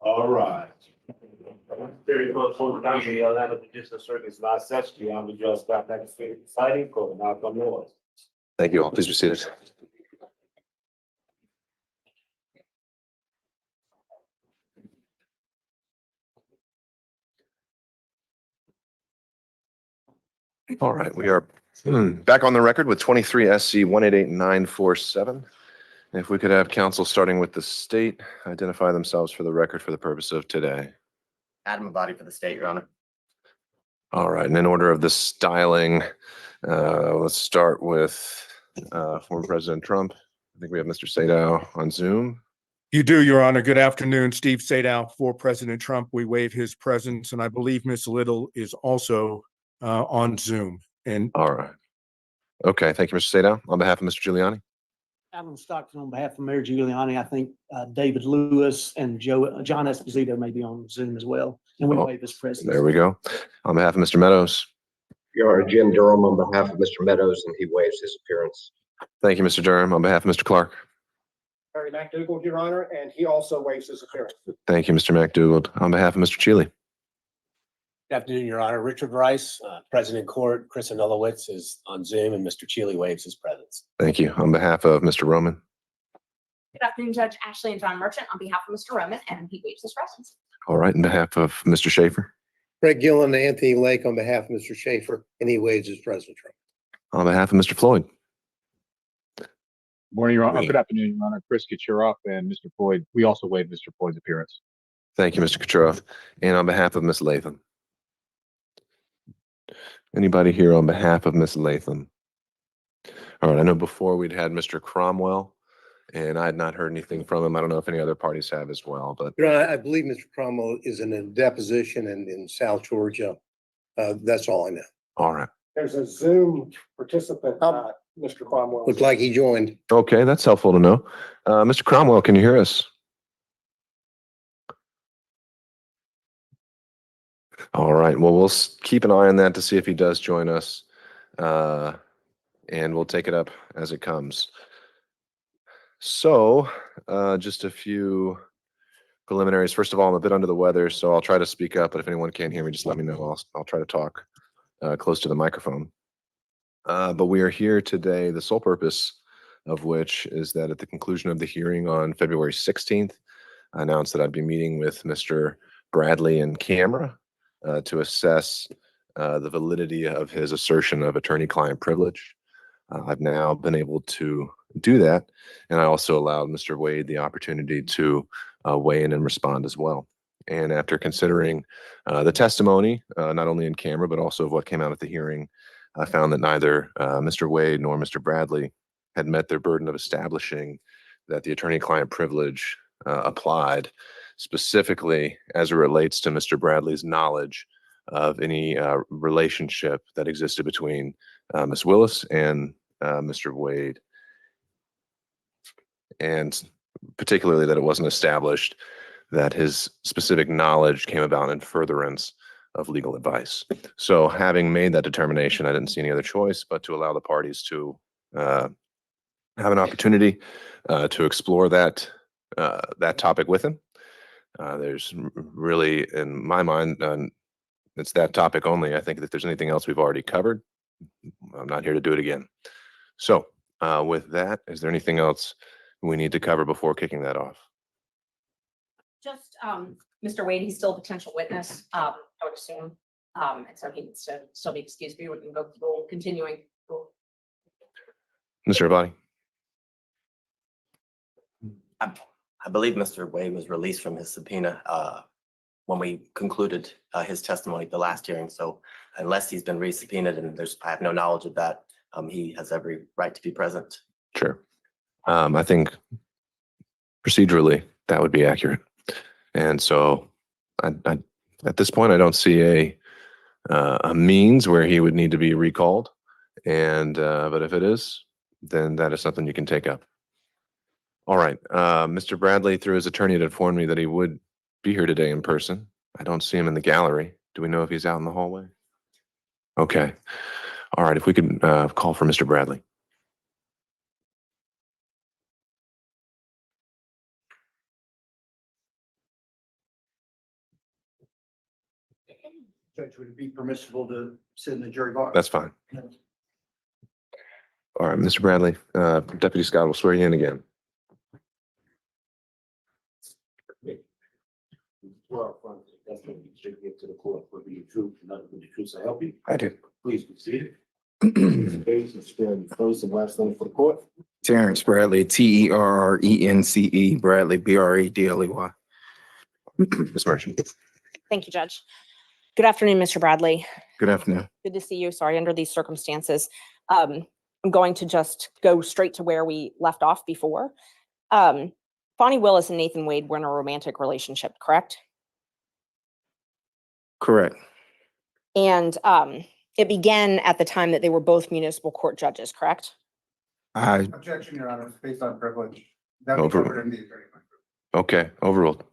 All right. Very good. For the country, I'll have the district circuits last session. I'm the judge, that next exciting code, now come yours. Thank you all. Please be seated. All right, we are back on the record with 23 SC 188947. If we could have counsel starting with the state identify themselves for the record for the purpose of today. Adam Abadi for the state, Your Honor. All right, and in order of the styling, let's start with former President Trump. I think we have Mr. Sadow on Zoom. You do, Your Honor. Good afternoon. Steve Sadow for President Trump. We waive his presence, and I believe Ms. Little is also on Zoom. And All right. Okay, thank you, Mr. Sadow. On behalf of Mr. Giuliani. Alan Stockton on behalf of Mayor Giuliani. I think David Lewis and John Esposito may be on Zoom as well. And we Oh, waive his presence. There we go. On behalf of Mr. Meadows. Your Honor, Jim Durham on behalf of Mr. Meadows, and he waives his appearance. Thank you, Mr. Durham. On behalf of Mr. Clark. Harry McDougall, Your Honor, and he also waives his appearance. Thank you, Mr. McDougald. On behalf of Mr. Cheeley. Good afternoon, Your Honor. Richard Rice, President Court. Chris Anulowicz is on Zoom, and Mr. Cheeley waives his presence. Thank you. On behalf of Mr. Roman. Good afternoon, Judge Ashley and John Merchant on behalf of Mr. Roman, and he waives his presence. All right. On behalf of Mr. Schaefer. Greg Gillen and Anthony Lake on behalf of Mr. Schaefer, and he waives his President Trump. On behalf of Mr. Floyd. Morning, Your Honor. Good afternoon, Your Honor. Chris Kucherov and Mr. Floyd. We also waive Mr. Floyd's appearance. Thank you, Mr. Kucherov. And on behalf of Ms. Latham. Anybody here on behalf of Ms. Latham? All right. I know before we'd had Mr. Cromwell, and I had not heard anything from him. I don't know if any other parties have as well, but Your Honor, I believe Mr. Cromwell is in a deposition in South Georgia. That's all I know. all right. There's a Zoom participant, Mr. Cromwell. Looked like he joined. Okay, that's helpful to know. Mr. Cromwell, can you hear us? All right. Well, we'll keep an eye on that to see if he does join us, and we'll take it up as it comes. So, just a few preliminaries. First of all, I'm a bit under the weather, so I'll try to speak up. But if anyone can't hear me, just let me know. I'll try to talk close to the microphone. But we are here today, the sole purpose of which is that at the conclusion of the hearing on February 16th, I announced that I'd be meeting with Mr. Bradley in camera to assess the validity of his assertion of attorney-client privilege. I've now been able to do that, and I also allowed Mr. Wade the opportunity to weigh in and respond as well. And after considering the testimony, not only in camera, but also of what came out at the hearing, I found that neither Mr. Wade nor Mr. Bradley had met their burden of establishing that the attorney-client privilege applied, specifically as it relates to Mr. Bradley's knowledge of any relationship that existed between Ms. Willis and Mr. Wade, and particularly that it wasn't established that his specific knowledge came about in furtherance of legal advice. So having made that determination, I didn't see any other choice but to allow the parties to have an opportunity to explore that topic with him. There's really, in my mind, it's that topic only. I think that if there's anything else we've already covered, I'm not here to do it again. So with that, is there anything else we need to cover before kicking that off? Just Mr. Wade, he's still a potential witness, I would assume. And so he needs to still be excused. We would invoke the rule, continuing rule. Mr. Abadi? I believe Mr. Wade was released from his subpoena when we concluded his testimony at the last hearing. So unless he's been re-subpoenaed, and I have no knowledge of that, he has every right to be present. Sure. I think procedurally that would be accurate. And so I at this point, I don't see a means where he would need to be recalled. And but if it is, then that is something you can take up. All right. Mr. Bradley, through his attorney, had informed me that he would be here today in person. I don't see him in the gallery. Do we know if he's out in the hallway? Okay. All right. If we could call for Mr. Bradley. Judge, would it be permissible to sit in the jury box? That's fine. All right, Mr. Bradley, Deputy Scott will swear you in again. Well, that's what you should give to the court for the truth, nothing but the truth to help you. I do. Please be seated. Please, first and last name for the court. Terrence Bradley, Terrence Bradley, Bradley. Ms. Merchant. Thank you, Judge. Good afternoon, Mr. Bradley. Good afternoon. Good to see you. Sorry, under these circumstances. I'm going to just go straight to where we left off before. Fani Willis and Nathan Wade were in a romantic relationship, correct? Correct. And it began at the time that they were both municipal court judges, correct? Objection, Your Honor, based on privilege. That was covered in the attorney. Okay, overruled.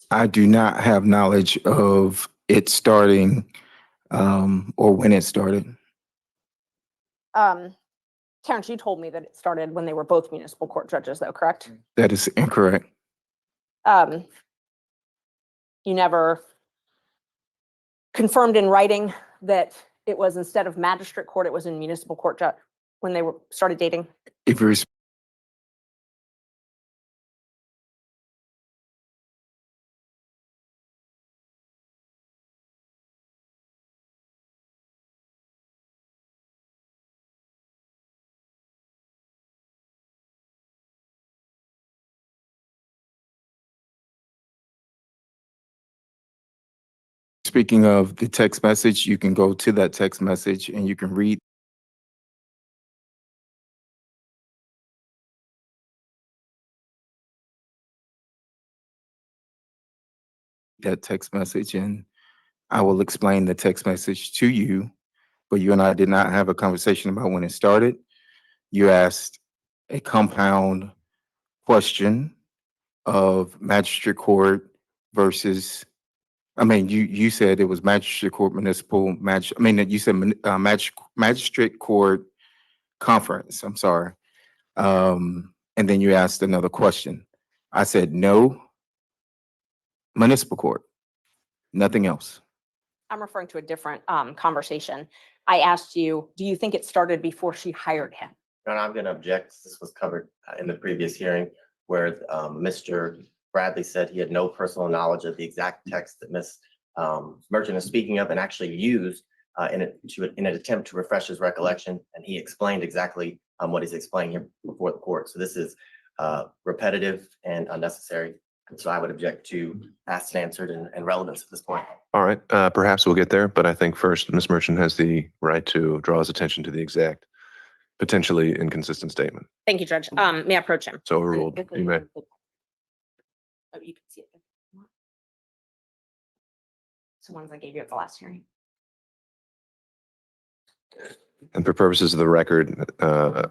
I do not have knowledge of it starting or when it started. Terrence, you told me that it started when they were both municipal court judges, though, correct? That is incorrect. You never confirmed in writing that it was instead of magistrate court, it was in municipal court judge when they were started dating? If you're speaking of the text message, you can go to that text message and you can read that text message and I will explain the text message to you. But you and I did not have a conversation about when it started. You asked a compound question of magistrate court versus, you said it was magistrate court, you said magistrate court conference, I'm sorry. And then you asked another question. I said, no, municipal court, nothing else. I'm referring to a different conversation. I asked you, do you think it started before she hired him? And I'm going to object. This was covered in the previous hearing where Mr. Bradley said he had no personal knowledge of the exact text that Ms. Merchant is speaking of and actually used in an attempt to refresh his recollection. And he explained exactly what he's explaining here before the court. So this is repetitive and unnecessary. And so I would object to asked and answered and relevance at this point. All right, perhaps we'll get there, but I think first, Ms. Merchant has the right to draw his attention to the exact potentially inconsistent statement. Thank you, Judge. May I approach him? So overruled. You may. Oh, you can see it. It's the ones I gave you at the last hearing. And for purposes of the record, I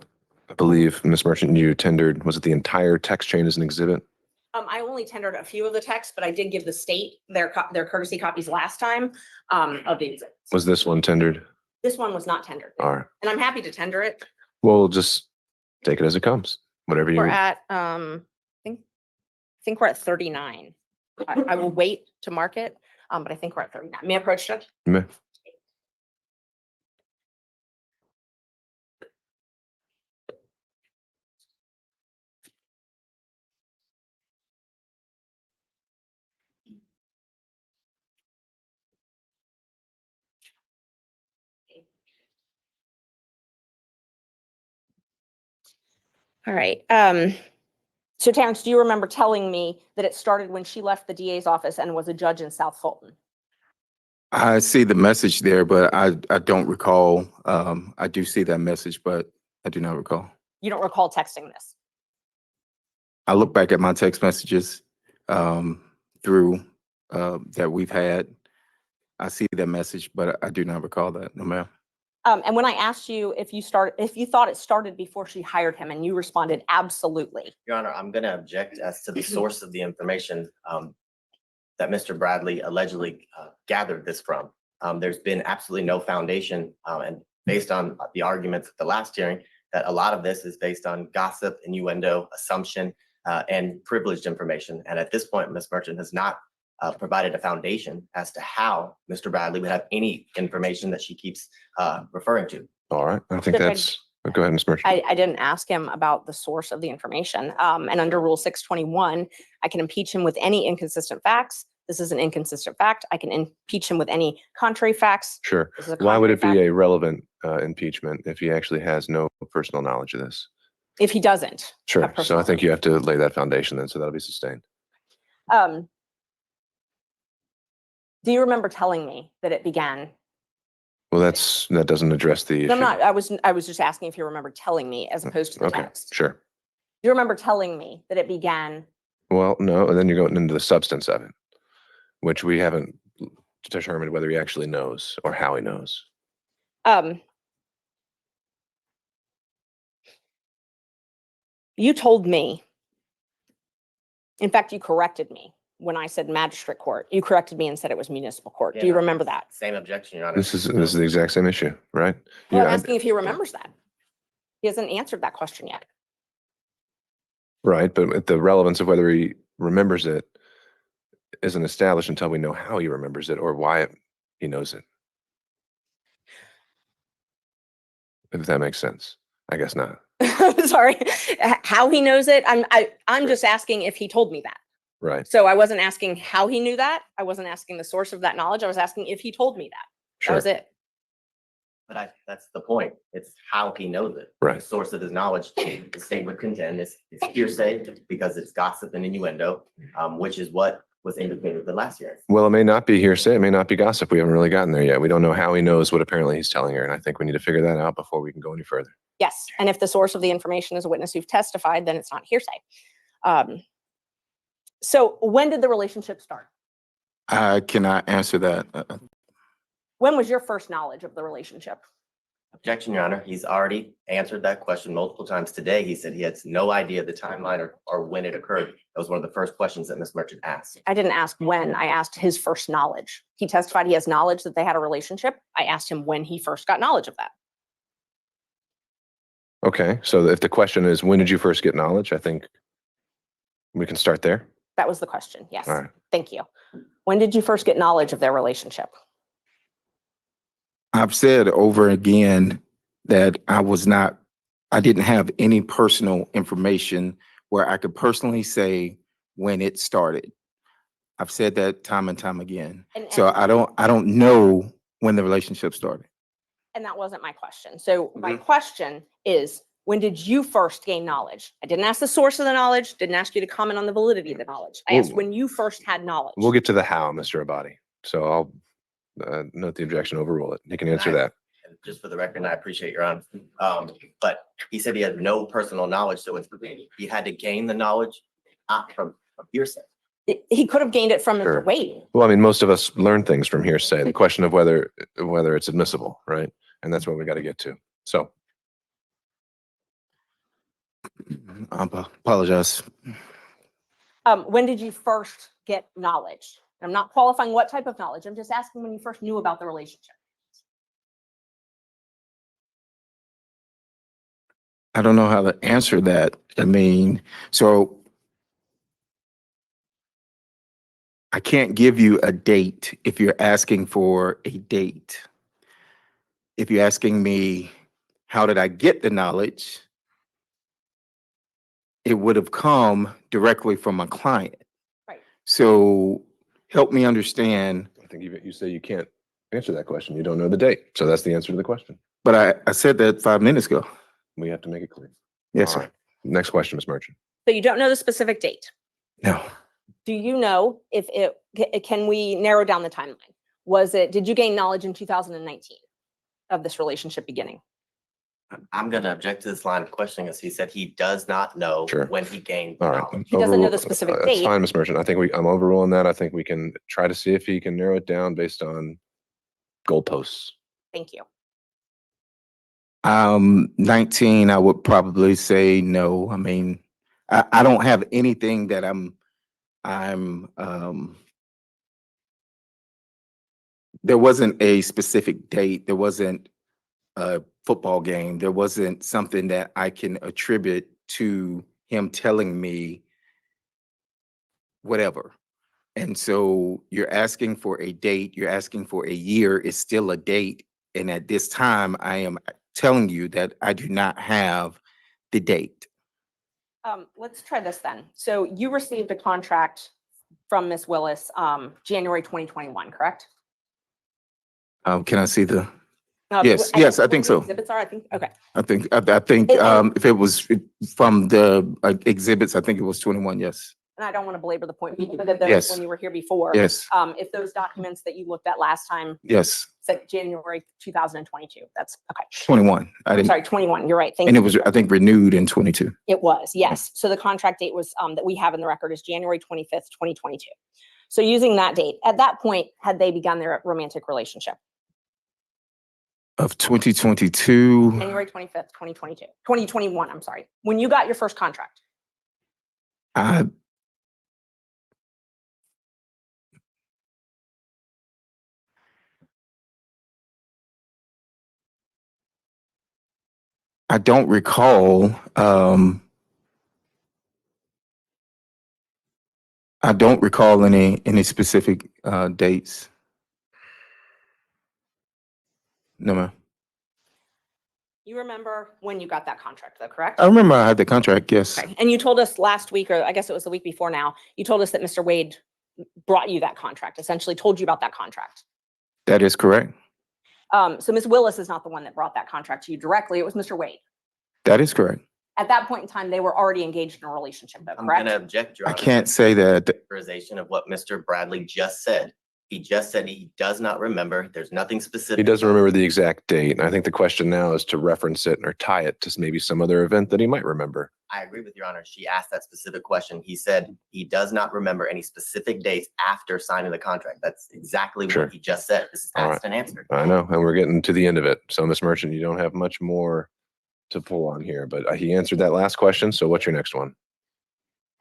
believe, Ms. Merchant, you tendered, was it the entire text chain as an exhibit? I only tendered a few of the texts, but I did give the state their courtesy copies last time of the exhibits. Was this one tendered? This one was not tendered. All right. And I'm happy to tender it. We'll just take it as it comes, whatever you. We're at, I think we're at 39. I will wait to mark it, but I think we're at 39. May I approach, Judge? You may. All right. So Terrence, do you remember telling me that it started when she left the DA's office and was a judge in South Fulton? I see the message there, but I don't recall. I do see that message, but I do not recall. You don't recall texting this? I look back at my text messages through that we've had. I see that message, but I do not recall that. No, ma'am. And when I asked you if you thought it started before she hired him, and you responded absolutely. Your Honor, I'm going to object as to the source of the information that Mr. Bradley allegedly gathered this from. There's been absolutely no foundation, and based on the arguments at the last hearing, that a lot of this is based on gossip, innuendo, assumption, and privileged information. And at this point, Ms. Merchant has not provided a foundation as to how Mr. Bradley would have any information that she keeps referring to. All right, I think Judge, I- that's, go ahead, Ms. Merchant. I didn't ask him about the source of the information. And under Rule 621, I can impeach him with any inconsistent facts. This is an inconsistent fact. I can impeach him with any contrary facts. Sure. This is a Why would it contrary be fact. a relevant impeachment if he actually has no personal knowledge of this? If he doesn't. Sure. have So I personal think you have to lay that foundation then, so that'll be sustained. Do you remember telling me that it began? Well, that doesn't address the issue. No, I'm not, I was just asking if you remember telling me as opposed to the Okay, text. sure. Do you remember telling me that it began? Well, no, and then you're going into the substance of it, which we haven't determined whether he actually knows or how he knows. You told me, in fact, you corrected me when I said magistrate court. You corrected me and said it was municipal court. Do you Yeah. remember that? Same objection, Your Honor. This is the exact same issue, right? Well, I'm Yeah, asking if he remembers that. He hasn't answered that question yet. right, but the relevance of whether he remembers it isn't established until we know how he remembers it or why he knows it. If that makes sense. I guess not. Sorry, how he knows it? I'm just asking if he told me that. Right. So I wasn't asking how he knew that. I wasn't asking the source of that knowledge. I was asking if he told me that. That Sure. was it. But that's the point. It's how he knows it. Right. The source of his knowledge, the state would contend is hearsay because it's gossip and innuendo, which is what was indicated the last year. Well, it may not be hearsay. It may not be gossip. We haven't really gotten there yet. We don't know how he knows what apparently he's telling her. And I think we need to figure that out before we can go any further. Yes. And if the source of the information is a witness who've testified, then it's not hearsay. So when did the relationship start? I cannot answer that. When was your first knowledge of the relationship? Objection, Your Honor. He's already answered that question multiple times today. He said he has no idea the timeline or when it occurred. That was one of the first questions that Ms. Merchant asked. I didn't ask when, I asked his first knowledge. He testified he has knowledge that they had a relationship. I asked him when he first got knowledge of that. Okay. So if the question is, when did you first get knowledge? I think we can start there. That was the question. Yes. All right. Thank you. When did you first get knowledge of their relationship? I've said over again that I didn't have any personal information where I could personally say when it started. I've said that time and time again. So I don't know when the relationship started. And that wasn't my question. So my question is, when did you first gain knowledge? I didn't ask the source of the knowledge, didn't ask you to comment on the validity of the knowledge. I asked when you first had knowledge. We'll get to the how, Mr. Abadi. So I'll note the objection, overrule it. He can answer that. And just for the record, and I appreciate your honor, but he said he had no personal knowledge, so he had to gain the knowledge not from hearsay. He could have gained it from Sure. Mr. Wade. Well, I mean, most of us learn things from hearsay. The question of whether it's admissible, right? And that's what we got to get to. So I apologize. When did you first get knowledge? I'm not qualifying what type of knowledge. I'm just asking when you first knew about the relationship. I don't know how to answer that. I mean, so I can't give you a date if you're asking for a date. If you're asking me, how did I get the knowledge? It would have come directly from my client. Right. So help me understand. I think you say you can't answer that question. You don't know the date. So that's the answer to the question. But I said that 5 minutes ago. We have to make it clear. Yes, All sir. right. Next question, Ms. Merchant. So you don't know the specific date. No. Do you know if can we narrow down the timeline? Did you gain knowledge in 2019 of this relationship beginning? I'm going to object to this line of questioning as he said he does not know Sure. when he gained All right. knowledge. He doesn't know the Overrule- specific That's date. fine, Ms. Merchant. I think I'm overruling that. I think we can try to see if he can narrow it down based on goalposts. Thank you. 19, I would probably say no. I mean, I don't have anything that there wasn't a specific date. There wasn't a football game. There wasn't something that I can attribute to him telling me whatever. And so you're asking for a date, you're asking for a year, it's still a date. And at this time, I am telling you that I do not have the date. Let's try this then. So you received a contract from Ms. Willis, January 2021, correct? Can I see the, Um, Yes, I yes, I where think the so. Exhibits are, I think, okay. I think And- if it was from the exhibits, I think it was 21, yes. And I don't want to belabor the point, but if those, Yes. when you were here before. Yes, If those documents that you looked at last time yes, said January 2022, that's, okay. 21. I I'm didn't, sorry, 21, you're right, thank and you. it was, I think, renewed in 22. It was, yes. So the contract date was, that we have in the record is January 25th, 2022. So using that date, at that point, had they begun their romantic relationship? Of 2022, January 25th, 2021, I'm sorry. When you got your first contract? I don't recall, I don't recall any specific dates. No, ma'am. You remember when you got that contract though, correct? I remember I had the contract, yes. Okay. And you told us last week, or I guess it was the week before now, you told us that Mr. Wade brought you that contract, essentially told you about that contract. That is correct. So Ms. Willis is not the one that brought that contract to you directly. It was Mr. Wade. That is correct. At that point in time, they were already engaged in a relationship though, I'm gonna correct? object, Your I Honor. can't say that. Characterization of what Mr. Bradley just said. He just said he does not remember. There's nothing specific. He doesn't remember the exact date. And I think the question now is to reference it or tie it to maybe some other event that he might remember. I agree with Your Honor. She asked that specific question. He said he does not remember any specific dates after signing the contract. That's exactly Sure. what he just said. This is All asked and answered. I know, and we're getting to the end of it. So, Ms. Merchant, you don't have much more to pull on here, but he answered that last question. So what's your next one?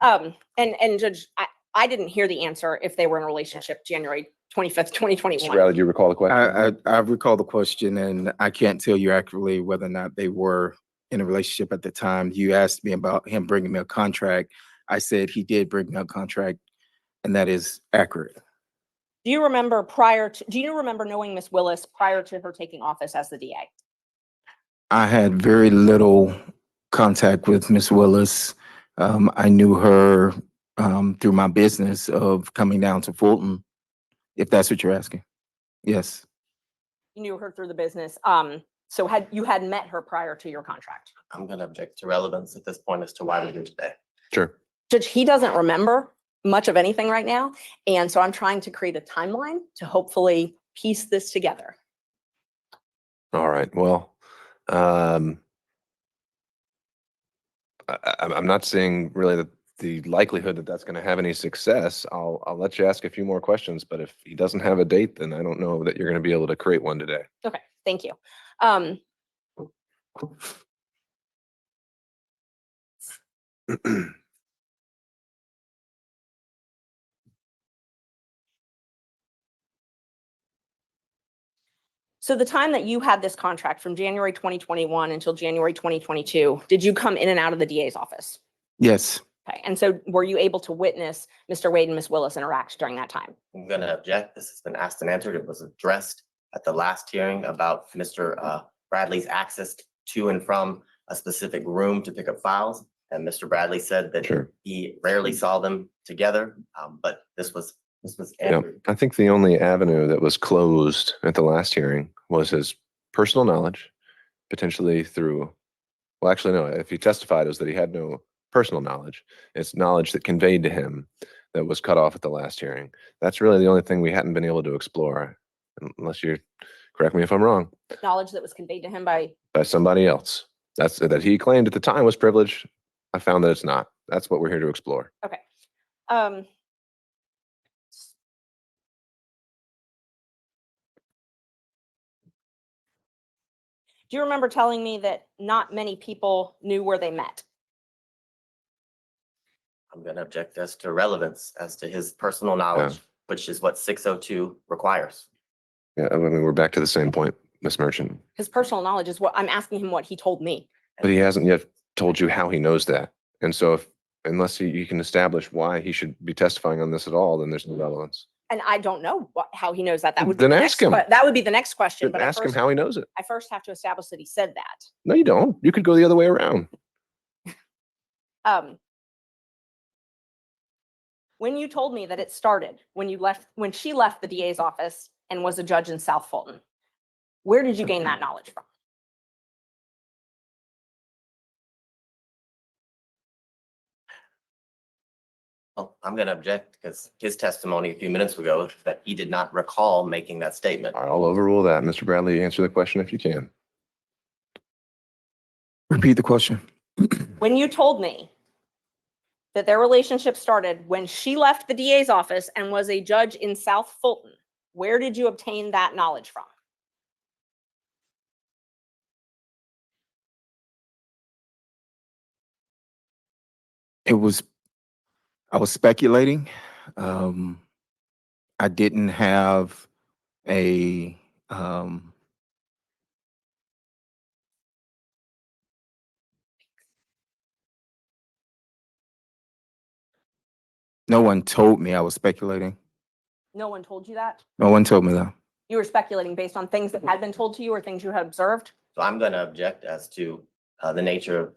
And Judge, I didn't hear the answer if they were in a relationship January 25th, Mr. 2021. Bradley, do you recall the question? I recall the question, and I can't tell you accurately whether or not they were in a relationship at the time. You asked me about him bringing me a contract. I said he did bring me a contract, and that is accurate. Do you remember knowing Ms. Willis prior to her taking office as the DA? I had very little contact with Miss Willis. I knew her through my business of coming down to Fulton, if that's what you're asking. Yes, You knew her through the business. So you had met her prior to your contract? I'm gonna object to relevance at this point as to why we're here today. Sure. Judge, he doesn't remember much of anything right now. And so I'm trying to create a timeline to hopefully piece this together. All right. Well, I'm not seeing really the likelihood that that's going to have any success. I'll let you ask a few more questions, but if he doesn't have a date, then I don't know that you're going to be able to create one today. Okay, thank you. So the time that you had this contract from January 2021 until January 2022, did you come in and out of the DA's office? yes, Okay, and so were you able to witness Mr. Wade and Ms. Willis interact during that time? I'm gonna object. This has been asked and answered. It was addressed at the last hearing about Mr. Bradley's access to and from a specific room to pick up files. And Mr. Bradley said that Sure. he rarely saw them together, but this was Yeah, answered. I think the only avenue that was closed at the last hearing was his personal knowledge, potentially through, well, actually, no, if he testified, it was that he had no personal knowledge. It's knowledge that conveyed to him that was cut off at the last hearing. That's really the only thing we hadn't been able to explore, unless you correct me if I'm wrong, Knowledge that was conveyed to him by, by somebody else. That's that he claimed at the time was privileged. I found that it's not. That's what we're here to explore. okay. Do you remember telling me that not many people knew where they met? I'm gonna object as to relevance, as to his personal knowledge, which is what 602 requires. Yeah, I mean, we're back to the same point, Ms. Merchant. His personal knowledge is what I'm asking him what he told me. But he hasn't yet told you how he knows that. And so unless you can establish why he should be testifying on this at all, then there's no relevance. And I don't know how he knows that. That would be Then the ask next, him. that would be the next question. Then But ask him how he knows it. I first have to establish that he said that. No, you don't. You could go the other way around. When you told me that it started when she left the DA's office and was a judge in South Fulton, where did you gain that knowledge from? Well, I'm going to object because his testimony a few minutes ago that he did not recall making that statement. All right, I'll overrule that. Mr. Bradley, answer the question if you can. Repeat the question. When you told me that their relationship started when she left the DA's office and was a judge in South Fulton, where did you obtain that knowledge from? I was speculating. I didn't have a, no one told me I was speculating. No one told you that? No one told me that. You were speculating based on things that had been told to you or things you had observed? So I'm going to object as to the nature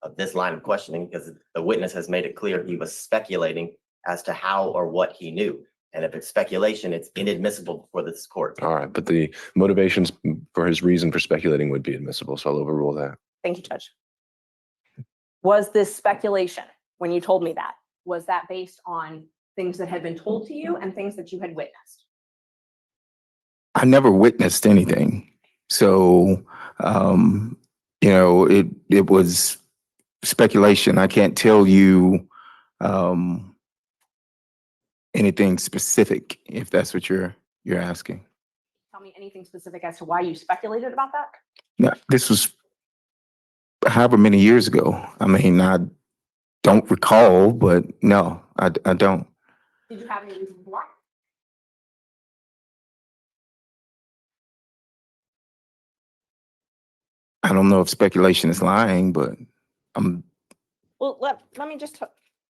of this line of questioning because the witness has made it clear he was speculating as to how or what he knew. And if it's speculation, it's inadmissible for this court. All right, but the motivations for his reason for speculating would be admissible, so I'll overrule that. Thank you, Judge. Was this speculation when you told me that? Was that based on things that had been told to you and things that you had witnessed? I never witnessed anything. So, it was speculation. I can't tell you anything specific if that's what you're asking. Tell me anything specific as to why you speculated about that? No, this was however many years ago. I mean, I don't recall, but no, I don't. Did you have any reason why? I don't know if speculation is lying, but Well, let me just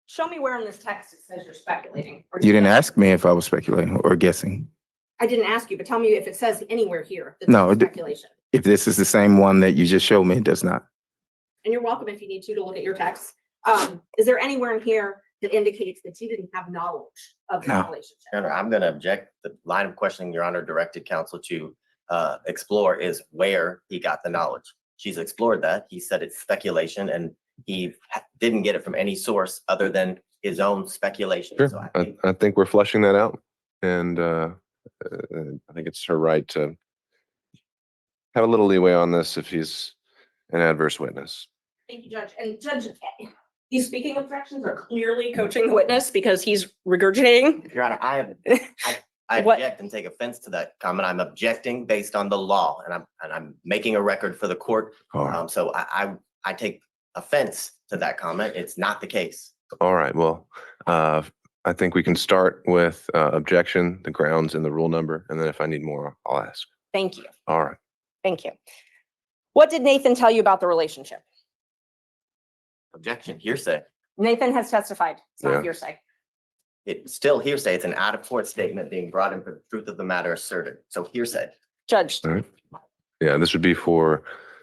show me where in this text it says you're speculating. Or you didn't ask me if I was speculating or guessing. I didn't ask you, but tell me if it says anywhere here that No, this is speculation. If this is the same one that you just showed me, it does not. And you're welcome if you need to look at your text. Is there anywhere in here that indicates that you didn't have knowledge of the No. relationship? Your Honor, I'm going to object. The line of questioning Your Honor directed counsel to explore is where he got the knowledge. She's explored that. He said it's speculation and he didn't get it from any source other than his own speculation. Sure, So I think we're fleshing that out, and I think it's her right to have a little leeway on this if he's an adverse witness. Thank you, Judge. And Judge, these speaking objections are clearly coaching the witness because he's regurgitating. Your Honor, I What- object and take offense to that comment. I'm objecting based on the law and I'm making a record for the court. All right. So I take offense to that comment. It's not the case. All right, well, I think we can start with objection, the grounds and the rule number, and then if I need more, I'll ask. Thank you. All right. Thank you. What did Nathan tell you about the relationship? Objection, hearsay. Nathan has testified. It's Yeah. not hearsay. It's still hearsay. It's an out-of-court statement being brought in for the truth of the matter asserted. So hearsay. Judge, All right. Yeah, this would be for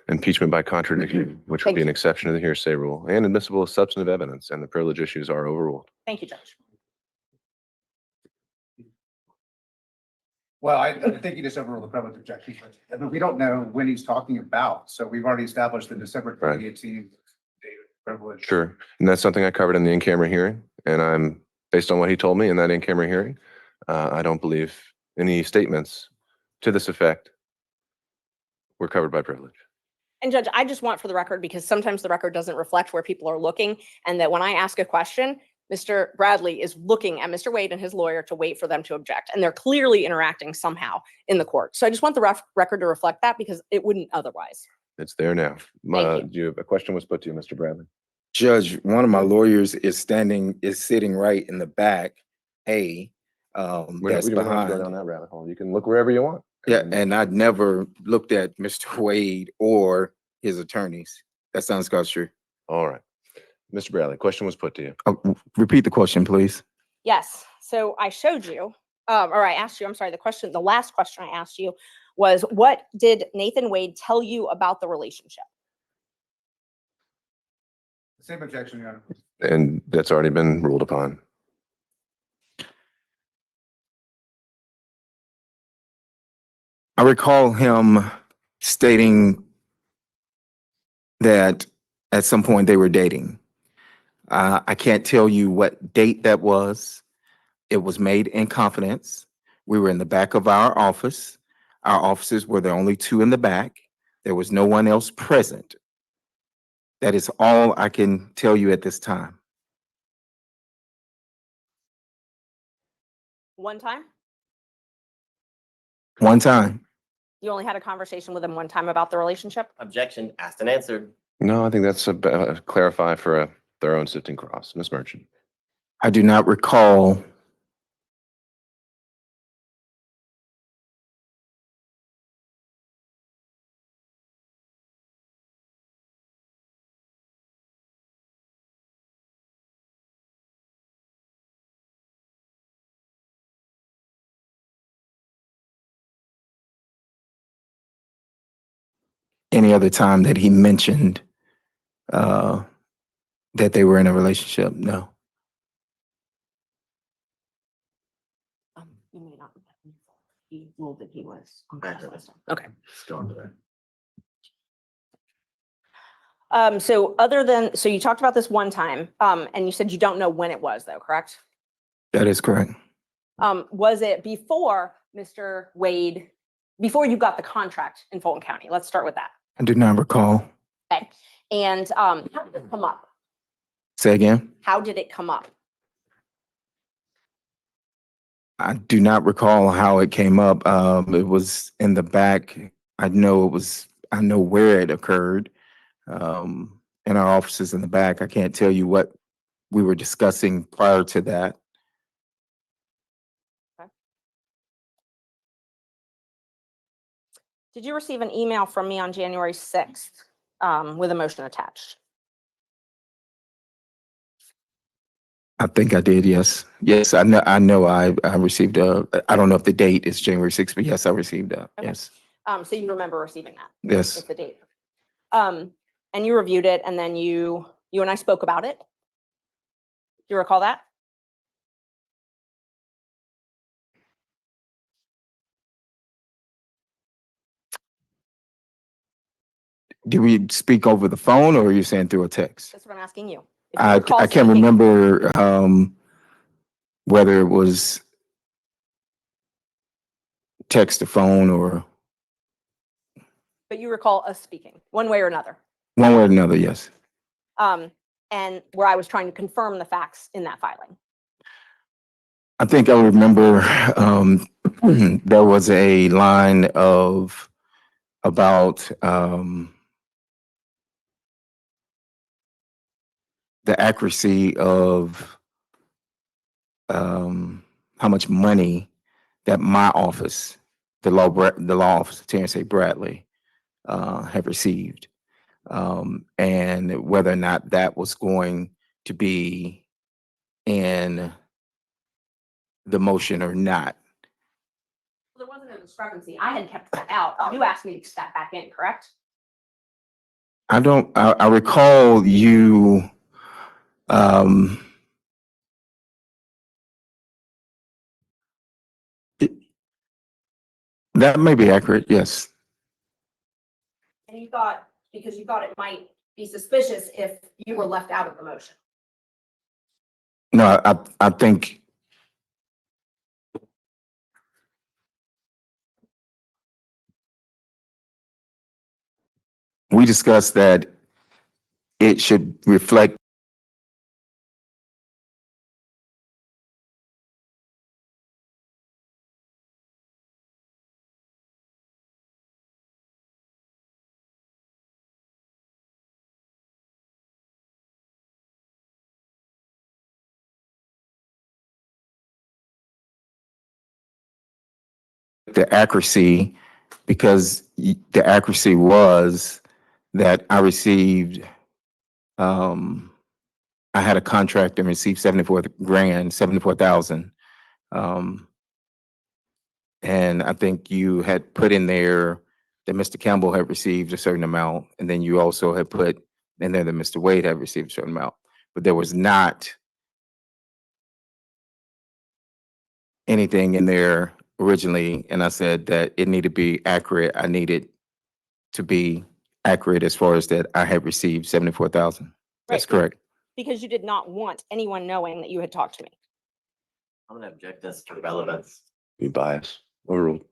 impeachment by contradiction, which would Thank be an you. exception to the hearsay rule, and admissible as substantive evidence, and the privilege issues are overruled. thank you, Judge. Well, I think you just overruled the privilege objection, but we don't know when he's talking about. So we've already established the December Right. 2018 date privilege. Sure, and that's something I covered in the in-camera hearing, and I'm, based on what he told me in that in-camera hearing, I don't believe any statements to this effect were covered by privilege. And Judge, I just want for the record, because sometimes the record doesn't reflect where people are looking, and that when I ask a question, Mr. Bradley is looking at Mr. Wade and his lawyer to wait for them to object, and they're clearly interacting somehow in the court. So I just want the record to reflect that because it wouldn't otherwise. It's there now. Thank Do you have a question was put to you, Mr. Bradley? Judge, one of my lawyers is sitting right in the back. We That's don't have to go down behind. that rabbit hole. You can look wherever you want. Yeah, and I'd never looked at Mr. Wade or his attorneys. That sounds true. All right. Mr. Bradley, question was put to you. Repeat the question, please. Yes, so I showed you, or I asked you, I'm sorry, the last question I asked you was, what did Nathan Wade tell you about the relationship? Same objection, Your Honor. And that's already been ruled upon. I recall him stating that at some point they were dating. I can't tell you what date that was. It was made in confidence. We were in the back of our office. Our offices were the only two in the back. There was no one else present. That is all I can tell you at this time. One time? One time. You only had a conversation with him one time about the relationship? Objection, asked and answered. No, I think that's a clarify for a thorough and sifting cross. Ms. Merchant. I do not recall any other time that he mentioned that they were in a relationship. No. You may not. He ruled that he was. Okay. So you talked about this one time, and you said you don't know when it was though, correct? That is correct. Was it before Mr. Wade, before you got the contract in Fulton County? Let's start with that. I do not recall. Okay. And how did it come up? Say again. How did it come up? I do not recall how it came up. It was in the back. I know where it occurred. In our offices in the back. I can't tell you what we were discussing prior to that. Okay. Did you receive an email from me on January 6th with a motion attached? I think I did. Yes. Yes. I know. I received I don't know if the date is January 6th, but yes, I received that. Okay. Yes. So you remember receiving that? Yes. With the date. And you reviewed it, and then you and I spoke about it. Do you recall that? Did we speak over the phone, or are you saying through a text? That's what I'm asking you. If you I recall can't speaking- remember whether it was text or phone or But you recall us speaking, one way or another. one way or another. Yes. And where I was trying to confirm the facts in that filing. I think I remember there was a line of about the accuracy of how much money that my office, the law office, Terrence A. Bradley, have received, and whether or not that was going to be in the motion or not. There wasn't a discrepancy. I had kept that out. You asked me to step back in, correct? I recall you that may be accurate, yes. And you thought, because you thought it might be suspicious if you were left out of the motion. No, I think we discussed that it should reflect the accuracy, because the accuracy was that I received I had a contract and received 74,000. And I think you had put in there that Mr. Campbell had received a certain amount, and then you also had put in there that Mr. Wade had received a certain amount, but there was not anything in there originally, and I said that it needed to be accurate. I needed to be accurate as far as that I had received 74,000. That's Right. correct. Because you did not want anyone knowing that you had talked to me. I'm gonna object this to relevance. Be biased. Overruled.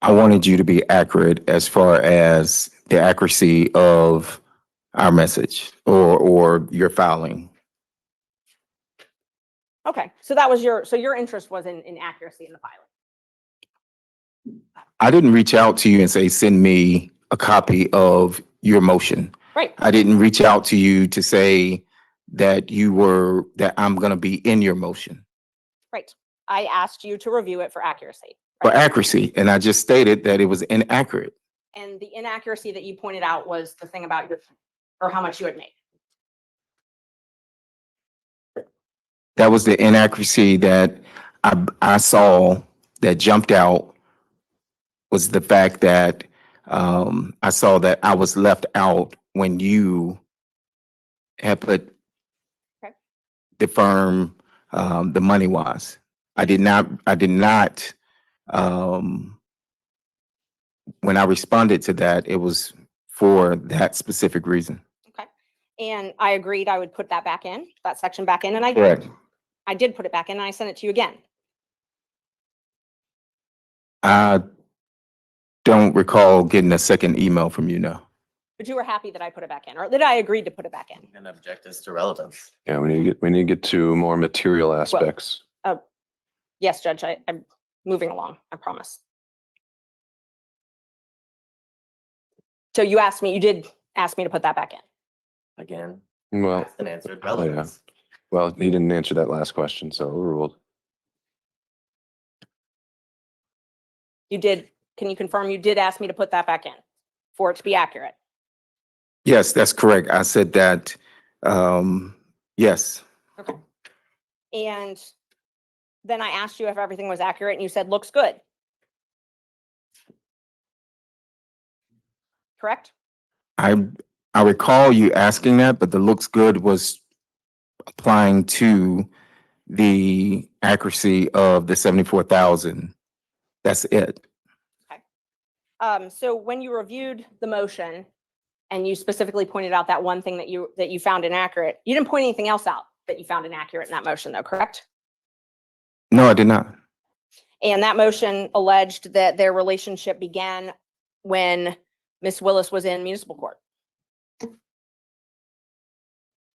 I wanted you to be accurate as far as the accuracy of our message or your filing. Okay, so that was your interest was in accuracy in the filing. I didn't reach out to you and say, send me a copy of your motion. Right. I didn't reach out to you to say that that I'm going to be in your motion Right. I asked you to review it for accuracy. for accuracy. And I just stated that it was inaccurate. And the inaccuracy that you pointed out was the thing about or how much you had made. That was the inaccuracy that I saw that jumped out, was the fact that I saw that I was left out when you had put Okay. the firm, the money wise. I did not, when I responded to that, it was for that specific reason. Okay. And I agreed I would put that back in, that section back in, and I did. Correct. I did put it back in and I sent it to you again. I don't recall getting a second email from you now. But you were happy that I put it back in, or that I agreed to put it back in. I'm gonna object this to relevance. Yeah, we need to get to more material aspects. Yes, Judge, I'm moving along, I promise. So you did ask me to put that back in. Again, Well, asked and answered oh, yeah. relevance. Well, he didn't answer that last question, so overruled. Can you confirm you did ask me to put that back in for it to be accurate? Yes, that's correct. I said that, yes. Okay. And then I asked you if everything was accurate and you said, looks good. Correct? I recall you asking that, but the looks good was applying to the accuracy of the 74,000. That's it. So when you reviewed the motion and you specifically pointed out that one thing that you found inaccurate, you didn't point anything else out that you found inaccurate in that motion though, correct? No, I did not. And that motion alleged that their relationship began when Ms. Willis was in municipal court.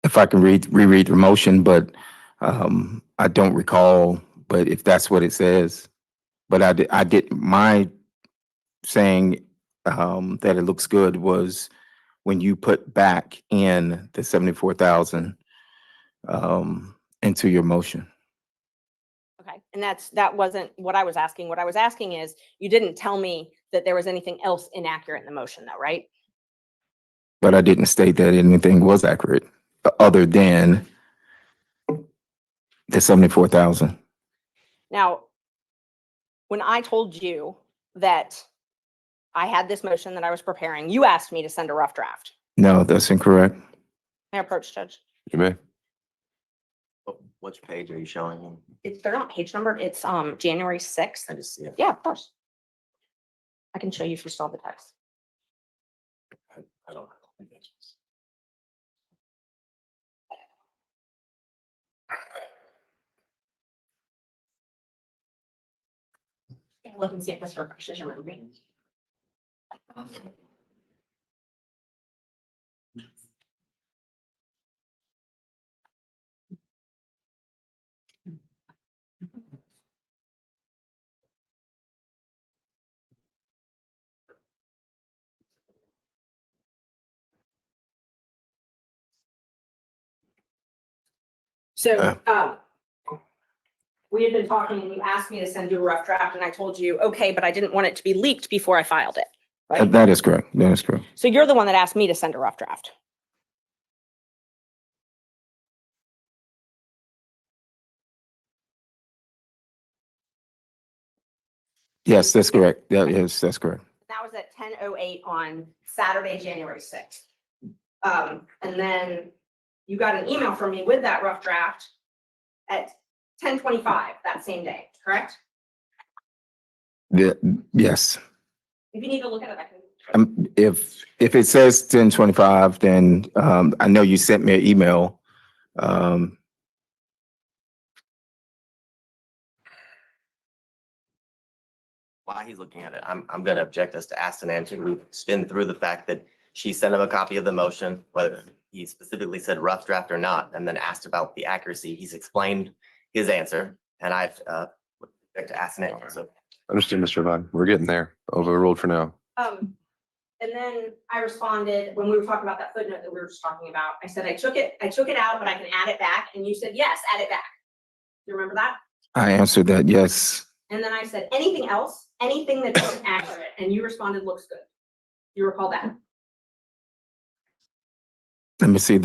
If I can reread the motion, but I don't recall, but if that's what it says. But I did my saying that it looks good was when you put back in the 74,000 into your motion. Okay, and that wasn't what I was asking. What I was asking is, you didn't tell me that there was anything else inaccurate in the motion though, right? But I didn't state that anything was accurate other than the 74,000. Now, when I told you that I had this motion that I was preparing, you asked me to send a rough draft. No, that's incorrect. May I approach, Judge? You may. Which page are you showing? They're not page numbered. It's January 6th. I just see it. Yeah, of course. I can show you if you saw the text. I don't know. Look and see if this refreshes your memory. So, we had been talking and you asked me to send you a rough draft and I told you, okay, but I didn't want it to be leaked before I filed it. Right? That is correct. That is correct. So you're the one that asked me to send a rough draft. Yes, that's correct. Yeah, yes, that's correct. That was at 10:08 on Saturday, January 6th. And then you got an email from me with that rough draft at 10:25 that same day, correct? Yes. If you need to look at it, I can. If it says 10:25, then I know you sent me an email. While he's looking at it, I'm gonna object us to ask and answer. We've been through the fact that she sent him a copy of the motion, whether he specifically said rough draft or not, and then asked about the accuracy. He's explained his answer, and I've object to ask and answer. So Understood, Mr. Vaughn. We're getting there. Overruled for now. And then I responded when we were talking about that footnote that we were just talking about. I said, I took it out, but I can add it back. And you said, yes, add it back. Do you remember that? I answered that, yes. And then I said, anything else, anything that isn't accurate? And you responded, looks good. You recall that? Let me see And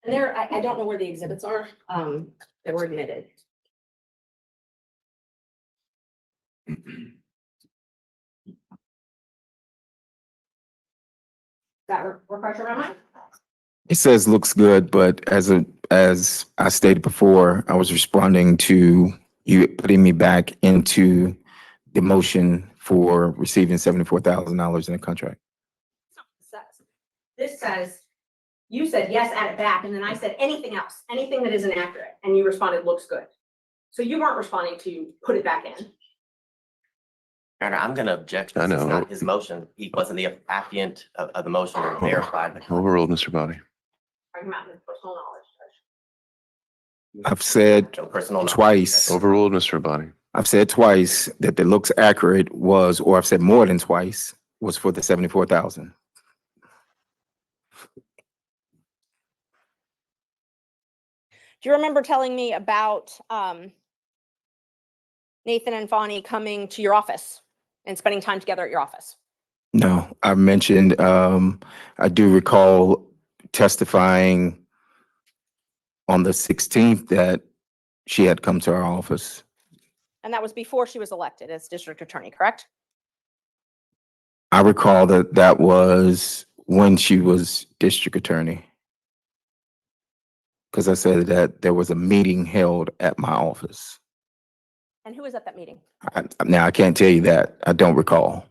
there, I don't know where the exhibits are, that were admitted. That refresh your mind? It says looks good, but as I stated before, I was responding to you putting me back into the motion for receiving $74,000 in a contract. This says, you said, yes, add it back. And then I said, anything else, anything that isn't accurate. And you responded, looks good. So you weren't responding to put it back in. Your Honor, I'm gonna object. I This is know. not his motion. He wasn't the affiant of the motion or verified. Overruled, Mr. Body. Talking about his personal knowledge, Judge. I've said No personal knowledge. twice. Overruled, Mr. Body. I've said twice that the looks accurate was, or I've said more than twice, was for the 74,000. Do you remember telling me about Nathan and Fani coming to your office and spending time together at your office? No, I mentioned, I do recall testifying on the 16th that she had come to our office. And that was before she was elected as district attorney, correct? I recall that that was when she was district attorney. Because I said that there was a meeting held at my office. And who was at that meeting? Now, I can't tell you that. I don't recall.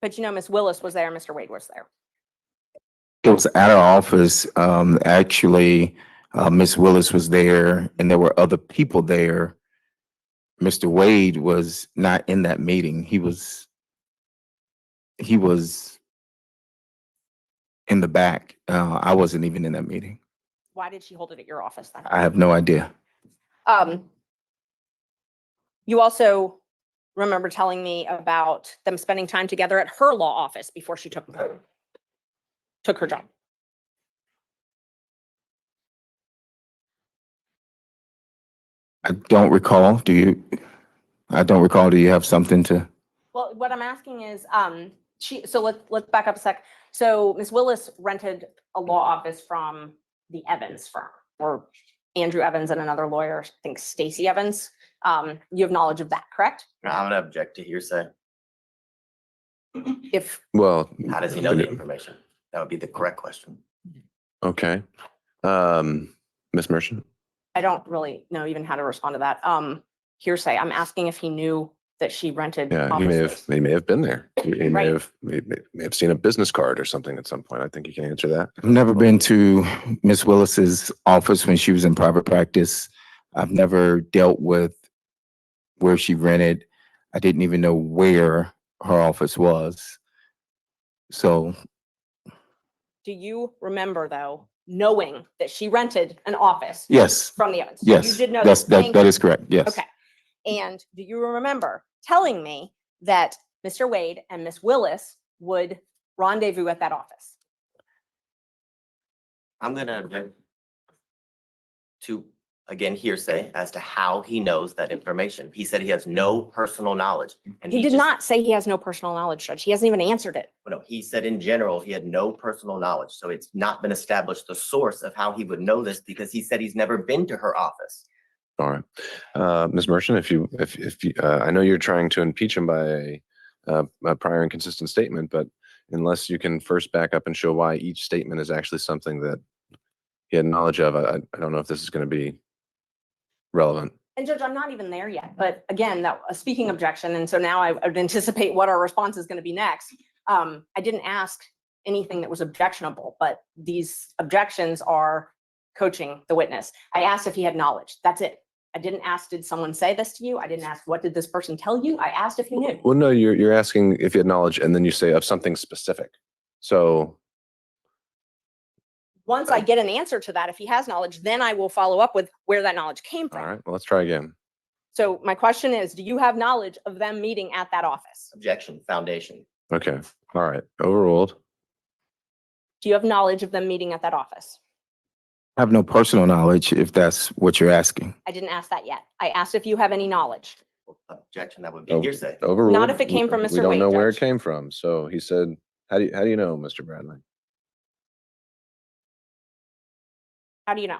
But you know, Miss Willis was there, Mr. Wade was there. It was at our office. Actually, Miss Willis was there and there were other people there. Mr. Wade was not in that meeting. He was in the back. I wasn't even in that meeting. Why did she hold it at your office then? I have no idea. You also remember telling me about them spending time together at her law office before she took her job. I don't recall. Do you? I don't recall. Do you have something to? Well, what I'm asking is, so let's back up a sec. So Ms. Willis rented a law office from the Evans firm, or Andrew Evans and another lawyer, I think Stacy Evans. You have knowledge of that, correct? I'm gonna object to hearsay. If, Well, How does he know the information? That would be the correct question. okay. Ms. Merchant? I don't really know even how to respond to that. Hearsay, I'm asking if he knew that she rented Yeah, offices. he may have been there. He may Right. have, may have seen a business card or something at some point. I think you can answer that. I've never been to Miss Willis's office when she was in private practice. I've never dealt with where she rented. I didn't even know where her office was. So Do you remember though, knowing that she rented an office yes, from the Evans? yes, You did know that Thank that you. is correct. Yes. Okay. And do you remember telling me that Mr. Wade and Miss Willis would rendezvous at that office? I'm gonna object to, again, hearsay as to how he knows that information. He said he has no personal knowledge. And He did just- not say he has no personal knowledge, Judge. He hasn't even answered it. No, he said in general, he had no personal knowledge. So it's not been established the source of how he would know this because he said he's never been to her office. All right. Ms. Merchant, if you, I know you're trying to impeach him by a prior inconsistent statement, but unless you can first back up and show why each statement is actually something that he had knowledge of, I don't know if this is going to be relevant. And Judge, I'm not even there yet, but again, that a speaking objection, and so now I would anticipate what our response is going to be next. I didn't ask anything that was objectionable, but these objections are coaching the witness. I asked if he had knowledge. That's it. I didn't ask, did someone say this to you? I didn't ask, what did this person tell you? I asked if he knew. Well, no, you're asking if he had knowledge, and then you say of something specific. So Once I get an answer to that, if he has knowledge, then I will follow up with where that knowledge came all from. right, well, let's try again. So my question is, do you have knowledge of them meeting at that office? Objection, foundation. Okay, all right, overruled. Do you have knowledge of them meeting at that office? I have no personal knowledge if that's what you're asking. I didn't ask that yet. I asked if you have any knowledge. Objection, that would be Oh, hearsay. Overruled. Not if it came from We Mr. don't Wade, know where it Judge. came from. So he said, how do you know, Mr. Bradley? How do you know?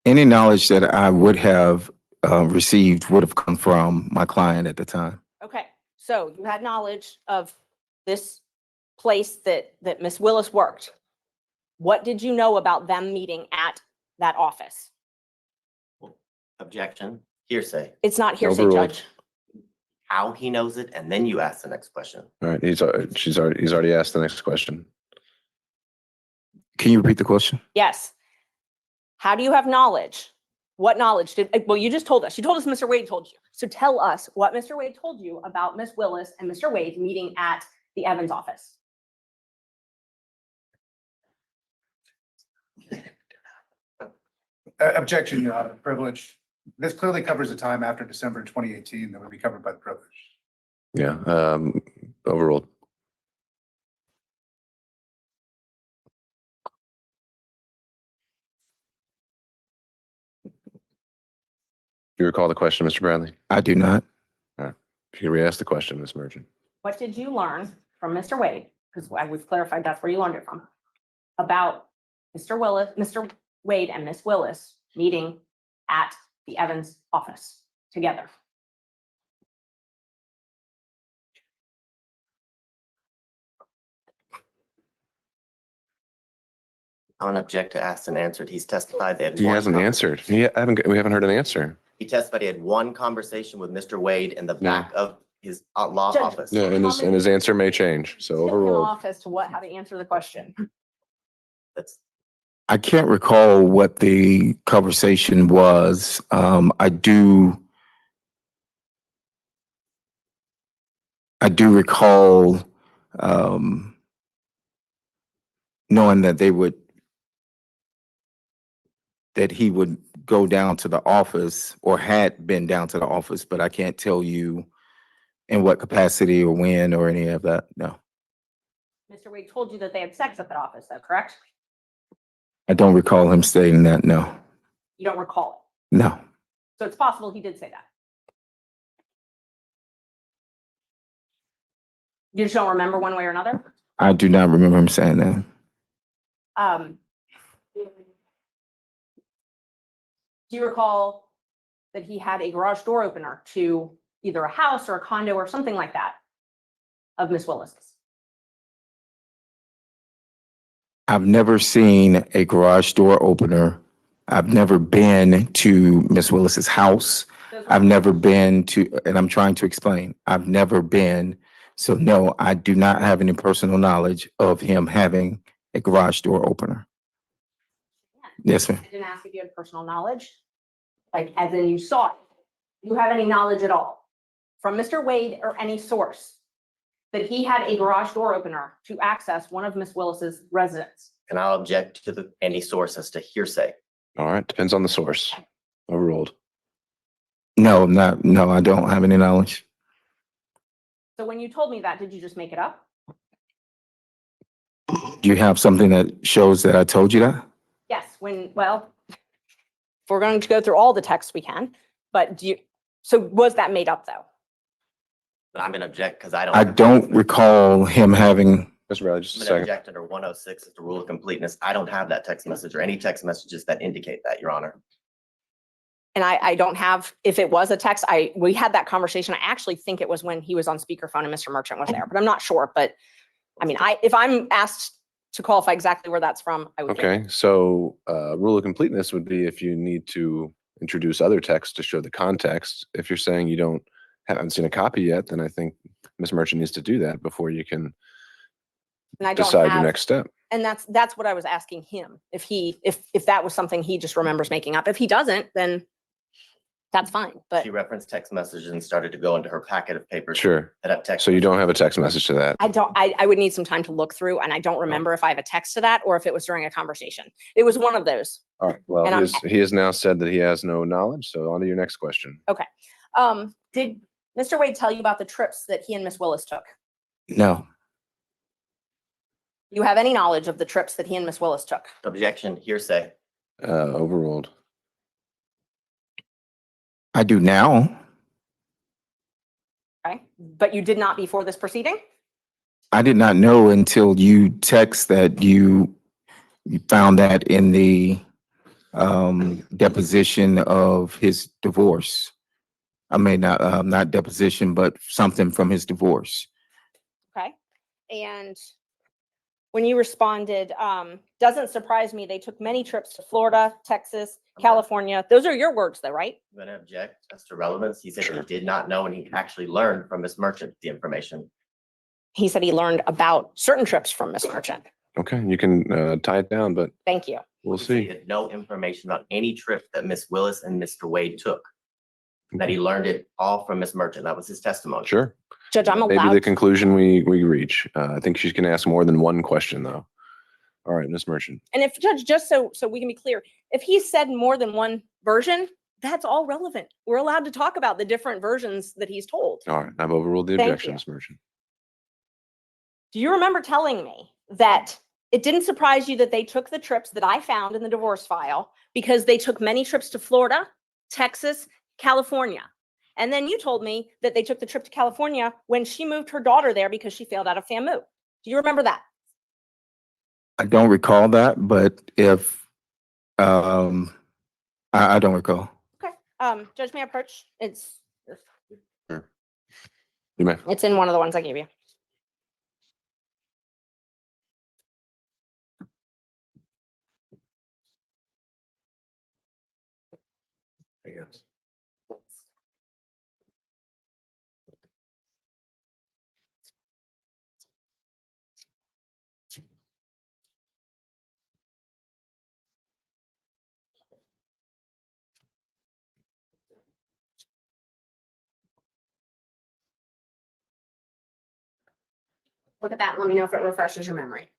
Any knowledge that I would have received would have come from my client at the time. Okay, so you had knowledge of this place that Miss Willis worked. What did you know about them meeting at that office? Objection, hearsay. It's not hearsay, Overruled. Judge. How he knows it, and then you ask the next question. All right, he's already asked the next question. Can you repeat the question? Yes. How do you have knowledge? What knowledge well, you just told us. You told us Mr. Wade told you. So tell us what Mr. Wade told you about Miss Willis and Mr. Wade meeting at the Evans office. Objection, Your Honor, privilege. This clearly covers the time after December 2018 that would be covered by the privilege. Yeah, overruled. You recall the question, Mr. Bradley? I do not. All right. If you could re-ask the question, Ms. Merchant. What did you learn from Mr. Wade? Because we've clarified that's where you learned it from. About Mr. Wade and Miss Willis meeting at the Evans office together. I don't object to asked and answered. He's testified that. He hasn't answered. We haven't heard an answer. He testified he had one conversation with Mr. Wade in the back of his law Judge. office. Yeah, and his answer may change, so Tip him overruled. off as to how to answer the question. That's I can't recall what the conversation was. I do recall knowing that he would go down to the office or had been down to the office, but I can't tell you in what capacity or when or any of that. No, Mr. Wade told you that they had sex at that office, though, correct? I don't recall him stating that. No, You don't recall no. it. So it's possible he did say that. You just don't remember one way or another? I do not remember him saying that. Do you recall that he had a garage door opener to either a house or a condo or something like that of Miss Willis's? I've never seen a garage door opener. I've never been to Miss Willis's house. I've never been to, and I'm trying to explain, I've never been. So no, I do not have any personal knowledge of him having a garage door opener. Yes, ma'am. I didn't ask if you had personal knowledge, like as in you saw it. Do you have any knowledge at all from Mr. Wade or any source that he had a garage door opener to access one of Miss Willis's residence? and I'll object to any source as to hearsay. All right, depends on the source. Overruled. No, no, I don't have any knowledge. So when you told me that, did you just make it up? Do you have something that shows that I told you that? Yes, well, if we're going to go through all the texts we can, but so was that made up though? But I'm gonna object because I don't. I don't recall him having, Mr. Bradley, just I'm a gonna second. object under 106 as the rule of completeness. I don't have that text message or any text messages that indicate that, Your Honor. And I don't have, if it was a text, we had that conversation. I actually think it was when he was on speakerphone and Mr. Merchant was there, but I'm not sure. But I mean, if I'm asked to qualify exactly where that's from, I would. Okay, so rule of completeness would be if you need to introduce other text to show the context. If you're saying you haven't seen a copy yet, then I think Ms. Merchant needs to do that before you can And I don't decide your have, next step. and that's what I was asking him. If that was something he just remembers making up. If he doesn't, then that's fine. But She referenced text messages and started to go into her packet of papers. Sure. That have text. So you don't have a text message to that? I would need some time to look through, and I don't remember if I have a text to that or if it was during a conversation. It was one of those. All right, well, And he has now said that he has no knowledge, so on to your next question. Okay. Did Mr. Wade tell you about the trips that he and Miss Willis took? No, You have any knowledge of the trips that he and Miss Willis took? Objection, hearsay. Overruled. I do now. Okay, but you did not before this proceeding? I did not know until you text that you found that in the deposition of his divorce. I mean, not deposition, but something from his divorce. Okay. And when you responded, doesn't surprise me. They took many trips to Florida, Texas, California. Those are your words though, right? I'm going to object as to relevance. He said he did not know, and he actually learned from Ms. Merchant the information. He said he learned about certain trips from Miss Merchant. Okay, you can tie it down, but Thank you. we'll He see. had no information on any trip that Ms. Willis and Mr. Wade took. That he learned it all from Ms. Merchant. That was his testimony. Sure. Judge, I'm Maybe the allowed. conclusion we reach. I think she's going to ask more than one question, though. All right, Ms. Merchant. And if Judge, just so we can be clear, if he said more than one version, that's all relevant. We're allowed to talk about the different versions that he's told. All right, I've overruled the Thank objection, you. Ms. Merchant. Do you remember telling me that it didn't surprise you that they took the trips that I found in the divorce file because they took many trips to Florida, Texas, California? And then you told me that they took the trip to California when she moved her daughter there because she failed out of FAMU. Do you remember that? I don't recall that, but if I don't recall. Okay. Judge, may I approach? It's You may. It's in one of the ones I gave you. Yes. Look at that and let me know if it refreshes your memory.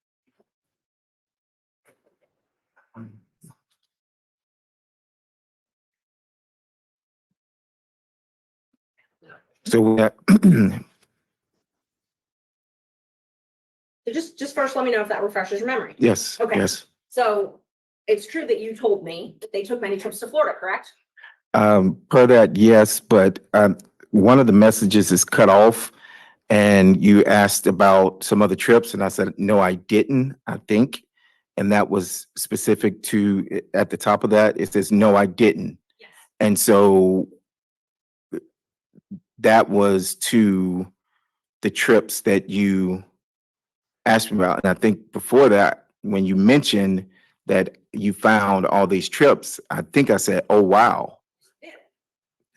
So we have, So just first let me know if that refreshes your memory. yes, Okay. yes. So it's true that you told me that they took many trips to Florida, correct? Per that, yes, but one of the messages is cut off and you asked about some other trips and I said, no, I didn't, I think. And that was specific to, at the top of that, it says, no, I didn't. Yes. And so that was to the trips that you asked me about. And I think before that, when you mentioned that you found all these trips, I think I said, oh, wow.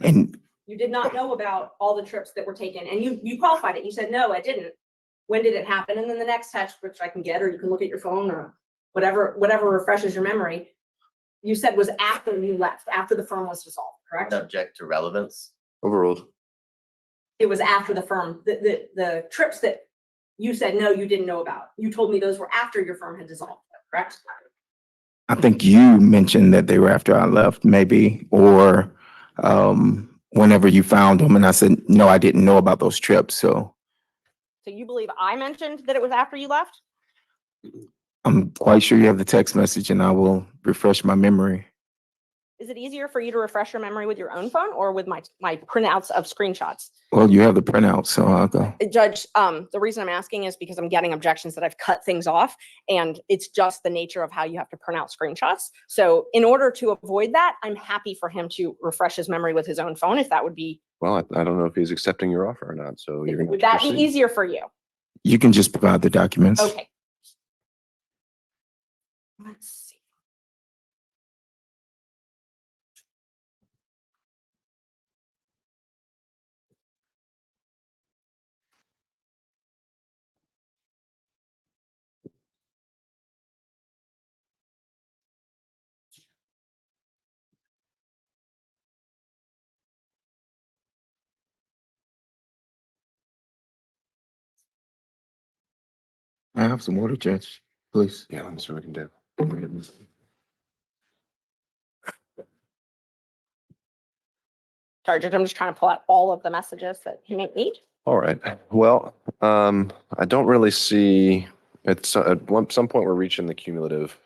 And You did not know about all the trips that were taken and you qualified it. You said, no, I didn't. When did it happen? And then the next text, which I can get, or you can look at your phone or whatever refreshes your memory, you said was after you left, after the firm was dissolved, correct? Object to relevance. Overruled. It was after the firm, the trips that you said, no, you didn't know about. You told me those were after your firm had dissolved, correct? I think you mentioned that they were after I left, maybe, or whenever you found them. And I said, no, I didn't know about those trips. So So you believe I mentioned that it was after you left? I'm quite sure you have the text message and I will refresh my memory. Is it easier for you to refresh your memory with your own phone or with my printouts of screenshots? Well, you have the printout, so I'll go. Judge, the reason I'm asking is because I'm getting objections that I've cut things off, and it's just the nature of how you have to print out screenshots. So in order to avoid that, I'm happy for him to refresh his memory with his own phone, if that would be, Well, I don't know if he's accepting your offer or not, so you're gonna. would that be easier for you? You can just provide the documents. Okay. Let's see. I have some water, Judge, please. Yeah, let me see what we can do. Sorry, Judge, I'm just trying to pull out all of the messages that he may need. All right. Well, I don't really see, some point we're reaching the cumulative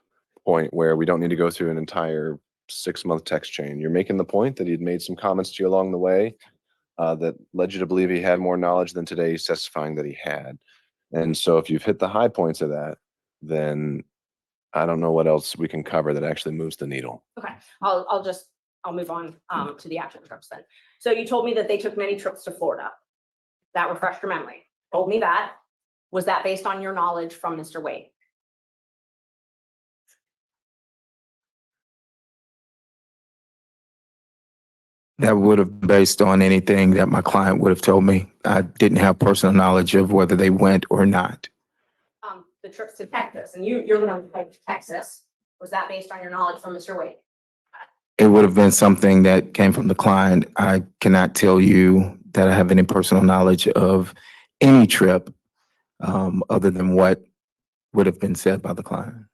point where we don't need to go through an entire 6-month text chain. You're making the point that he'd made some comments to you along the way that led you to believe he had more knowledge than today he's testifying that he had. And so if you've hit the high points of that, then I don't know what else we can cover that actually moves the needle. Okay, I'll move on to the actual trips then. So you told me that they took many trips to Florida. That refreshed your memory. Told me that. Was that based on your knowledge from Mr. Wade? That would have been based on anything that my client would have told me. I didn't have personal knowledge of whether they went or not. The trips to Texas, and you're the one who went to Texas. Was that based on your knowledge from Mr. Wade? It would have been something that came from the client. I cannot tell you that I have any personal knowledge of any trip other than what would have been said by the client.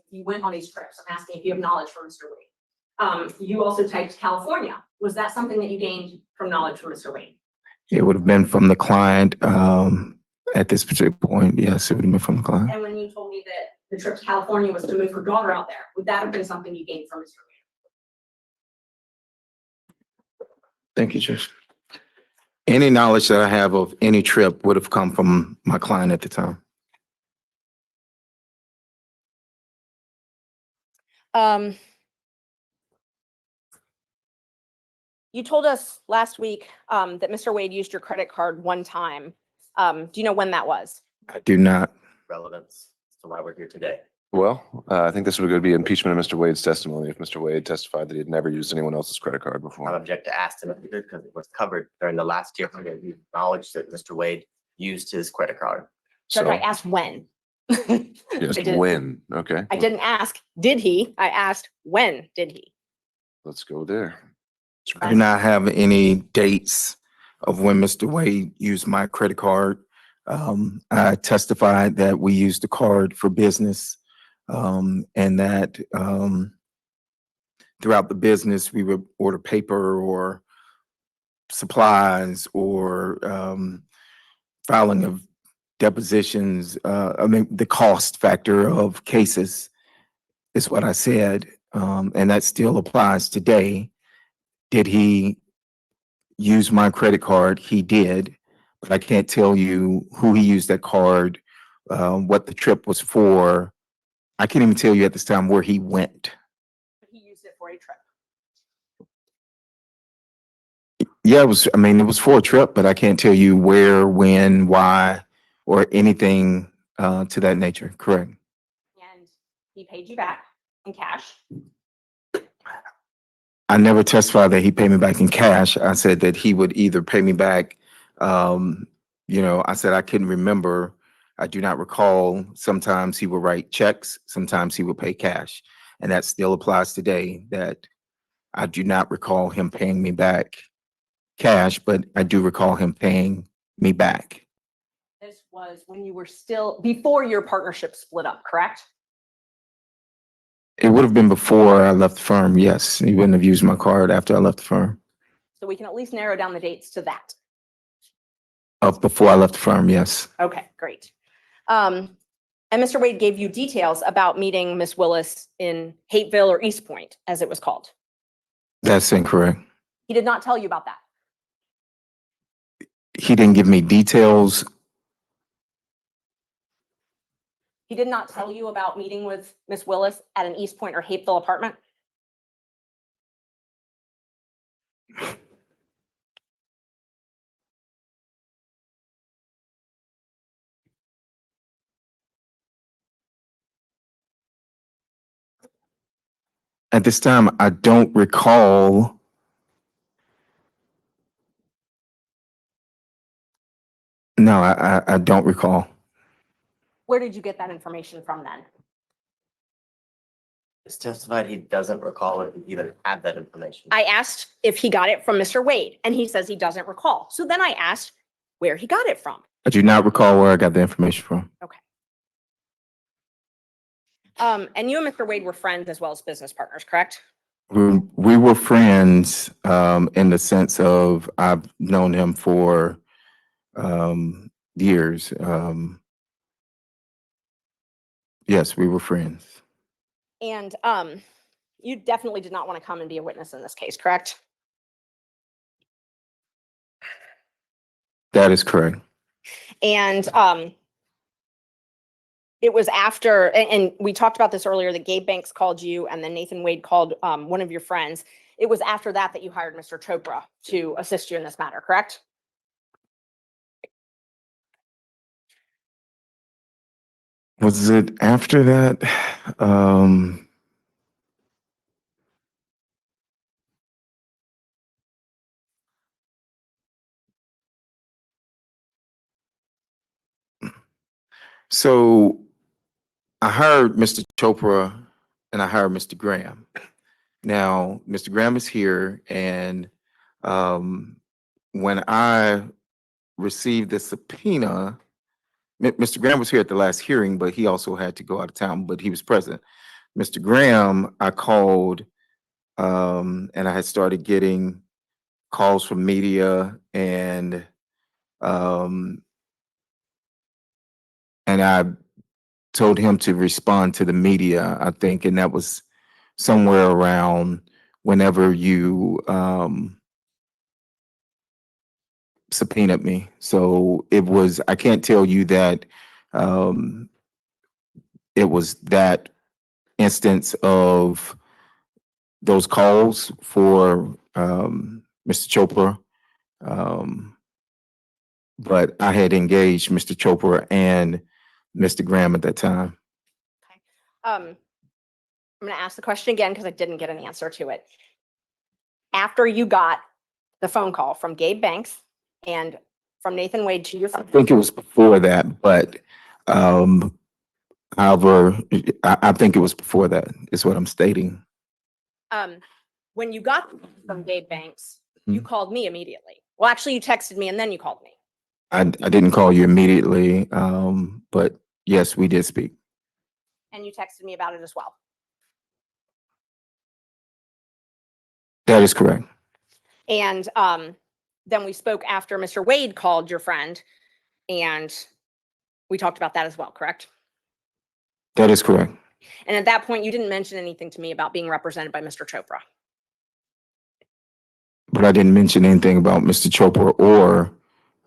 You went on these trips. I'm asking if you have knowledge from Mr. Wade. You also typed California. Was that something that you gained from knowledge from Mr. Wade? It would have been from the client at this particular point. Yes, it would have been from the client. And when you told me that the trip to California was to move her daughter out there, would that have been something you gained from Mr. Wade? Thank you, Judge. Any knowledge that I have of any trip would have come from my client at the time. You told us last week that Mr. Wade used your credit card one time. Do you know when that was? I do not. Relevance to why we're here today. Well, I think this would be impeachment of Mr. Wade's testimony if Mr. Wade testified that he had never used anyone else's credit card I before. object to ask him if he did because it was covered during the last year. He acknowledged that Mr. Wade used his credit card. Judge, So, I asked when. just I didn't- when, okay? I didn't ask, did he? I asked, when did he? Let's go there. I do not have any dates of when Mr. Wade used my credit card. I testified that we used the card for business and that throughout the business, we would order paper or supplies or filing of depositions. I mean, the cost factor of cases is what I said, and that still applies today. Did he use my credit card? He did, but I can't tell you who he used that card, what the trip was for. I can't even tell you at this time where he went. He used it for a trip. Yeah, it was for a trip, but I can't tell you where, when, why, or anything to that nature. Correct. And he paid you back in cash. I never testified that he paid me back in cash. I said that he would either pay me back, I said I couldn't remember. I do not recall. Sometimes he would write checks, sometimes he would pay cash. And that still applies today, that I do not recall him paying me back cash, but I do recall him paying me back. This was when you were still, before your partnership split up, correct? It would have been before I left the firm, yes. He wouldn't have used my card after I left the firm. So we can at least narrow down the dates to that. Before I left the firm, yes. Okay, great. And Mr. Wade gave you details about meeting Miss Willis in Hateville or East Point, as it was called. That's incorrect. He did not tell you about that. He didn't give me details. He did not tell you about meeting with Miss Willis at an East Point or Hateville apartment. At this time, I don't recall. No, I don't recall. Where did you get that information from then? He's testified he doesn't recall if he even had that information. I asked if he got it from Mr. Wade, and he says he doesn't recall. So then I asked where he got it from. I do not recall where I got the information from. Okay. And you and Mr. Wade were friends as well as business partners, correct? We were friends in the sense of I've known him for years. Yes, we were friends. And you definitely did not want to come and be a witness in this case, correct? That is correct. And it was after, and we talked about this earlier, that Gabe Banks called you and then Nathan Wade called one of your friends. It was after that that you hired Mr. Chopra to assist you in this matter, correct? Was it after that? So I hired Mr. Chopra and I hired Mr. Graham. Now, Mr. Graham is here, and when I received the subpoena, Mr. Graham was here at the last hearing, but he also had to go out of town, but he was present. Mr. Graham, I called, and I had started getting calls from media, and I told him to respond to the media, I think, and that was somewhere around whenever you subpoenaed me. So it was, I can't tell you that it was that instance of those calls for Mr. Chopra, but I had engaged Mr. Chopra and Mr. Graham at that time. I'm going to ask the question again because I didn't get an answer to it. After you got the phone call from Gabe Banks and from Nathan Wade to your I think it was before that, but however, I think it was before that is what I'm stating. when you got from Gabe Banks, you called me immediately. Well, actually, you texted me and then you called me. I didn't call you immediately, but yes, we did speak. And you texted me about it as well. That is correct. And then we spoke after Mr. Wade called your friend, and we talked about that as well, correct? That is correct. And at that point, you didn't mention anything to me about being represented by Mr. Chopra. But I didn't mention anything about Mr. Chopra or,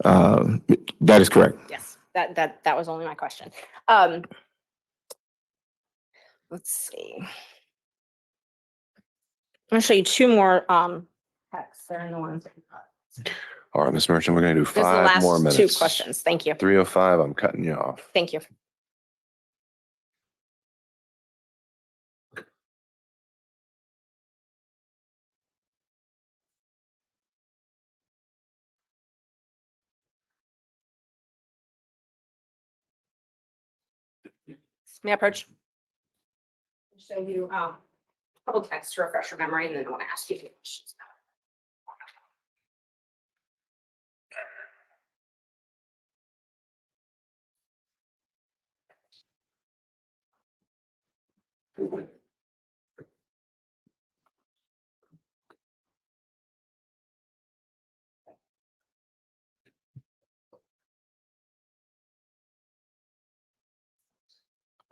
that is correct. Yes, that was only my question. Let's see. I'm gonna show you two more texts. They're in the ones. All right, Ms. Merchant, we're going to do This is the 5 more last minutes. two questions. Thank you. 3:05, I'm cutting you off. Thank you. May I approach? Show you a couple texts to refresh your memory, and then I want to ask you a few questions.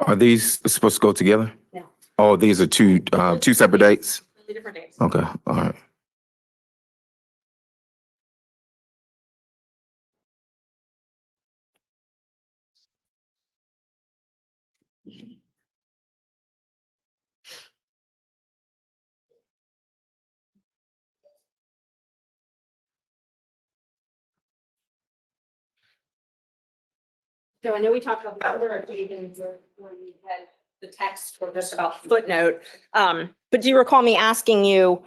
Are these supposed to go together? No. Oh, these are two separate dates? Completely different dates. Okay, all right. So I know we talked about the other occasions when we had the text or just about footnote. But do you recall me asking you,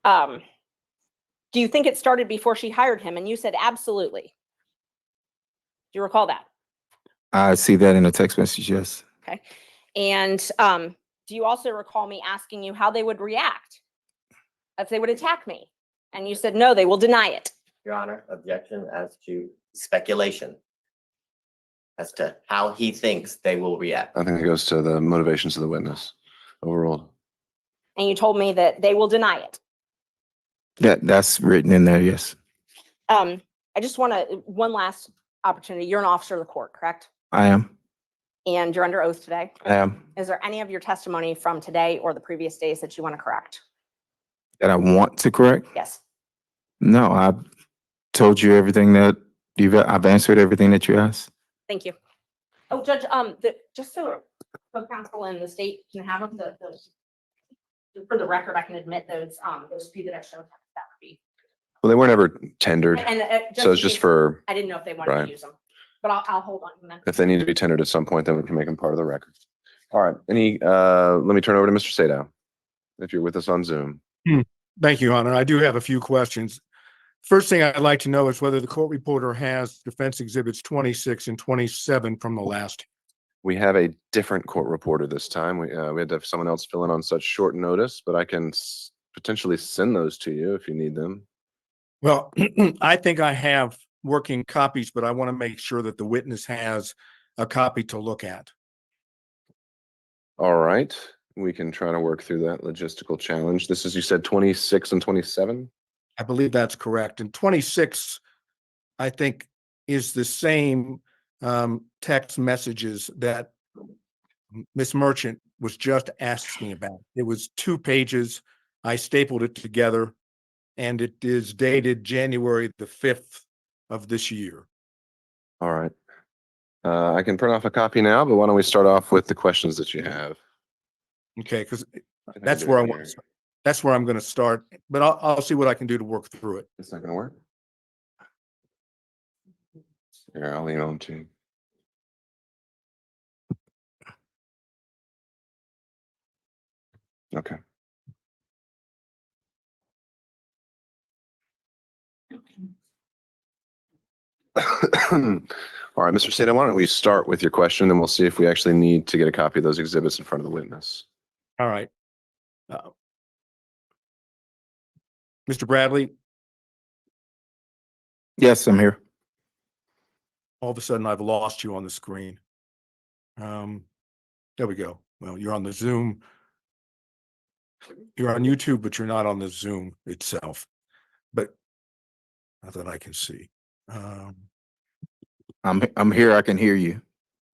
do you think it started before she hired him? And you said absolutely. Do you recall that? I see that in the text message, yes. Okay. And do you also recall me asking you how they would react if they would attack me? And you said, no, they will deny it. Your Honor, objection as to speculation as to how he thinks they will react. I think it goes to the motivations of the witness overall. And you told me that they will deny it. That's written in there, yes. I just want to, one last opportunity. You're an officer of the court, correct? I am. And you're under oath today. I am. Is there any of your testimony from today or the previous days that you want to correct? That I want to correct? Yes. No, I told you everything that I've answered everything that you asked. Thank you. Oh, Judge, just so co-counsel and the state can have them, for the record, I can admit those few that I showed, that would be. Well, they weren't ever tendered, And so it's just for, I didn't know if they wanted Right. to use them, but I'll hold on to them. if they need to be tendered at some point, then we can make them part of the record. All right, let me turn over to Mr. Sadow, if you're with us on Zoom. Thank you, Honor. I do have a few questions. First thing I'd like to know is whether the court reporter has defense exhibits 26 and 27 from the last. We have a different court reporter this time. We had to have someone else fill in on such short notice, but I can potentially send those to you if you need them. Well, I think I have working copies, but I want to make sure that the witness has a copy to look at. All right, we can try to work through that logistical challenge. This is, you said 26 and 27? I believe that's correct. And 26, I think, is the same text messages that Miss Merchant was just asking about. It was 2 pages. I stapled it together, and it is dated January the 5th of this year. All right. I can print off a copy now, but why don't we start off with the questions that you have? Okay, because I think I that's did where I it want. here. That's where I'm going to start, but I'll see what I can do to work through it. It's not gonna work? Here, I'll email them to you. Okay. All right, Mr. Sadow, why don't we start with your question and we'll see if we actually need to get a copy of those exhibits in front of the witness. All right. Mr. Bradley, Yes, I'm here. all of a sudden I've lost you on the screen. There we go. Well, you're on the Zoom. You're on YouTube, but you're not on the Zoom itself. But not that I can see. I'm here. I can hear you.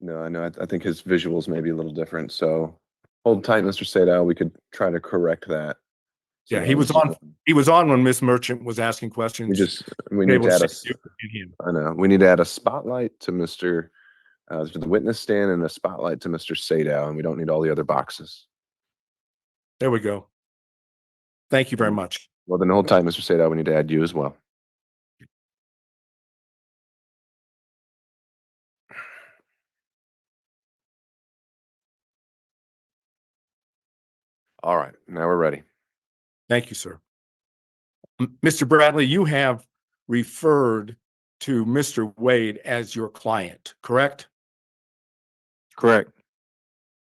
No, I know. I think his visuals may be a little different. So hold tight, Mr. Sadow. We could try to correct that. Yeah, he was on. He was on when Miss Merchant was asking questions. We need to add him. I know. We need to add a spotlight to Mr. To the witness stand and a spotlight to Mr. Sadow, and we don't need all the other boxes. There we go. Thank you very much. Well, then hold tight, Mr. Sadow. We need to add you as well. All right, now we're ready. Thank you, sir. Mr. Bradley, you have referred to Mr. Wade as your client, correct? Correct.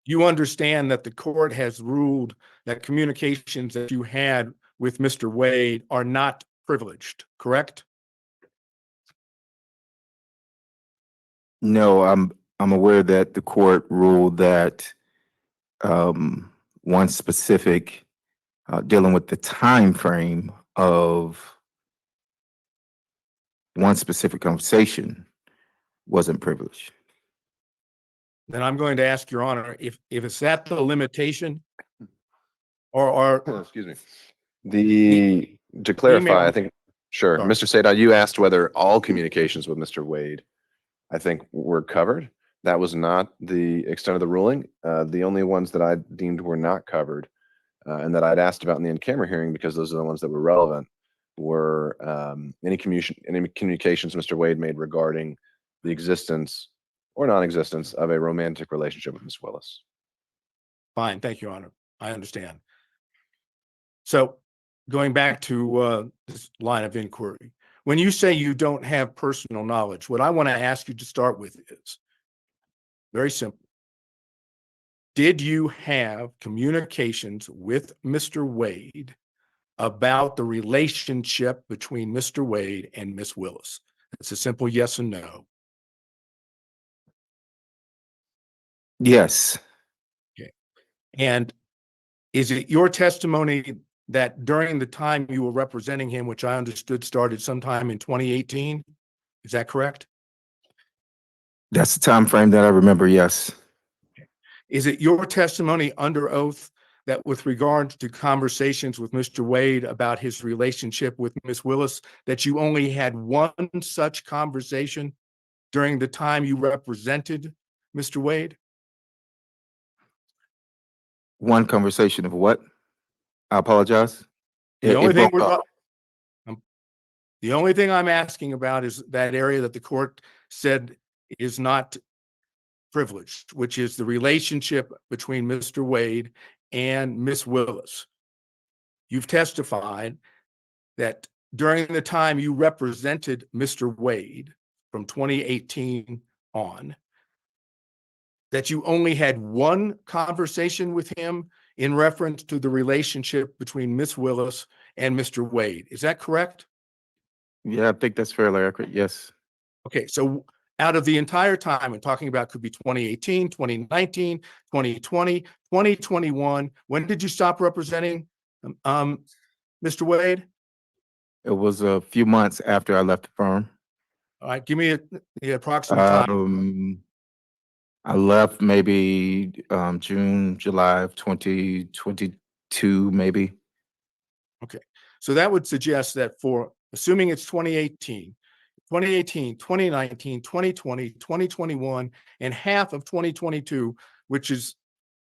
You understand that the court has ruled that communications that you had with Mr. Wade are not privileged, correct? No, I'm aware that the court ruled that one specific dealing with the time frame of one specific conversation wasn't privileged. then I'm going to ask Your Honor, if it's that the limitation or Excuse me. To clarify, email- I think, sure, Sorry. Mr. Sada, you asked whether all communications with Mr. Wade, I think, were covered. That was not the extent of the ruling. The only ones that I deemed were not covered, and that I'd asked about in the in-camera hearing, because those are the ones that were relevant, were any communications Mr. Wade made regarding the existence or non-existence of a romantic relationship with Ms. Willis. Fine, thank you, Your Honor. I understand. So going back to this line of inquiry, when you say you don't have personal knowledge, what I want to ask you to start with is very simple. Did you have communications with Mr. Wade about the relationship between Mr. Wade and Miss Willis? It's a simple yes and no. Yes. And is it your testimony that during the time you were representing him, which I understood started sometime in 2018, is that correct? That's the time frame that I remember, yes. Is it your testimony under oath that with regard to conversations with Mr. Wade about his relationship with Miss Willis, that you only had one such conversation during the time you represented Mr. Wade? One conversation of what? I apologize. The It only thing broke up. the only thing I'm asking about is that area that the court said is not privileged, which is the relationship between Mr. Wade and Miss Willis. You've testified that during the time you represented Mr. Wade from 2018 on, that you only had one conversation with him in reference to the relationship between Miss Willis and Mr. Wade. Is that correct? Yeah, I think that's fairly accurate. Yes. Okay, so out of the entire time, and talking about could be 2018, 2019, 2020, 2021, when did you stop representing Mr. Wade? It was a few months after I left the firm. All right, give me the approximate time. I left maybe June, July of 2022, maybe. Okay, so that would suggest that for, assuming it's 2018, 2019, 2020, 2021, and half of 2022, which is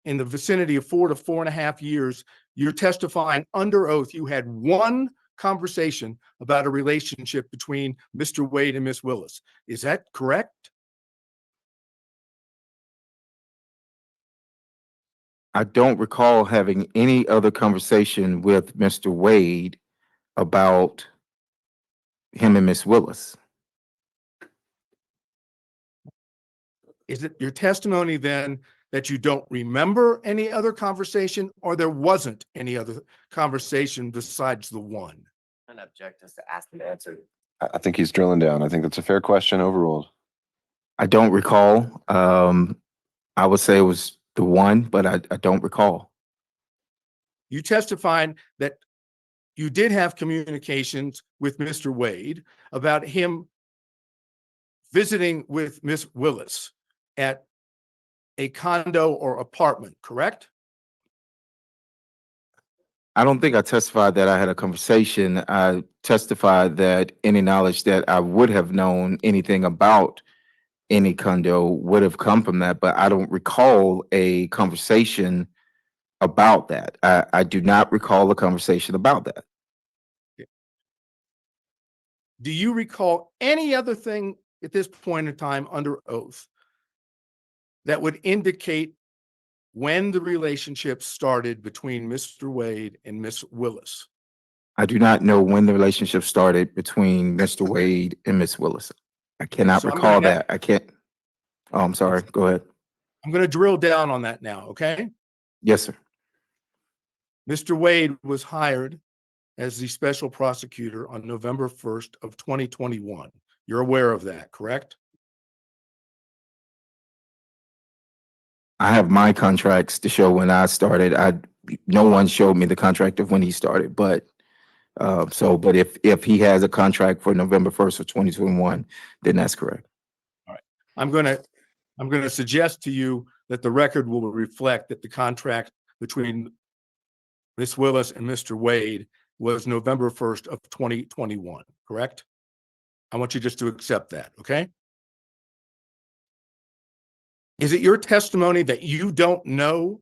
in the vicinity of 4 to 4.5 years, you're testifying under oath you had one conversation about a relationship between Mr. Wade and Miss Willis. Is that correct? I don't recall having any other conversation with Mr. Wade about him and Miss Willis. Is it your testimony then that you don't remember any other conversation, or there wasn't any other conversation besides the one? An object is to ask and answer. I think he's drilling down. I think that's a fair question, overruled. I don't recall. I would say it was the one, but I don't recall. You testified that you did have communications with Mr. Wade about him visiting with Miss Willis at a condo or apartment, correct? I don't think I testified that I had a conversation. I testified that any knowledge that I would have known anything about any condo would have come from that, but I don't recall a conversation about that. I do not recall a conversation about that. Do you recall any other thing at this point in time under oath that would indicate when the relationship started between Mr. Wade and Miss Willis? I do not know when the relationship started between Mr. Wade and Miss Willis. I cannot So I'm recall gonna that. I can't. Oh, I'm sorry. Go ahead. I'm going to drill down on that now, okay? Yes, sir. Mr. Wade was hired as the special prosecutor on November 1st of 2021. You're aware of that, correct? I have my contracts to show when I started. No one showed me the contract of when he started, but but if he has a contract for November 1st of 2021, then that's correct. All right. I'm going I'm going to suggest to you that the record will reflect that the contract between Ms. Willis and Mr. Wade was November 1st of 2021, correct? I want you just to accept that, okay? Is it your testimony that you don't know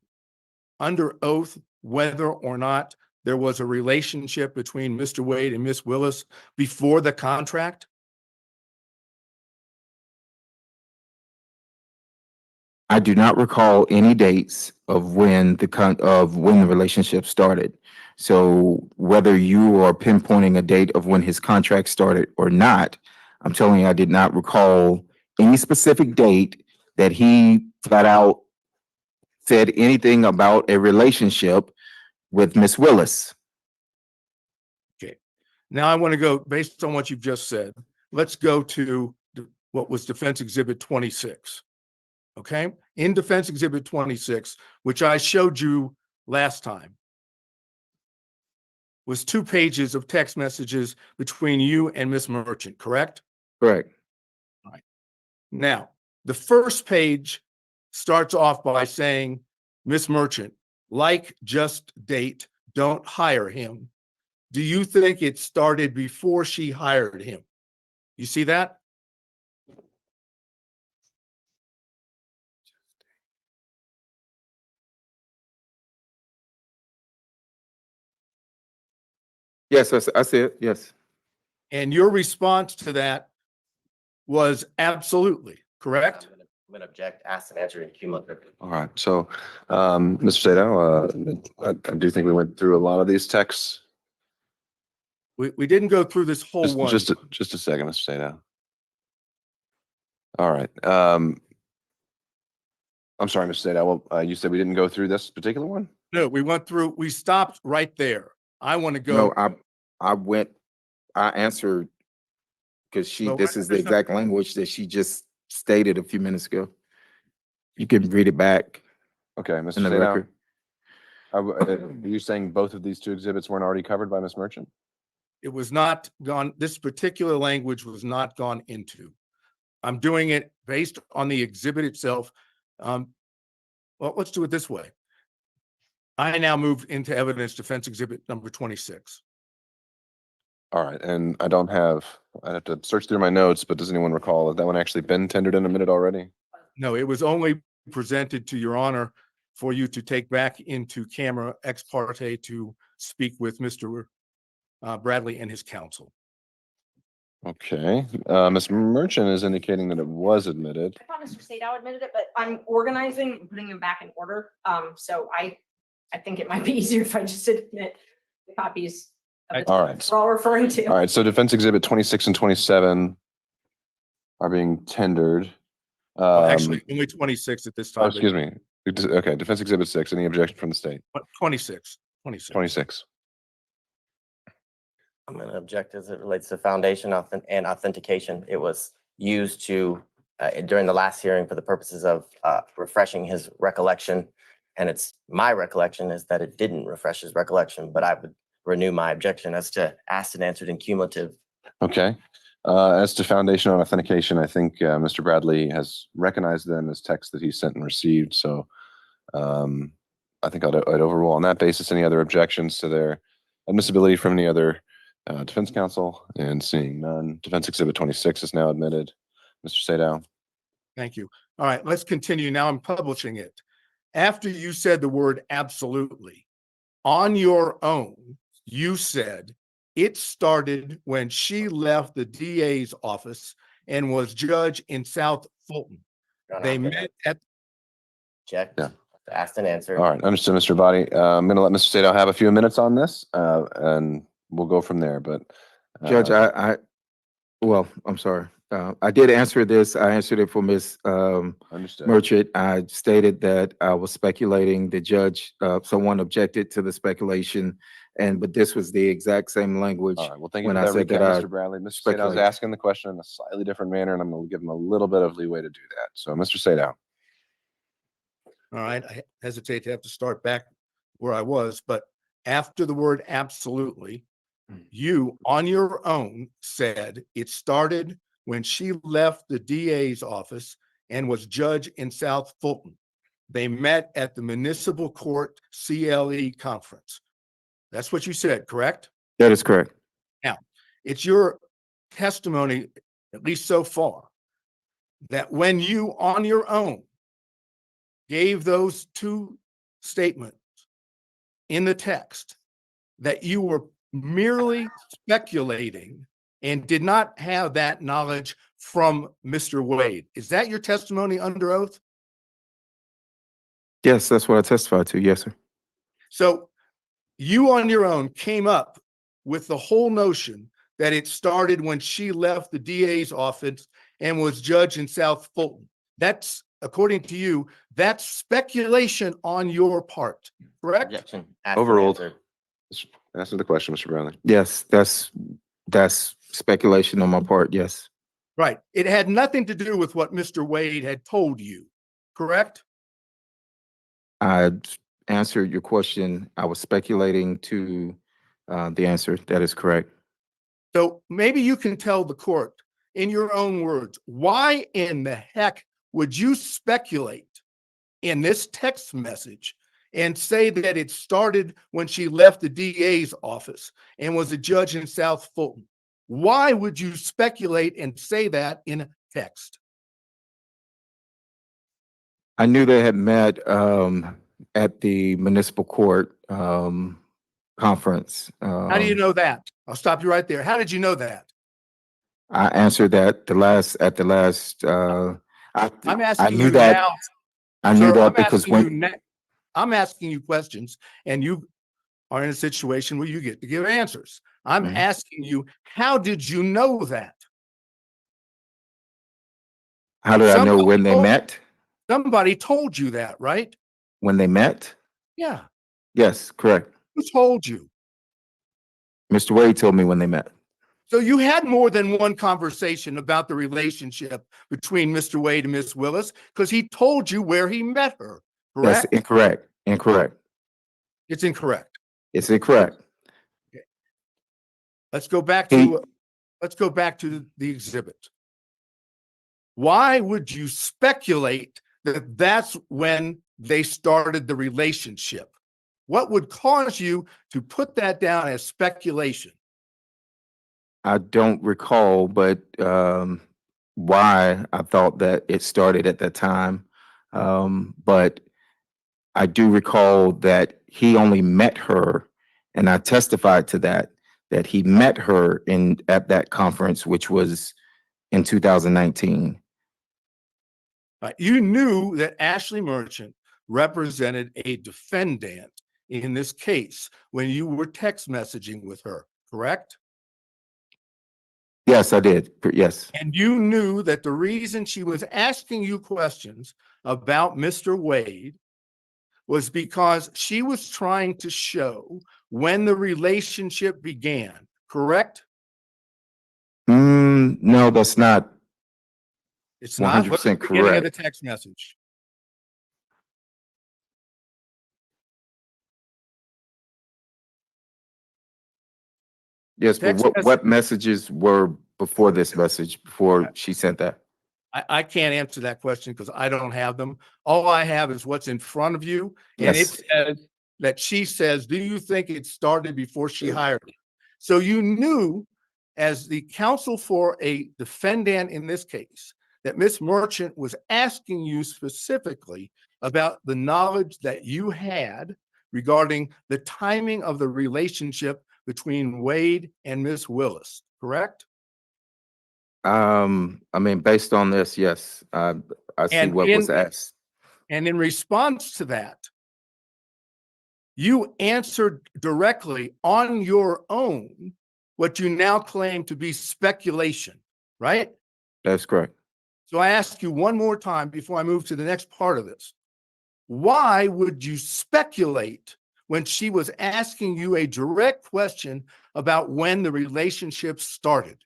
under oath whether or not there was a relationship between Mr. Wade and Ms. Willis before the contract? I do not recall any dates of when the relationship started. So whether you are pinpointing a date of when his contract started or not, I'm telling you, I did not recall any specific date that he flat out said anything about a relationship with Miss Willis. Okay. Now I want to go, based on what you've just said, let's go to what was Defense Exhibit 26. Okay? In Defense Exhibit 26, which I showed you last time, was 2 pages of text messages between you and Miss Merchant, correct? Correct. All right. Now, the first page starts off by saying, Miss Merchant, like just date, don't hire him. Do you think it started before she hired him? You see that? Yes, I see it. Yes. And your response to that was absolutely, correct? I'm gonna object, ask and answer in cumulative. All right. So, Mr. Sato, I do think we went through a lot of these texts. We didn't go through this whole one. Just a second, Mr. Sato. All right. I'm sorry, Mr. Sato. Well, you said we didn't go through this particular one? No, we stopped right there. I want to go. No, I answered because Well, this is the there's no- exact language that she just stated a few minutes ago. You can read it back Okay, in Mr. the Sato. record. Are you saying both of these 2 exhibits weren't already covered by Ms. Merchant? It was not gone, this particular language was not gone into. I'm doing it based on the exhibit itself. Well, let's do it this way. I now move into evidence defense exhibit number 26. All right, and I'd have to search through my notes, but does anyone recall, has that one actually been tendered and admitted already? No, it was only presented to your honor for you to take back into camera ex parte to speak with Mr. Bradley and his counsel. Okay, Ms. Merchant is indicating that it was admitted. I thought Mr. Sadow admitted it, but I'm organizing and putting them back in order. So I think it might be easier if I just admit the copies of the All documents right. we're all referring to. All right, so Defense Exhibit 26 and 27 are being tendered. Actually, only 26 at this Oh, time. excuse me. Okay, Defense Exhibit 6, any objection from the state? 26. 26. I'm gonna object as it relates to foundation and authentication. It was used to, during the last hearing for the purposes of refreshing his recollection. And it's my recollection is that it didn't refresh his recollection, but I would renew my objection as to asked and answered in cumulative. Okay. As to foundation on authentication, I think Mr. Bradley has recognized them as texts that he sent and received. So I think I'd overrule on that basis. Any other objections to their admissibility from any other defense counsel? And seeing none, Defense Exhibit 26 is now admitted. Mr. Sadow. Thank you. All right, let's continue. Now I'm publishing it. After you said the word absolutely, on your own, you said it started when she left the DA's office and was judge in South Fulton. They met at. Check. Yeah. Asked and answered. All right, understood, Mr. Body. I'm going to let Mr. Sadow have a few minutes on this, and we'll go from there. But Judge, well, I'm sorry. I did answer this. I answered it for Ms. understood. Merchant. I stated that I was speculating. The judge, someone objected to the speculation, but this was the exact same language. All right. Well, thank you when for I that said recap, that Mr. Bradley. Mr. Sadow is speculate. asking the question in a slightly different manner, and I'm going to give him a little bit of leeway to do that. So, Mr. Sadow. All right, I hesitate to have to start back where I was, but after the word absolutely, you on your own said it started when she left the DA's office and was judge in South Fulton. They met at the municipal court CLE conference. That's what you said, correct? That is correct. Now, it's your testimony, at least so far, that when you on your own gave those two statements in the text, that you were merely speculating and did not have that knowledge from Mr. Wade. Is that your testimony under oath? Yes, that's what I testified to. Yes, sir. So you on your own came up with the whole notion that it started when she left the DA's office and was judge in South Fulton. That's, according to you, that's speculation on your part, correct? Objection. Asked and Overruled. answered. Answer the question, Mr. Bradley. Yes, that's speculation on my part. Yes. Right. It had nothing to do with what Mr. Wade had told you, correct? I answered your question. I was speculating to the answer. That is correct. So maybe you can tell the court in your own words, why in the heck would you speculate in this text message and say that it started when she left the DA's office and was a judge in South Fulton? Why would you speculate and say that in a text? I knew they had met at the municipal court conference. How do you know that? I'll stop you right there. How did you know that? I answered that at the last. I'm asking I knew you that. now. I knew Sir, that I'm because asking you when ne- I'm asking you questions, and you are in a situation where you get to give answers. I'm Mhm. asking you, how did you know that? how did I know Somebody when they told- met? Somebody told you that, right? When they met? Yeah. Yes, correct. Who told you? Mr. Wade told me when they met. So you had more than one conversation about the relationship between Mr. Wade and Miss Willis because he told you where he met her, That's correct? incorrect. Incorrect. It's incorrect. It's incorrect. Let's go back He- to the exhibit. Why would you speculate that that's when they started the relationship? What would cause you to put that down as speculation? I don't recall, but why I thought that it started at that time. But I do recall that he only met her, and I testified to that he met her at that conference, which was in 2019. You knew that Ashley Merchant represented a defendant in this case when you were text messaging with her, correct? Yes, I did. Yes. And you knew that the reason she was asking you questions about Mr. Wade was because she was trying to show when the relationship began, correct? No, that's not It's not. Look at 100% the beginning of the correct. text message. Yes, but Text what messages were before this message, before she sent that? I can't answer that question because I don't have them. All I have is what's in front of you. And it Yes. says that she says, do you think it started before she hired you? So you knew, as the counsel for a defendant in this case, that Miss Merchant was asking you specifically about the knowledge that you had regarding the timing of the relationship between Wade and Miss Willis, correct? I mean, based on this, yes, I see And what was asked. And in response to that, you answered directly on your own what you now claim to be speculation, right? That's correct. So I ask you one more time before I move to the next part of this. Why would you speculate when she was asking you a direct question about when the relationship started?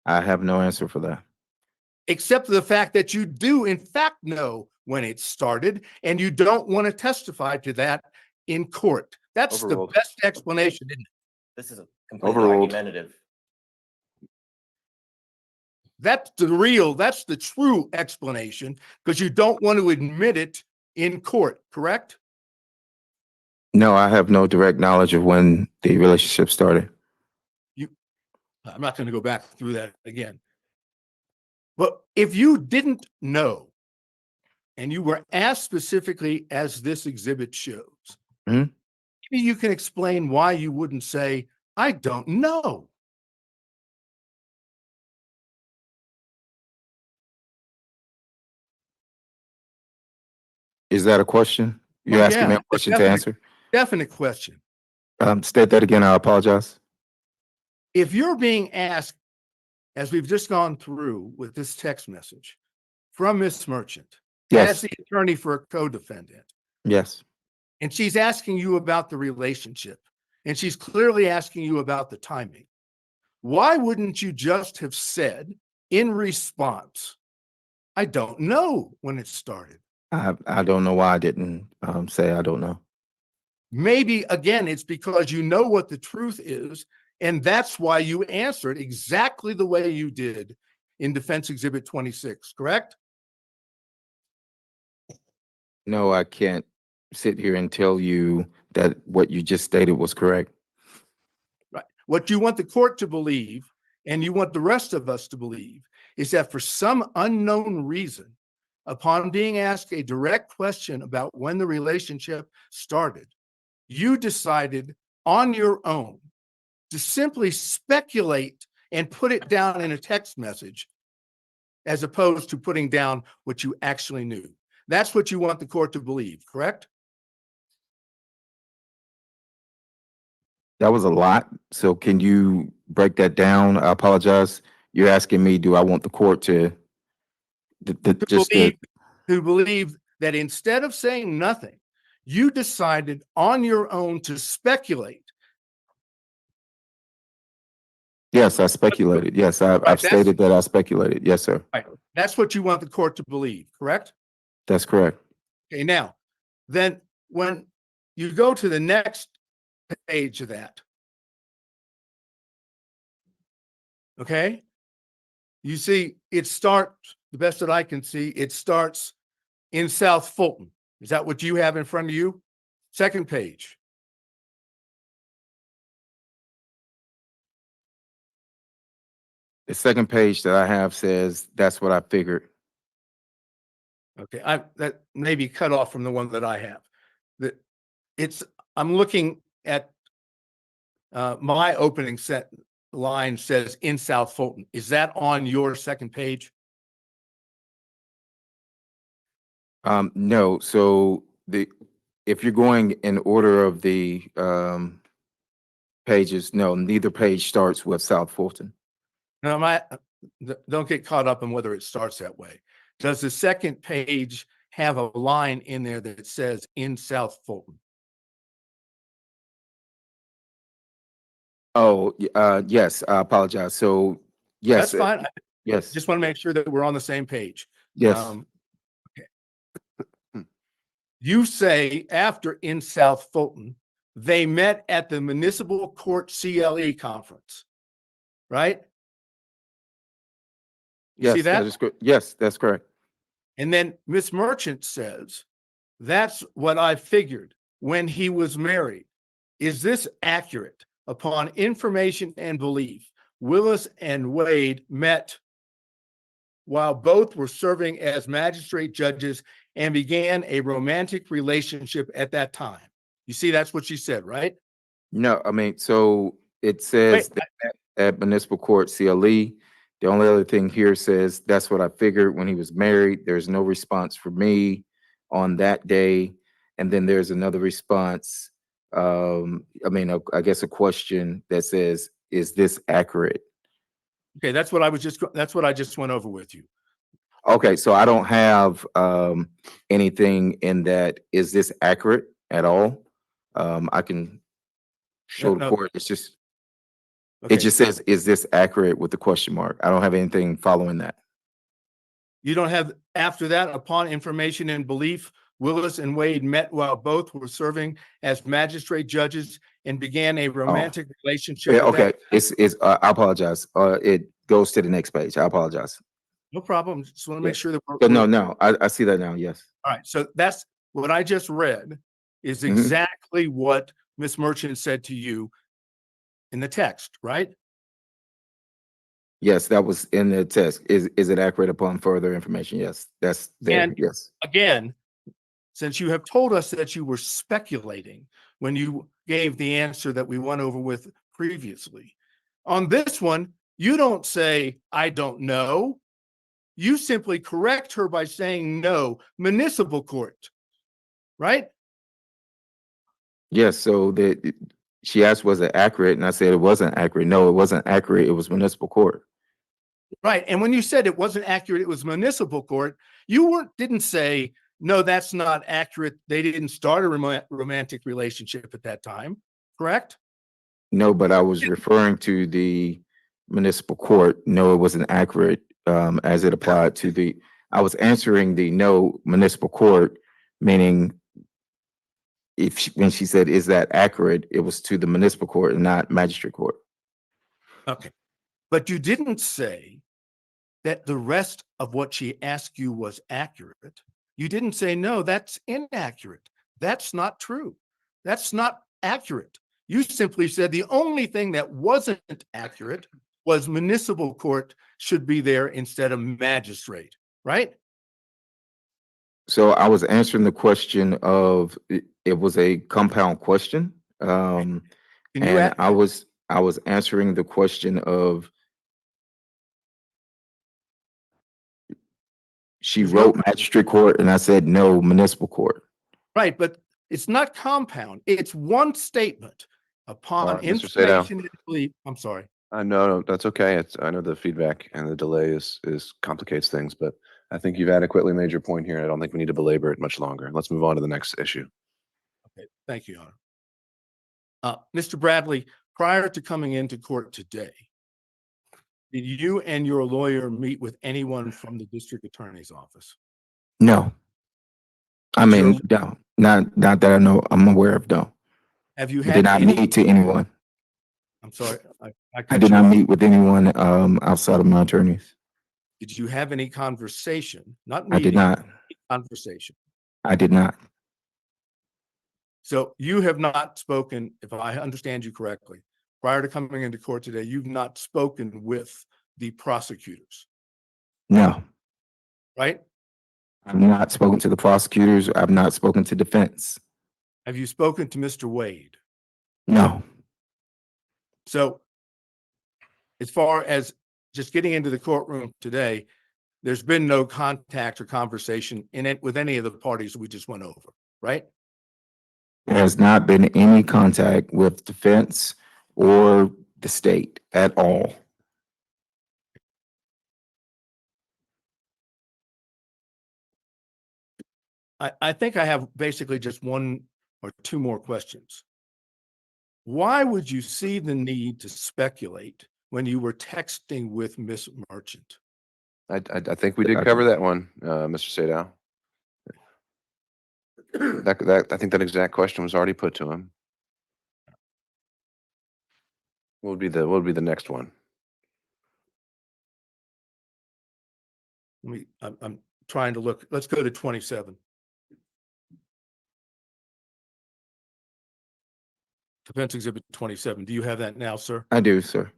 I have no answer for that. Except for the fact that you do in fact know when it started and you don't want to testify to that in court. That's Overruled. the best explanation, isn't it? This is a completely Overruled. argumentative. That's the true explanation, because you don't want to admit it in court, correct? No, I have no direct knowledge of when the relationship started. I'm not going to go back through that again. But if you didn't know, and you were asked specifically as this exhibit shows, Mhm. maybe you can explain why you wouldn't say, I don't know. Is that a question? You're Oh, asking me yeah, a question to answer? definite question. State that again. I apologize. If you're being asked, as we've just gone through with this text message from Miss Merchant, as Yes. the attorney for a co-defendant, Yes. and she's asking you about the relationship, and she's clearly asking you about the timing, why wouldn't you just have said in response, I don't know when it started? I don't know why I didn't say I don't know. Maybe, again, it's because you know what the truth is, and that's why you answered exactly the way you did in Defense Exhibit 26, correct? No, I can't sit here and tell you that what you just stated was correct. Right. What you want the court to believe, and you want the rest of us to believe, is that for some unknown reason, upon being asked a direct question about when the relationship started, you decided on your own to simply speculate and put it down in a text message, as opposed to putting down what you actually knew. That's what you want the court to believe, correct? That was a lot. So can you break that down? I apologize. You're asking me, do I want the court to To believe that instead of saying nothing, you decided on your own to speculate. Yes, I speculated. Yes, I've stated that I speculated. Yes, sir. Right. That's what you want the court to believe, correct? That's correct. Okay, now, then when you go to the next page of that, okay, you see it starts, the best that I can see, it starts in South Fulton. Is that what you have in front of you? Second page. The second page that I have says, that's what I figured. Okay, that may be cut off from the one that I have. I'm looking at my opening set line says in South Fulton. Is that on your second page? No. So if you're going in order of the pages, no, neither page starts with South Fulton. No, don't get caught up in whether it starts that way. Does the second page have a line in there that says in South Fulton? Oh, yes, I apologize. So, yes. That's fine. Yes. Just want to make sure that we're on the same page. Yes. Okay. You say after in South Fulton, they met at the municipal court CLE conference, right? Yes, see that? is good. Yes, that's correct. And then Miss Merchant says, that's what I figured when he was married. Is this accurate? Upon information and belief, Willis and Wade met while both were serving as magistrate judges and began a romantic relationship at that time. You see, that's what she said, right? No, I mean, so it says at municipal court CLE. The only other thing here says that's what I figured when he was married. There's no response for me on that day. And then there's another response. I mean, I guess a question that says, is this accurate? Okay, that's what I just went over with you. Okay, so I don't have anything in that. Is this accurate at all? I can show the court. It's just, okay. It just says, is this accurate with the question mark? I don't have anything following that. You don't have after that, upon information and belief, Willis and Wade met while both were serving as magistrate judges and began a romantic relationship. Yeah, okay, I apologize. goes to the next page. I apologize. No problem. Just want to make Yeah. sure that But we're. no, I see that now. Yes. All right. So that's what I just read is Mhm. exactly what Ms. Merchant said to you in the text, right? Yes, that was in the text. Is it accurate upon further information? Yes, that's there. And- Yes. Again, since you have told us that you were speculating when you gave the answer that we went over with previously, on this one, you don't say, I don't know. You simply correct her by saying no, municipal court, right? Yes. So that she asked, was it accurate? And I said it wasn't accurate. No, it wasn't accurate. It was municipal court. Right. And when you said it wasn't accurate, it was municipal court, didn't say, no, that's not accurate. They didn't start a romantic relationship at that time, correct? No, but I was referring to the municipal court. No, it wasn't accurate as it applied to the, I was answering the no municipal court, meaning when she said, is that accurate? It was to the municipal court and not magistrate court. Okay. But you didn't say that the rest of what she asked you was accurate. You didn't say, no, that's inaccurate. That's not true. That's not accurate. You simply said the only thing that wasn't accurate was municipal court should be there instead of magistrate, right? So I was answering the question of, it was a compound question. Can you And I was answering the question of, she There's no- wrote magistrate court and I said, no, municipal court. Right, but it's not compound. It's one statement upon Mr. Sadow. information. I'm sorry. No, that's okay. I know the feedback and the delay is complicates things, but I think you've adequately made your point here. I don't think we need to belabor it much longer. Let's move on to the next issue. Okay, thank you, Your Honor. Mr. Bradley, prior to coming into court today, did you and your lawyer meet with anyone from the district attorney's office? No. I mean, no, not that I know, I'm aware of, no. Have you I had did not any? meet to anyone. I'm sorry. I I cut did you not off. meet with anyone outside of my attorneys. Did you have any conversation? Not I did meeting, not. conversation. I did not. So you have not spoken, if I understand you correctly, prior to coming into court today, you've not spoken with the prosecutors, No. right? I've not spoken to the prosecutors. I've not spoken to defense. Have you spoken to Mr. Wade? No. So as far as just getting into the courtroom today, there's been no contact or conversation in it with any of the parties we just went over, right? There has not been any contact with defense or the state at all. I think I have basically just one or two more questions. Why would you see the need to speculate when you were texting with Miss Merchant? I think we did cover that one, Mr. Sadow. I think that exact question was already put to him. What would be the next one? I'm trying to look. Let's go to 27. Defense Exhibit 27. Do you have that now, sir? I do, sir.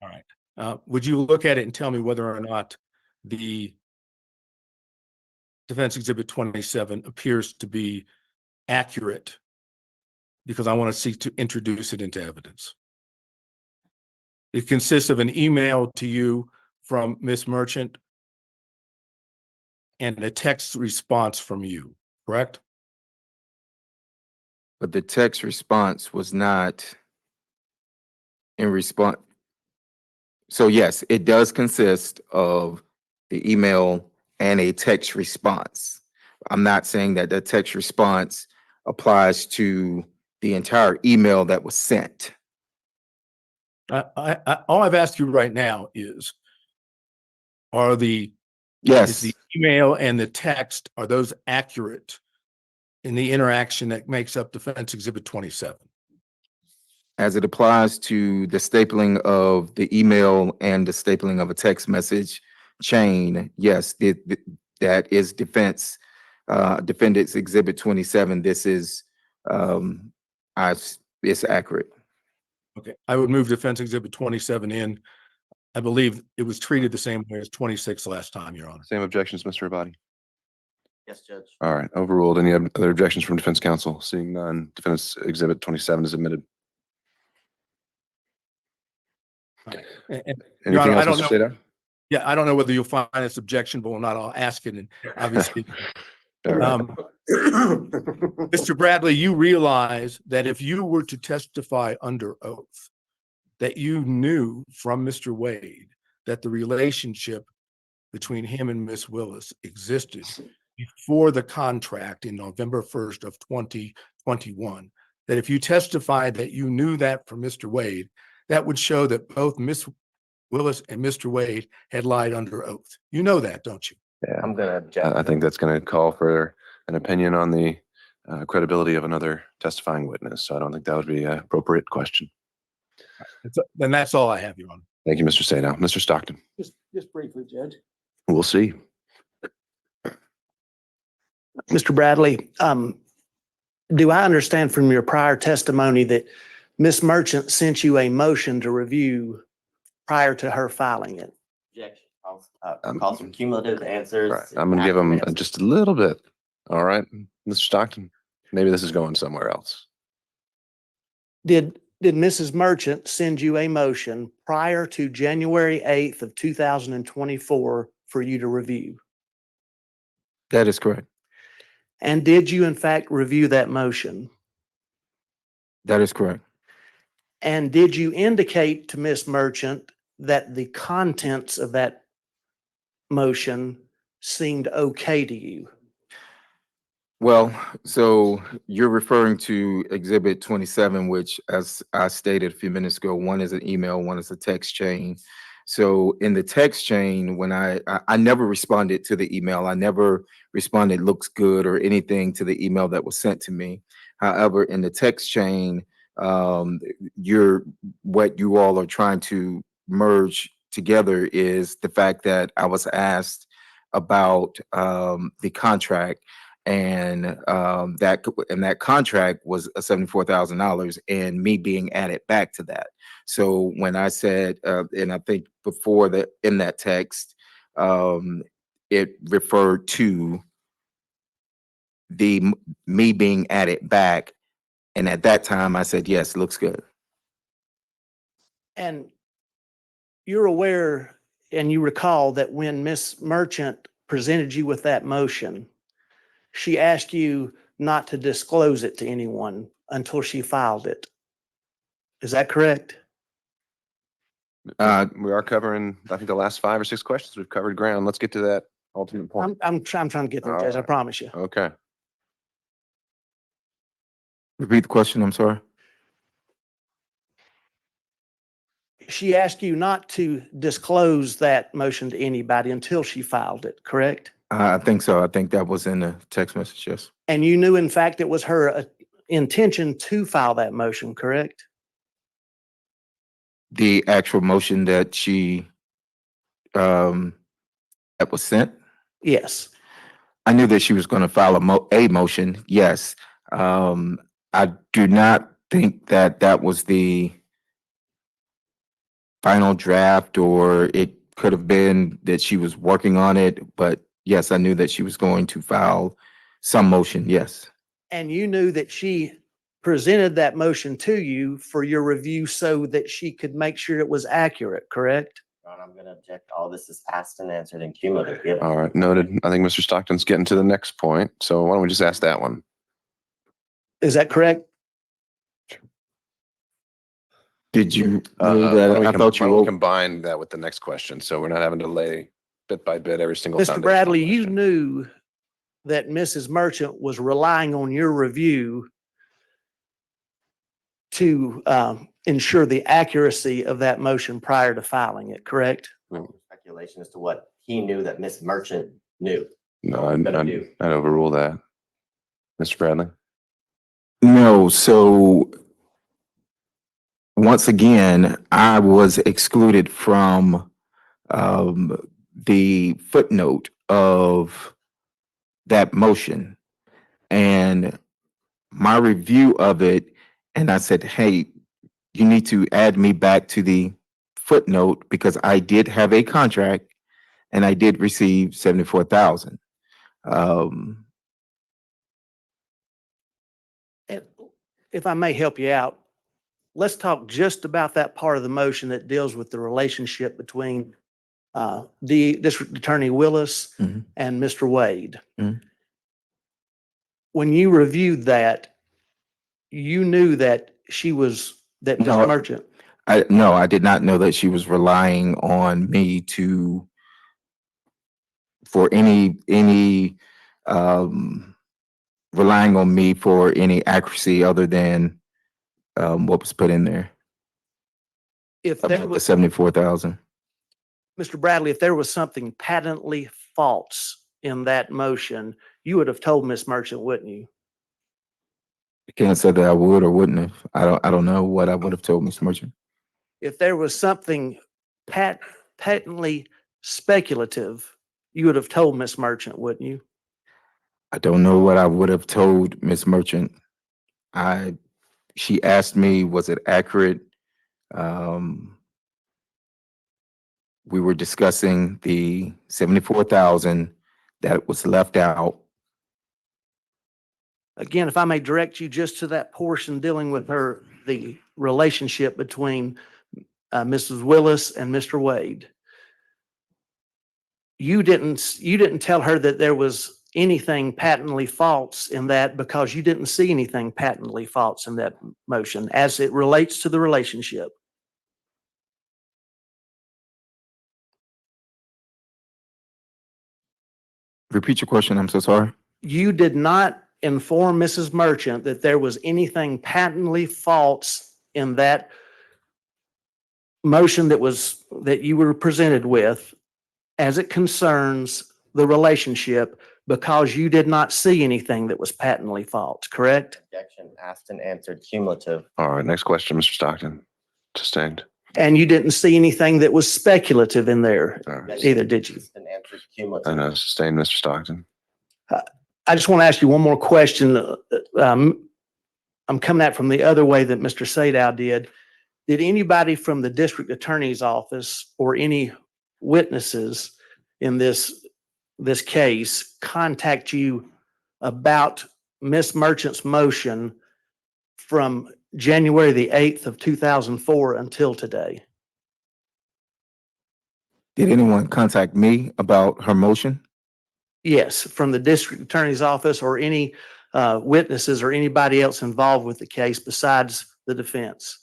All right. Would you look at it and tell me whether or not the Defense Exhibit 27 appears to be accurate? Because I want to seek to introduce it into evidence. It consists of an email to you from Miss Merchant and a text response from you, correct? But the text response was not in response. So yes, it does consist of the email and a text response. I'm not saying that the text response applies to the entire email that was sent. All I've asked you right now is, is Yes, the email and the text, are those accurate in the interaction that makes up Defense Exhibit 27? As it applies to the stapling of the email and the stapling of a text message chain, yes, that is defendant's exhibit 27. This is, it's accurate. Okay, I would move defense exhibit 27 in. I believe it was treated the same way as 26 last time, Your Honor. Same objections, Mr. Abadi? Yes, Judge. All right, overruled. Any other objections from defense counsel? Seeing none, defense exhibit 27 is admitted. And, Your Anything Honor, I else, don't Mr. know. Sada? Yeah, I don't know whether you'll find it's objectionable or not. I'll ask it, and obviously. All right. Mr. Bradley, you realize that if you were to testify under oath, that you knew from Mr. Wade that the relationship between him and Miss Willis existed before the contract in November 1st of 2021, that if you testified that you knew that from Mr. Wade, that would show that both Miss Willis and Mr. Wade had lied under oath. You know that, don't you? Yeah, I'm gonna object. I think that's going to call for an opinion on the credibility of another testifying witness. So I don't think that would be an appropriate question. Then that's all I have, Your Honor. Thank you, Mr. Sadow. Mr. Stockton, Just briefly, Judge. we'll see. Mr. Bradley, do I understand from your prior testimony that Ms. Merchant sent you a motion to review prior to her filing it? Objection. Calls for cumulative answers. Right. I'm going to give him Answers. just a little bit. All right, Mr. Stockton, maybe this is going somewhere else. Did Mrs. Merchant send you a motion prior to January 8th of 2024 for you to review? That is correct. And did you in fact review that motion? That is correct. And did you indicate to Ms. Merchant that the contents of that motion seemed okay to you? Well, so you're referring to exhibit 27, which as I stated a few minutes ago, one is an email, one is a text chain. So in the text chain, when I never responded to the email, I never responded looks good or anything to the email that was sent to me. However, in the text chain, what you all are trying to merge together is the fact that I was asked about the contract, and that contract was $74,000, and me being added back to that. So when I said, and I think before that in that text, it referred to me being added back, and at that time I said yes, looks good. And you're aware and you recall that when Ms. Merchant presented you with that motion, she asked you not to disclose it to anyone until she filed it. Is that correct? We are covering, I think, the last 5 or 6 questions. We've covered ground. Let's get to that ultimate point. I'm trying to get there, Judge, I promise you. Okay. Repeat the question, I'm sorry. She asked you not to disclose that motion to anybody until she filed it, correct? I think so. I think that was in the text message, yes. And you knew, in fact, it was her intention to file that motion, correct? The actual motion that she, that was sent? Yes. I knew that she was going to file a motion, yes. I do not think that that was the final draft, or it could have been that she was working on it, but yes, I knew that she was going to file some motion, yes. And you knew that she presented that motion to you for your review so that she could make sure it was accurate, correct? Your Honor, I'm gonna object. All this is asked and answered in cumulative. Given. All right, noted. I think Mr. Stockton's getting to the next point. So why don't we just ask that one? Is that correct? Did you Why know don't that? we I thought why don't we you, combine that with the next question, so we're not having to lay bit by bit every single time. Mr. Bradley, you knew that Mrs. Merchant was relying on your review to ensure the accuracy of that motion prior to filing it, correct? Speculation as to what he knew that Miss Merchant knew. No, do. I'd overrule that. Mr. Bradley? no, so once again, I was excluded from the footnote of that motion. And my review of it, and I said, hey, you need to add me back to the footnote because I did have a contract and I did receive 74,000. And if I may help you out, let's talk just about that part of the motion that deals with the relationship between the District Attorney Willis Mhm. and Mr. Wade. Mhm. When you reviewed that, you knew that that Ms. No. Merchant, No, I did not know that she was relying on me for any relying on me for any accuracy other than what was put in there if there about the was, 74,000. Mr. Bradley, if there was something patently false in that motion, you would have told Ms. Merchant, wouldn't you? I can't say that I would or wouldn't have. I don't know what I would have told Mr. Merchant. If there was something patently speculative, you would have told Ms. Merchant, wouldn't you? I don't know what I would have told Ms. Merchant. She asked me, was it accurate? We were discussing the 74,000 that was left out. Again, if I may direct you just to that portion dealing with the relationship between Mrs. Willis and Mr. Wade. You didn't tell her that there was anything patently false in that because you didn't see anything patently false in that motion as it relates to the relationship. Repeat your question. I'm so sorry. You did not inform Mrs. Merchant that there was anything patently false in that motion that you were presented with as it concerns the relationship because you did not see anything that was patently false, correct? Objection asked and answered cumulative. All right, next question, Mr. Stockton. Sustained. And you didn't see anything that was speculative in there All right. either, did you? And answered I cumulative. know, sustained, Mr. Stockton. I just want to ask you one more question. I'm coming at from the other way that Mr. Sadow did. Did anybody from the district attorney's office or any witnesses in this case contact you about Ms. Merchant's motion from January the 8th of 2004 until today? Did anyone contact me about her motion? Yes, from the district attorney's office or any witnesses or anybody else involved with the case besides the defense?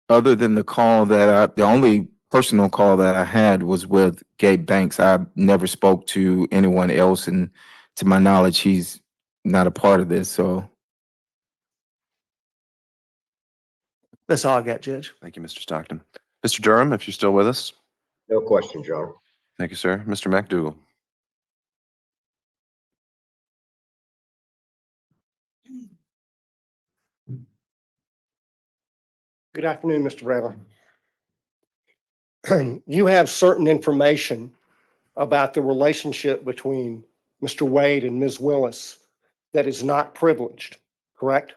Other than the only personal call that I had was with Gabe Banks. I never spoke to anyone else, and to my knowledge, he's not a part of this. So That's all I got, Judge. Thank you, Mr. Stockton. Mr. Durham, if you're still with us. No questions, Your Honor. Thank you, sir. Mr. McDougall. Good afternoon, Mr. Bradley. You have certain information about the relationship between Mr. Wade and Ms. Willis that is not privileged, correct?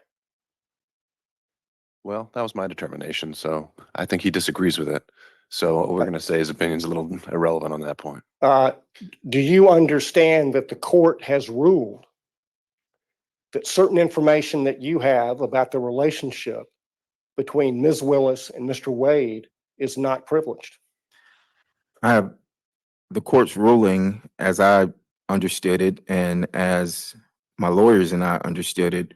Well, that was my determination, so I think he disagrees with it. So what we're going to say his opinion's a little irrelevant on that point. Do you understand that the court has ruled that certain information that you have about the relationship between Ms. Willis and Mr. Wade is not privileged? I have the court's ruling, as I understood it, and as my lawyers and I understood it,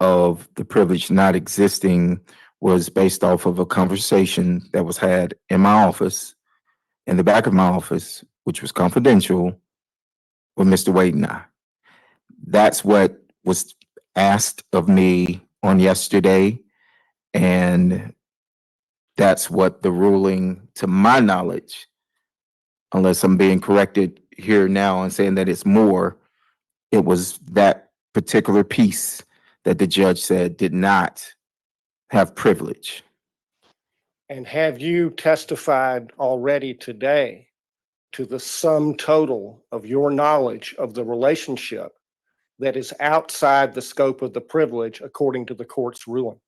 of the privilege not existing was based off of a conversation that was had in my office, in the back of my office, which was confidential, with Mr. Wade and I. That's what was asked of me on yesterday, and that's what the ruling, to my knowledge, unless I'm being corrected here now and saying that it's more, it was that particular piece that the judge said did not have privilege. And have you testified already today to the sum total of your knowledge of the relationship that is outside the scope of the privilege according to the court's ruling?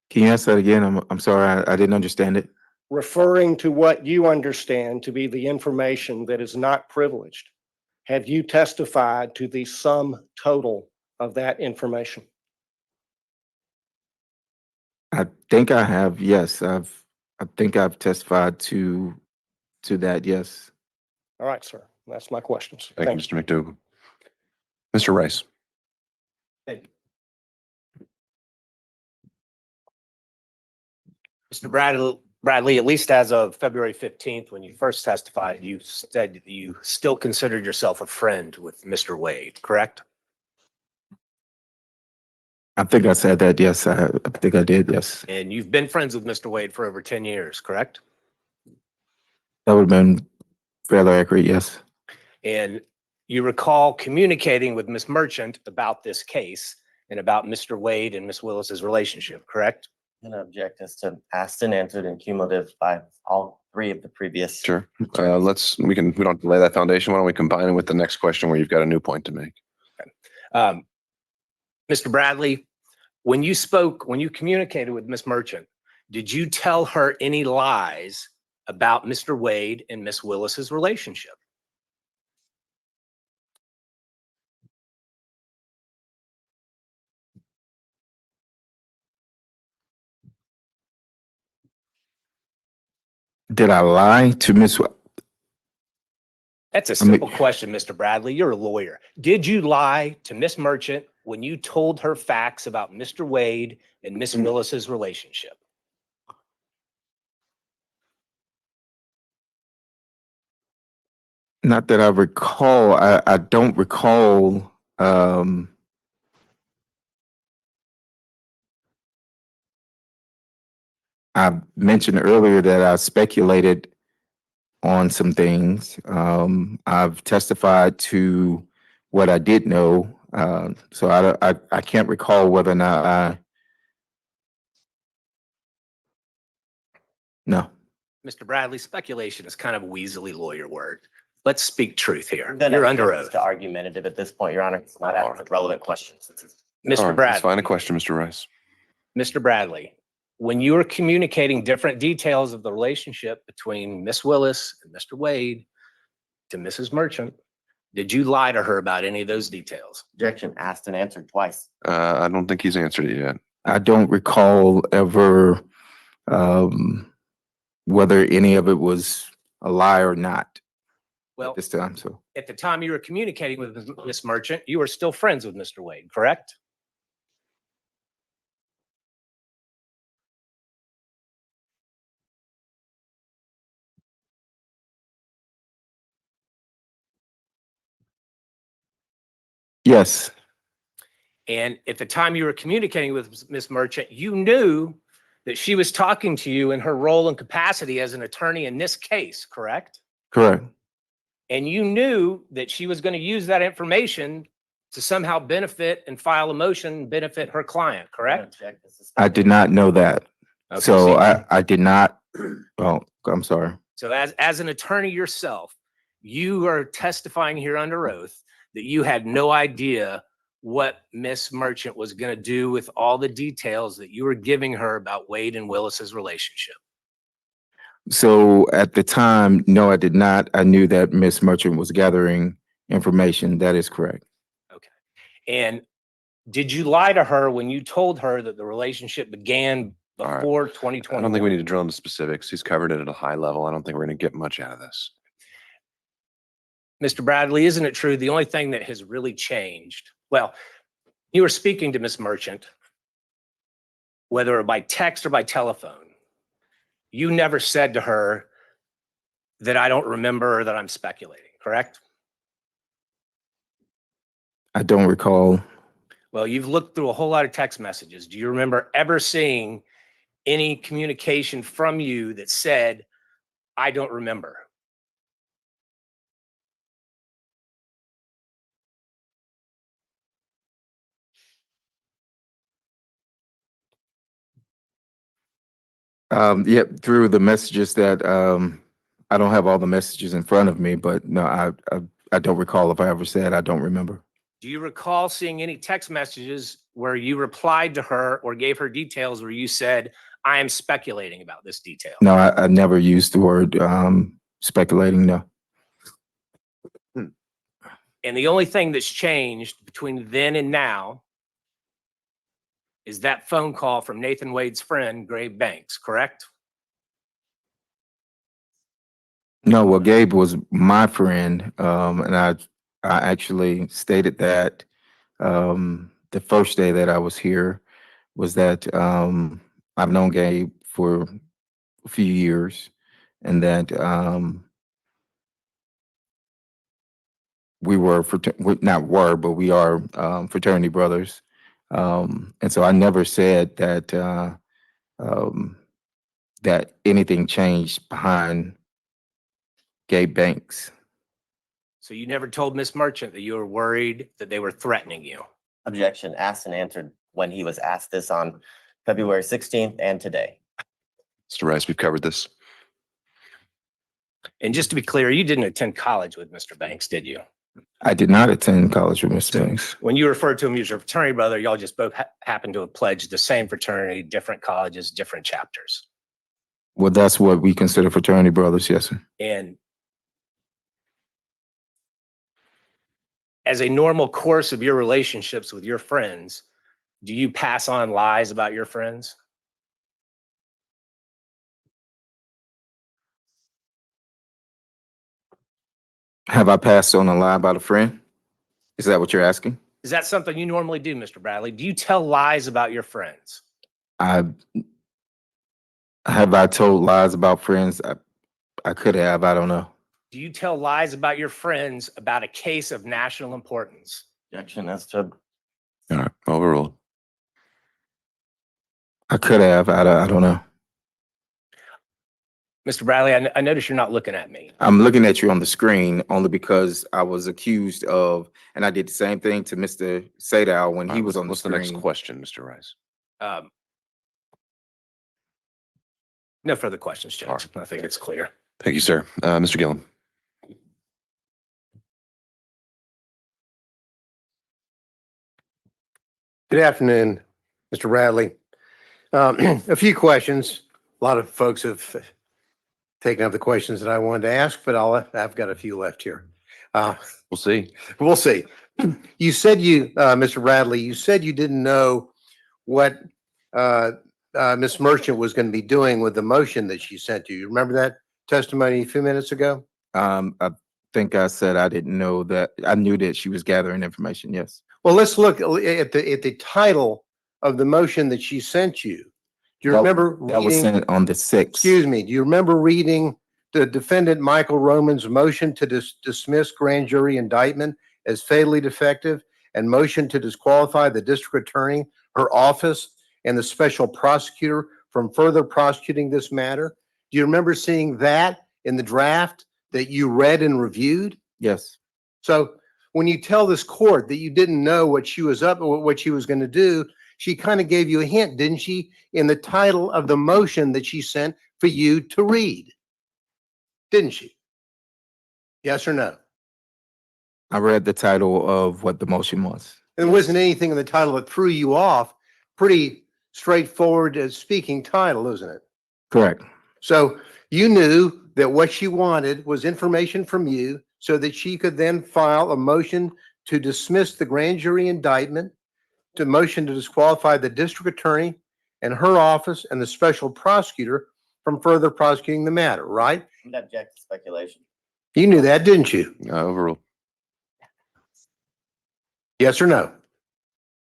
Can you ask that again? I'm sorry, I didn't understand it. Referring to what you understand to be the information that is not privileged, have you testified to the sum total of that information? I think I have, yes, I think I've testified to that, yes. All right, sir. That's my questions. Thank you, Mr. McDougall. Mr. Rice. Mr. Bradley, at least as of February 15th, when you first testified, you said that you still considered yourself a friend with Mr. Wade, correct? I think I said that, yes, I think I did, yes. And you've been friends with Mr. Wade for over 10 years, correct? That would have been fairly accurate, yes. And you recall communicating with Ms. Merchant about this case and about Mr. Wade and Ms. Willis's relationship, correct? And object as to asked and answered and cumulative by all three of the previous. Sure. We don't lay that foundation. Why don't we combine it with the next question where you've got a new point to make? Mr. Bradley, when you communicated with Ms. Merchant, did you tell her any lies about Mr. Wade and Ms. Willis's relationship? Did I lie to Miss? That's a simple question, Mr. Bradley. You're a lawyer. Did you lie to Ms. Merchant when you told her facts about Mr. Wade and Ms. Willis's relationship? Not that I recall. I don't recall. I mentioned earlier that I speculated on some things. I've testified to what I did know. So I can't recall whether or not no. Mr. Bradley, speculation is kind of a weaselly lawyer word. Let's speak truth here. Then You're I under guess it's oath. argumentative at this point, Your Honor. It's not asking relevant questions. All Mr. right, let's find a Bradley, question, Mr. Rice. Mr. Bradley, when you were communicating different details of the relationship between Ms. Willis and Mr. Wade to Mrs. Merchant, did you lie to her about any of those details? Objection asked and answered twice. I don't think he's answered it yet. I don't recall ever whether any of it was a lie or not Well, at this time. So at the time you were communicating with Ms. Merchant, you were still friends with Mr. Wade, correct? yes, And at the time you were communicating with Ms. Merchant, you knew that she was talking to you in her role and capacity as an attorney in this case, correct? correct. And you knew that she was going to use that information to somehow benefit and file a motion, benefit her client, correct? Object as to I did not know that. Okay, So see, I did not. Well, I'm sorry. so as an attorney yourself, you are testifying here under oath that you had no idea what Miss Merchant was going to do with all the details that you were giving her about Wade and Willis's relationship. So at the time, no, I did not. I knew that Miss Merchant was gathering information. That is correct. Okay. And did you lie to her when you told her that the relationship began All right. before I 2020? don't think we need to drill into specifics. He's covered it at a high level. I don't think we're going to get much out of this. Mr. Bradley, isn't it true the only thing that has really changed? Well, you were speaking to Miss Merchant, whether by text or by telephone. You never said to her that I don't remember or that I'm speculating, correct? I don't recall. Well, you've looked through a whole lot of text messages. Do you remember ever seeing any communication from you that said, I don't remember? Yeah, through the messages that, I don't have all the messages in front of me, but no, I don't recall if I ever said, I don't remember. Do you recall seeing any text messages where you replied to her or gave her details where you said, I am speculating about this detail? No, I never used the word, speculating, no. And the only thing that's changed between then and now is that phone call from Nathan Wade's friend, Gabe Banks, correct? No, well, Gabe was my friend, and I actually stated that, the first day that I was here was that, I've known Gabe for a few years and that, we were, not were, but we are, fraternity brothers. And so I never said that, that anything changed behind Gabe Banks. So you never told Miss Merchant that you were worried that they were threatening you? Objection, asked and answered when he was asked this on February 16th and today. Mr. Rice, we've covered this. And just to be clear, you didn't attend college with Mr. Banks, did you? I did not attend college with Mr. Banks. When you referred to him as your fraternity brother, y'all just both happened to have pledged the same fraternity, different colleges, different chapters. Well, that's what we consider fraternity brothers, yes, sir. And as a normal course of your relationships with your friends, do you pass on lies about your friends? Have I passed on a lie about a friend? Is that what you're asking? Is that something you normally do, Mr. Bradley? Do you tell lies about your friends? Have I told lies about friends? I could have, I don't know. Do you tell lies about your friends about a case of national importance? Objection as to All right, overruled. I could have, I don't know. Mr. Bradley, I notice you're not looking at me. I'm looking at you on the screen only because I was accused of, and I did the same thing to Mr. Sadow when he was on the What's the screen. next question, Mr. Rice? No further questions, Judge. I think it's clear. Thank you, sir. Mr. Gillum. Good afternoon, Mr. Radley. A few questions. A lot of folks have taken up the questions that I wanted to ask, but I've got a few left here. We'll see. We'll see. You said Mr. Radley, you said you didn't know what Ms. Merchant was going to be doing with the motion that she sent you. You remember that testimony a few minutes ago? I think I said I didn't know that. I knew that she was gathering information, yes. Well, let's look at the title of the motion that she sent you. Do you remember That was reading? sent on the 6th. Excuse me, do you remember reading the defendant Michael Roman's motion to dismiss grand jury indictment as fatally defective and motion to disqualify the district attorney, her office, and the special prosecutor from further prosecuting this matter? Do you remember seeing that in the draft that you read and reviewed? Yes. So when you tell this court that you didn't know what she was what she was going to do, she kind of gave you a hint, didn't she, in the title of the motion that she sent for you to read? Didn't she? Yes or no? I read the title of what the motion was. There wasn't anything in the title that threw you off. Pretty straightforward speaking title, isn't it? Correct. So you knew that what she wanted was information from you so that she could then file a motion to dismiss the grand jury indictment, to motion to disqualify the district attorney and her office and the special prosecutor from further prosecuting the matter, right? object to speculation. You knew that, didn't you? Overruled. Yes or no?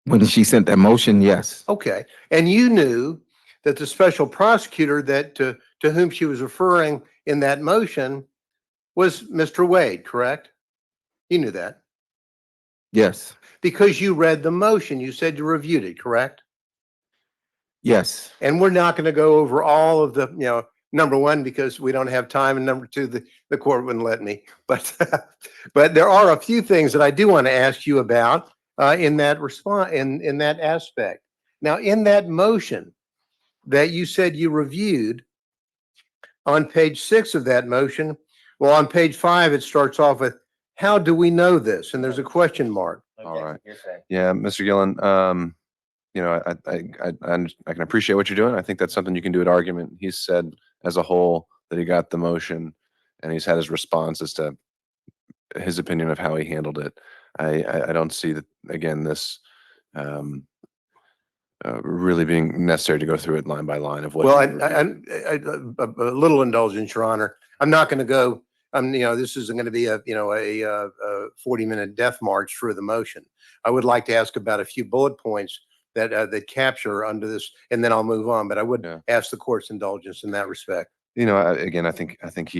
When she sent that motion, yes. Okay. And you knew that the special prosecutor that to whom she was referring in that motion was Mr. Wade, correct? You knew that Yes. because you read the motion. You said you reviewed it, correct? Yes. And we're not going to go over all of the, number one, because we don't have time, and number two, the court wouldn't let me. But but there are a few things that I do want to ask you about in that response, in that aspect. Now, in that motion, that you said you reviewed on page 6 of that motion. Well, on page 5, it starts off with, how do we know this? And there's a question mark. All right. You're saying. Yeah, Mr. Gillen, you know, I can appreciate what you're doing. I think that's something you can do at argument. He's said as a whole that he got the motion and he's had his response as to his opinion of how he handled it. I don't see that, again, this really being necessary to go through it line by line of what. Well, he reviewed. a little indulgence, Your Honor. I'm not going to go, you know, this isn't going to be a 40-minute death march through the motion. I would like to ask about a few bullet points that capture under this, and then I'll move on. But I would Yeah. ask the court's indulgence in that respect. You know, again, I think I think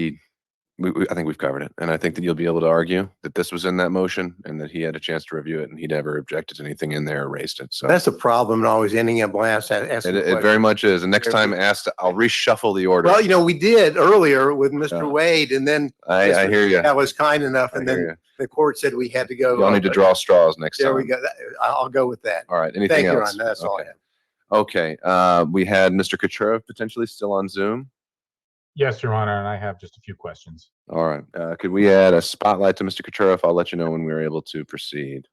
we've covered it, and I think that you'll be able to argue that this was in that motion and that he had a chance to review it and he never objected to anything in there or raised it. So That's a problem, and always ending up last asking. it very much is. And next time asked, I'll reshuffle the order. Well, you know, we did earlier with Mr. Yeah. Wade, and then I hear you. that was kind enough, I and hear then you. the court said we had to go. Y'all need to draw straws next There time. we go. I'll go with that. All right. Anything Thank you, Your else? Honor. That's all I Okay. have. Okay. We had Mr. Kucherov potentially still on Zoom. Yes, Your Honor, and I have just a few questions. All right. Could we add a spotlight to Mr. Kucherov? I'll let you know when we're able to proceed.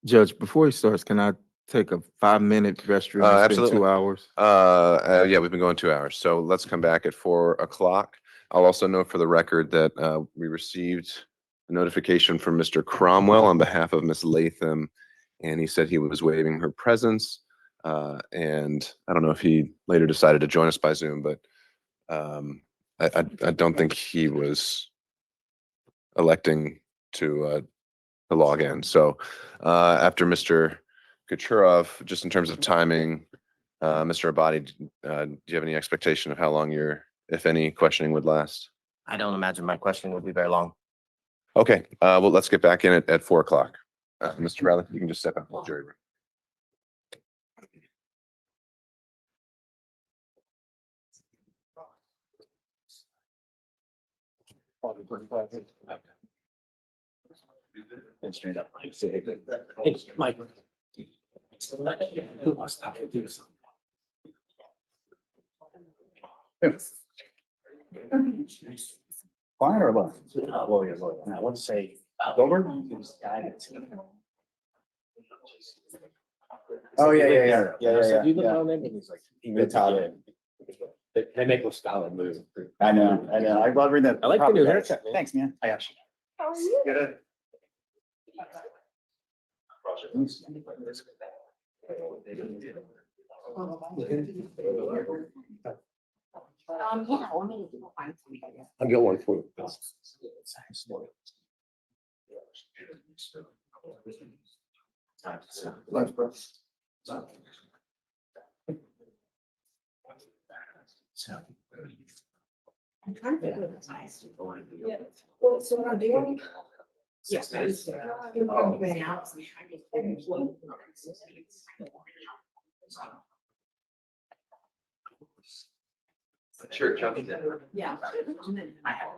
Judge, before he starts, can I take a 5-minute restroom? It's been Absolutely. 2 hours. Yeah, we've been going 2 hours. So let's come back at 4 o'clock. I'll also note for the record that we received a notification from Mr. Cromwell on behalf of Ms. Latham, and he said he was waiving her presence. And I don't know if he later decided to join us by Zoom, but I don't think he was electing to log in. So after Mr. Kucherov, just in terms of timing, Mr. Abadi, do you have any expectation of how long your, if any, questioning would last? I don't imagine my questioning will be very long. Okay, well, let's get back in at 4 o'clock. Mr. Bradley, you can just step out of the jury room. And straight up, like, say, hey, Mike. Who wants to do something? Fine or what? Lawyer. And I want to say, Goldberg? Oh, yeah. You look on them and he's like, he made Italian. They make a style move. I know. I love reading that. I like the new haircut, man. Thanks, man. I actually. How are you? Good. Yeah, let me find somebody. I'll get one for you. Lunch, bro. I'm trying to figure this out. Yeah. Well, so what I'm doing. Yes. Sure, Chucky. Yeah. I have.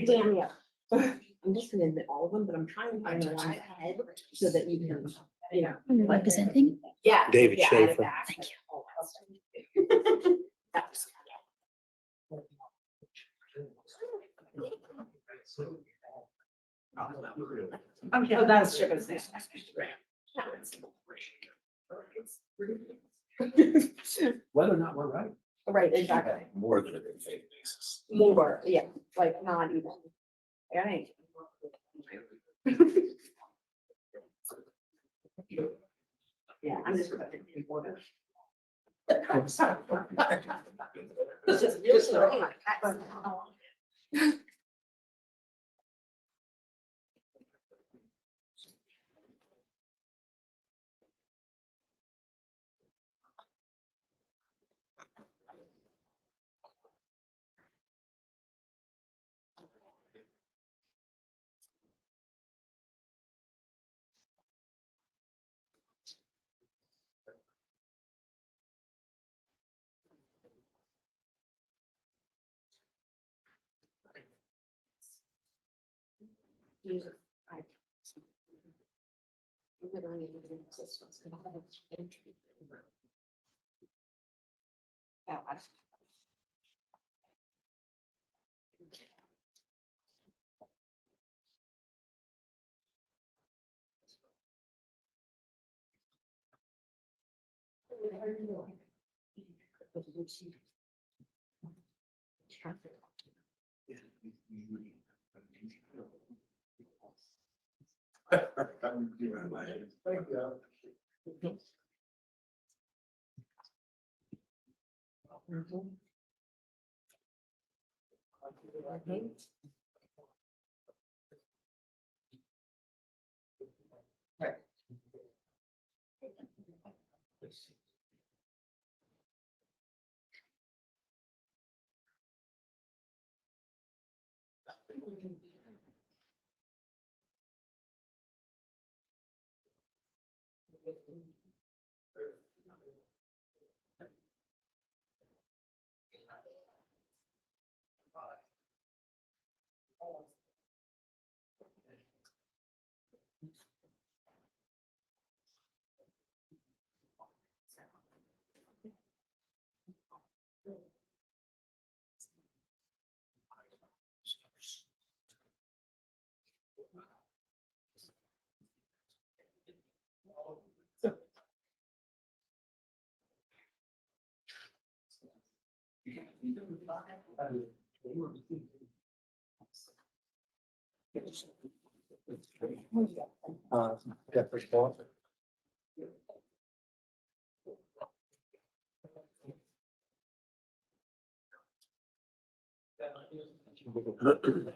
Damn, yeah. I'm just gonna admit all of them, but I'm trying to find the one ahead so that you can, you know. Representing? Yeah. David yeah, add it Schaefer. back. Thank you. That was- Okay, oh, that's sugar. Whether or not we're right. Right, exactly. More than a good faith basis. More, yeah, like not even. I ain't. Yeah, I'm just. It's just real slow.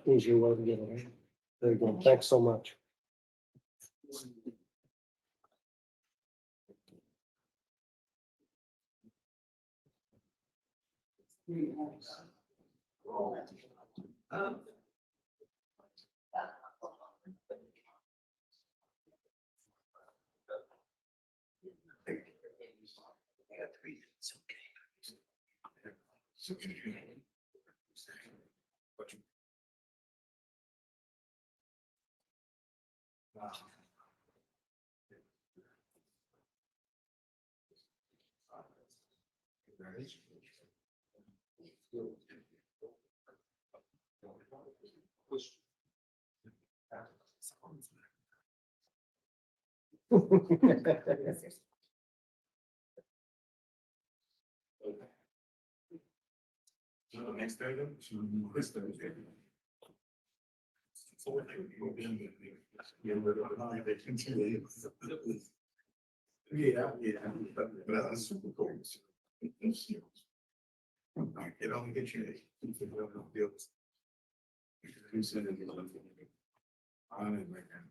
Here's your way to get it. There you go. Thanks so much. Next item, this Thursday. Yeah, but that's super cool. It only gets you. On it right now.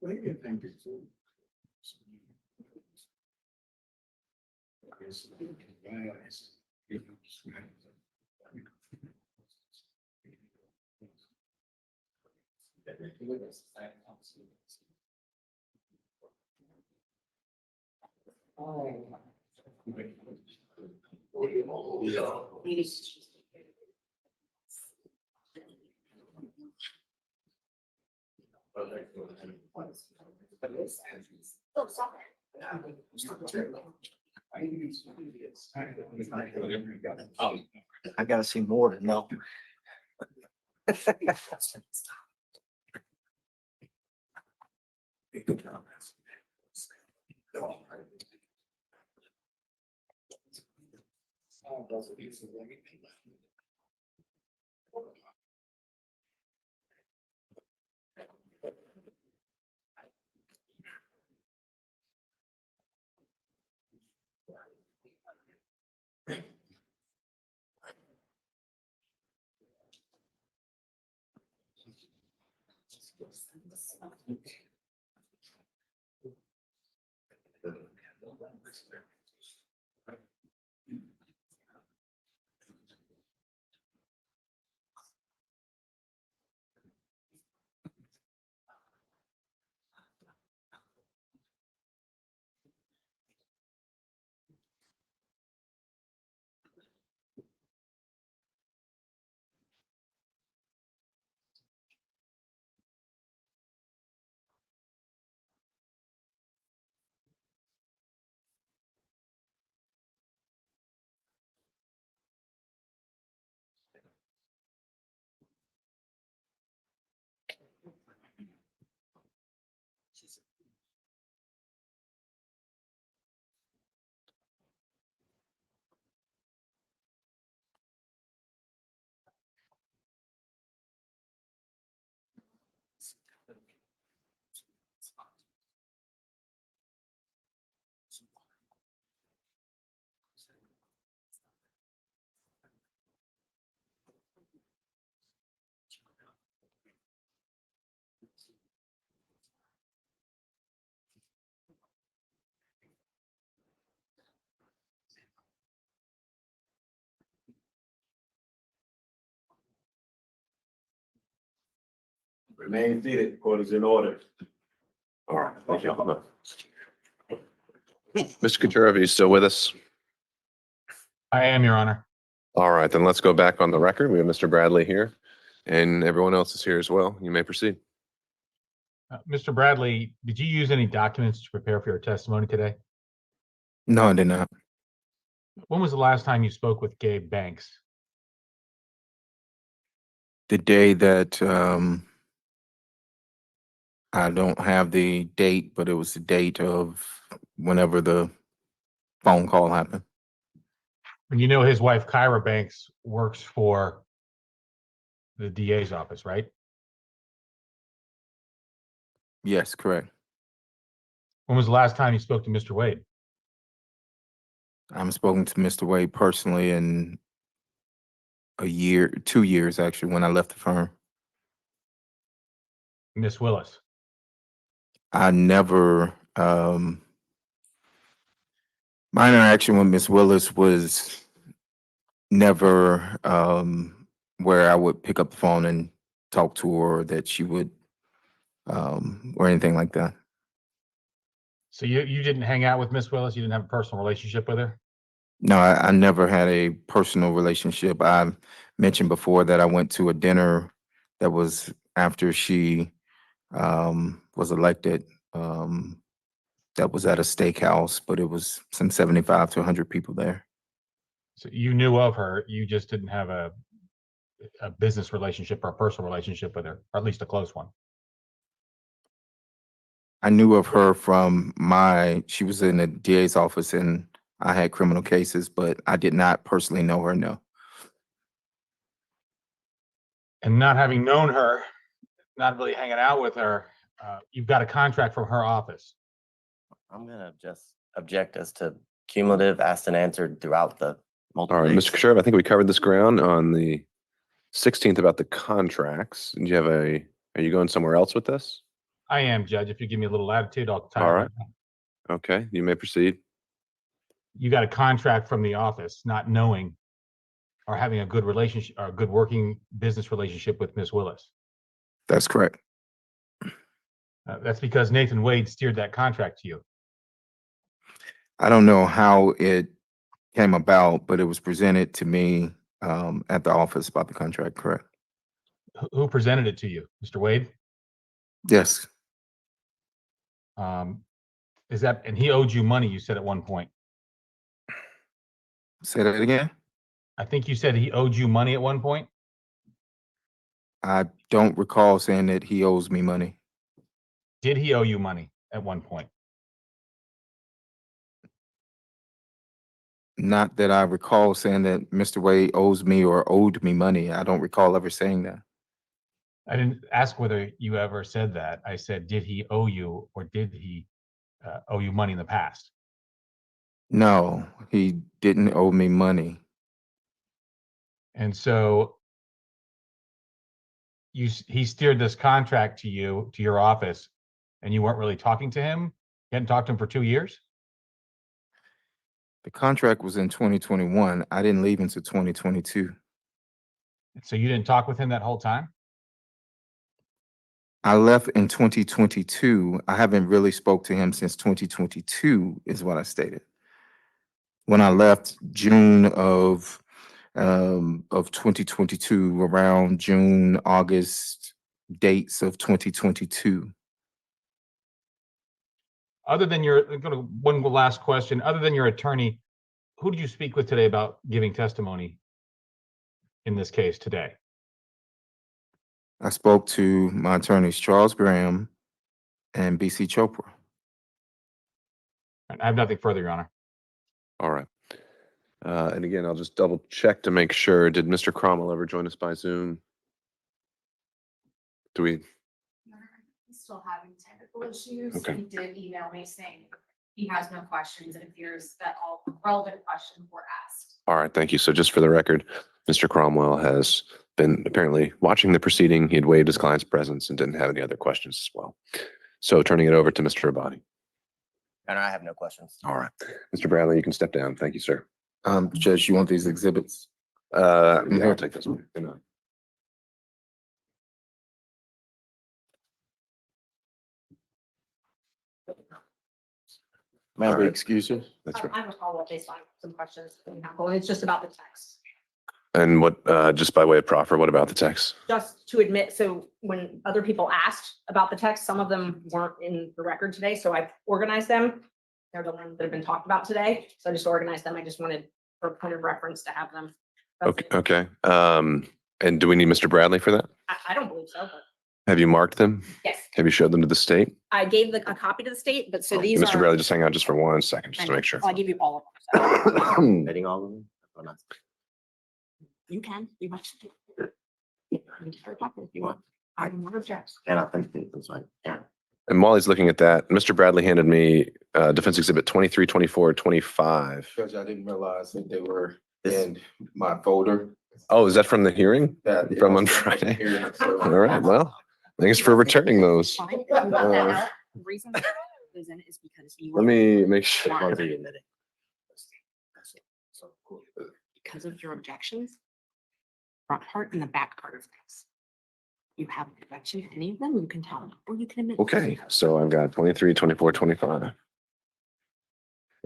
Thank you. I gotta see more to know. Remain seated. Court is in order. All right. Thank you. Mr. Katura, are you still with us? I am, Your Honor. All right, then let's go back on the record. We have Mr. Bradley here and everyone else is here as well. You may proceed. Mr. Bradley, did you use any documents to prepare for your testimony today? No, I did not. When was the last time you spoke with Gabe Banks? The day that, I don't have the date, but it was the date of whenever the phone call happened. And you know his wife, Kyra Banks, works for the DA's office, right? Yes, correct. When was the last time you spoke to Mr. Wade? I haven't spoken to Mr. Wade personally in a year, 2 years actually, when I left the firm. Miss Willis? I never, my interaction with Miss Willis was never where I would pick up the phone and talk to her, or that she would, or anything like that. So you didn't hang out with Miss Willis? You didn't have a personal relationship with her? No, I never had a personal relationship. I mentioned before that I went to a dinner that was after she was elected. That was at a steakhouse, but it was some 75 to 100 people there. So you knew of her, you just didn't have a business relationship or a personal relationship with her, or at least a close one. I knew of her from she was in the DA's office and I had criminal cases, but I did not personally know her, no. And not having known her, not really hanging out with her, you've got a contract from her office. I'm gonna just object as to cumulative asked and answered throughout the multiple All right, days. Mr. Katura, I think we covered this ground on the 16th about the contracts. Do you have are you going somewhere else with this? I am, Judge. If you give me a little latitude, I'll tie it All right right. now. Okay, you may proceed. You got a contract from the office, not knowing or having a good relationship or a good working business relationship with Miss Willis. That's correct. That's because Nathan Wade steered that contract to you. I don't know how it came about, but it was presented to me at the office about the contract, correct? Who presented it to you? Mr. Wade? Yes. And he owed you money, you said at one point. Say that again? I think you said he owed you money at one point. I don't recall saying that he owes me money. Did he owe you money at one point? Not that I recall saying that Mr. Wade owes me or owed me money. I don't recall ever saying that. I didn't ask whether you ever said that. I said, did he owe you or did he owe you money in the past? No, he didn't owe me money. And so he steered this contract to you, to your office, and you weren't really talking to him? You hadn't talked to him for 2 years? The contract was in 2021. I didn't leave until 2022. So you didn't talk with him that whole time? I left in 2022. I haven't really spoke to him since 2022 is what I stated. When I left June of 2022, around June, August dates of 2022. Other than one last question, other than your attorney, who did you speak with today about giving testimony in this case today? I spoke to my attorneys, Charles Graham and BC Chopra. I have nothing further, Your Honor. All right. And again, I'll just double check to make sure. Did Mr. Cromwell ever join us by Zoom? Do we? He's still having technical issues. Okay. He did email me saying he has no questions. It appears that all relevant questions were asked. All right, thank you. So just for the record, Mr. Cromwell has been apparently watching the proceeding. He had waived his client's presence and didn't have any other questions as well. So turning it over to Mr. Abadi. And I have no questions. All right. Mr. Bradley, you can step down. Thank you, sir. Judge, you want these exhibits? Yeah, I'll take this one. Good night. May I All be right. excused? That's right. I have a follow-up based on some questions. It's just about the text. And what, just by way of proffer, what about the text? Just to admit, so when other people asked about the text, some of them weren't in the record today, so I organized them. They're the ones that have been talked about today, so I just organized them. I just wanted for point of reference to have them. That's Okay. it. Okay. And do we need Mr. Bradley for that? I don't believe so, but Have you marked them? yes, Have you showed them to the state? I gave a copy to the state, but so these Mr. are. Bradley, just hang on just for 1 second, just to make sure. I'll give you all of them. Admitting all of them? Or not? You can, you must. You can start talking if you want. I don't object. And I think it's fine. Yeah. And while he's looking at that, Mr. Bradley handed me Defense Exhibit 23, 24, 25. Judge, I didn't realize that they were This- in my folder. Oh, is that from the hearing? That- From on Friday? So- All right, well, thanks for returning those. Fine. You got that out. The reason that goes in is because you. Let me make sure. As long as you admit it. Because of your objections. Front part and the back part of this. You have an objection to any of them, you can tell them, or you can admit. Okay, so I've got 23, 24, 25.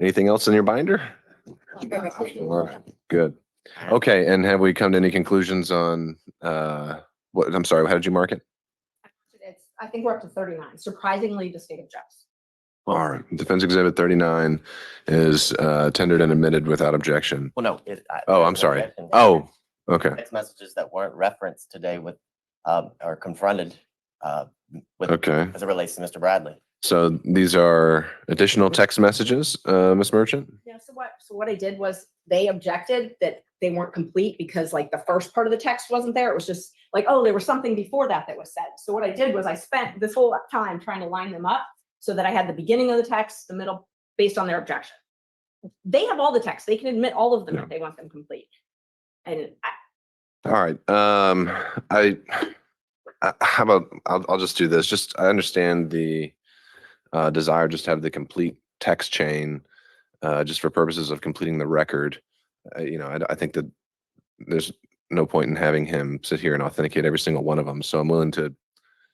Anything else in your binder? All right, good. Okay, and have we come to any conclusions on, what, I'm sorry, how did you mark it? I think we're up to 39. Surprisingly, the state objects. All right, Defense Exhibit 39 is tendered and admitted without objection. Well, no. Oh, I'm sorry. Oh, okay, Text messages that weren't referenced today with, are confronted, with, okay. as it relates to Mr. Bradley. So these are additional text messages, Ms. Merchant? Yeah, so what I did was they objected that they weren't complete because like the first part of the text wasn't there. It was just like, oh, there was something before that was said. So what I did was I spent this whole time trying to line them up so that I had the beginning of the text, the middle, based on their objection. They have all the text. They can admit all of them if they want them complete. And All right, how about, I'll just do this. Just, I understand the desire just to have the complete text chain, just for purposes of completing the record. You know, I think that there's no point in having him sit here and authenticate every single one of them. So I'm willing to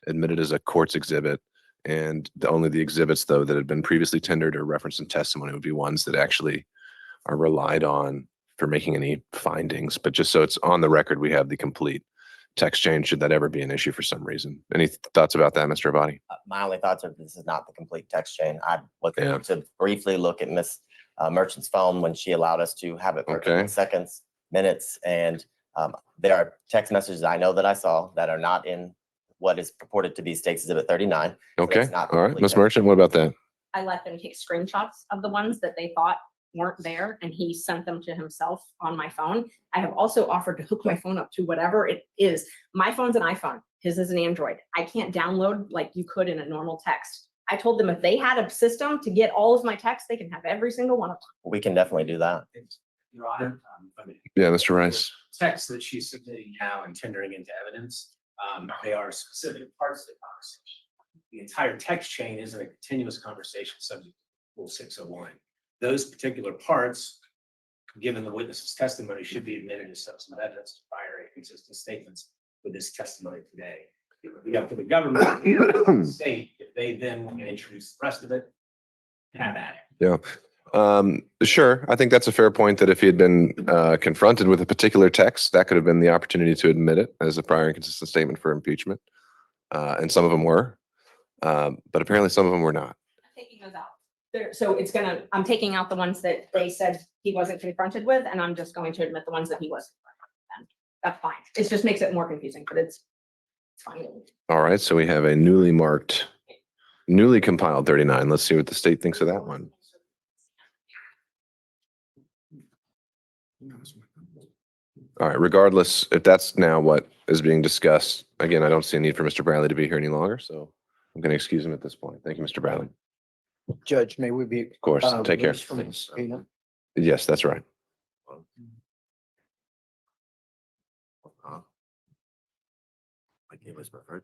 admit it as a court's exhibit. And only the exhibits, though, that had been previously tendered or referenced in testimony would be ones that actually are relied on for making any findings. But just so it's on the record, we have the complete text chain, should that ever be an issue for some reason. Any thoughts about that, Mr. Abadi? My only thoughts are this is not the complete text chain. I'd look Yeah. to briefly look at Miss Merchant's phone when she allowed us to have it for Okay. seconds, minutes, and there are text messages I know that I saw that are not in what is purported to be State's Exhibit 39. So Okay, it's not all right, complete Ms. text. Merchant, what about that? I let them take screenshots of the ones that they thought weren't there and he sent them to himself on my phone. I have also offered to hook my phone up to whatever it is. My phone's an iPhone, his is an Android. I can't download like you could in a normal text. I told them if they had a system to get all of my text, they can have every single one of them. We can definitely do that. Your Honor, Yeah, Mr. Rice. text that she's submitting now and tendering into evidence They are specific parts of the conversation. The entire text chain isn't a continuous conversation subject to Rule 601. Those particular parts, given the witness's testimony, should be admitted as substantive evidence to prior inconsistent statements with this testimony today. It would be up to the government, the state, if they then introduce the rest of it, have at it. Yeah. Sure. I think that's a fair point that if he had been confronted with a particular text, that could have been the opportunity to admit it as a prior inconsistent statement for impeachment. And some of them were, but apparently some of them were not. I'm taking those out. So I'm taking out the ones that they said he wasn't confronted with, and I'm just going to admit the ones that he was confronted with. That's fine. It just makes it more confusing, but it's fine. All right. So we have a newly marked, newly compiled 39. Let's see what the state thinks of that one. All right. Regardless, if that's now what is being discussed, again, I don't see a need for Mr. Bradley to be here any longer. So I'm going to excuse him at this point. Thank you, Mr. Bradley. Judge, may we be? Of course. Take care. released from the subpoena? Yes, that's right. Like it was preferred.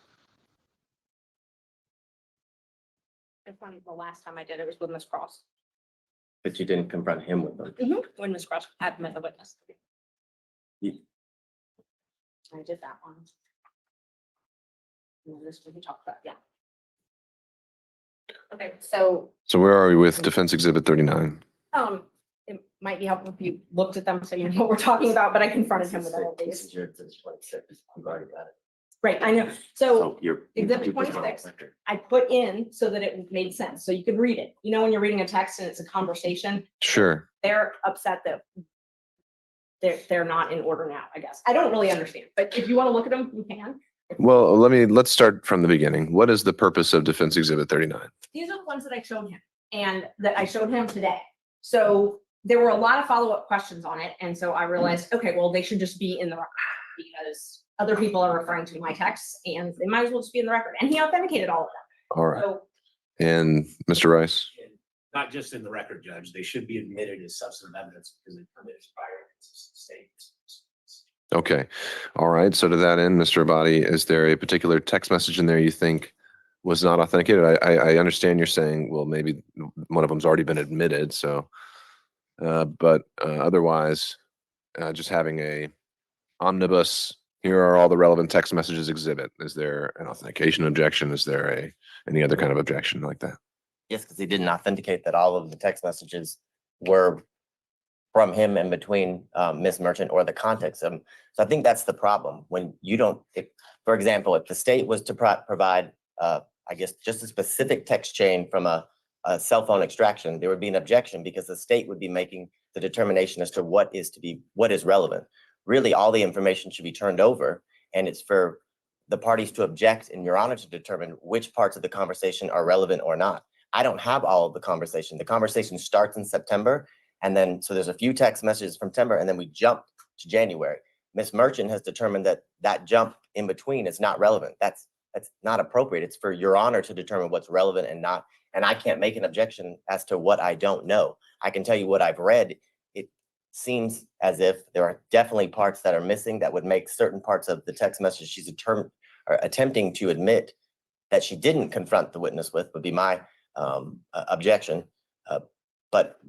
It's funny, the last time I did it was with Ms. Cross. But you didn't confront him with them. When Ms. Cross had met the witness. Yeah. I did that one. And then this one we talked about, yeah. Okay, so, So where are we with Defense Exhibit 39? it might be helpful if you looked at them so you know what we're talking about, but I confronted him with all of these. I've already got it. Right, I know. So So you're. Exhibit 26, I put in so that it made sense, so you could read it. You know, when you're reading a text and it's a conversation, Sure. they're upset that they're not in order now, I guess. I don't really understand, but if you want to look at them, you can. Well, let's start from the beginning. What is the purpose of Defense Exhibit 39? These are the ones that I showed him and that I showed him today. So there were a lot of follow-up questions on it. And so I realized, okay, well, they should just be in the record because other people are referring to my texts and they might as well just be in the record. And he authenticated all of them. All right. So And Mr. Rice? Not just in the record, Judge, they should be admitted as substantive evidence because it permits prior inconsistent statements. Okay. All right. So to that end, Mr. Abadi, is there a particular text message in there you think was not authenticated? I understand you're saying, well, maybe one of them's already been admitted. So, but otherwise, just having a omnibus, here are all the relevant text messages exhibit. Is there an authentication objection? Is there any other kind of objection like that? Yes, because he didn't authenticate that all of the text messages were from him and between Ms. Merchant or the context of them. So I think that's the problem when you don't, for example, if the state was to provide, I guess, just a specific text chain from a cell phone extraction, there would be an objection because the state would be making the determination as to what is relevant. Really, all the information should be turned over, and it's for the parties to object and Your Honor to determine which parts of the conversation are relevant or not. I don't have all of the conversation. The conversation starts in September, and then so there's a few text messages from September, and then we jump to January. Ms. Merchant has determined that that jump in between is not relevant. That's not appropriate. It's for Your Honor to determine what's relevant and not. And I can't make an objection as to what I don't know. I can tell you what I've read. It seems as if there are definitely parts that are missing that would make certain parts of the text message she's attempting to admit that she didn't confront the witness with would be my objection. But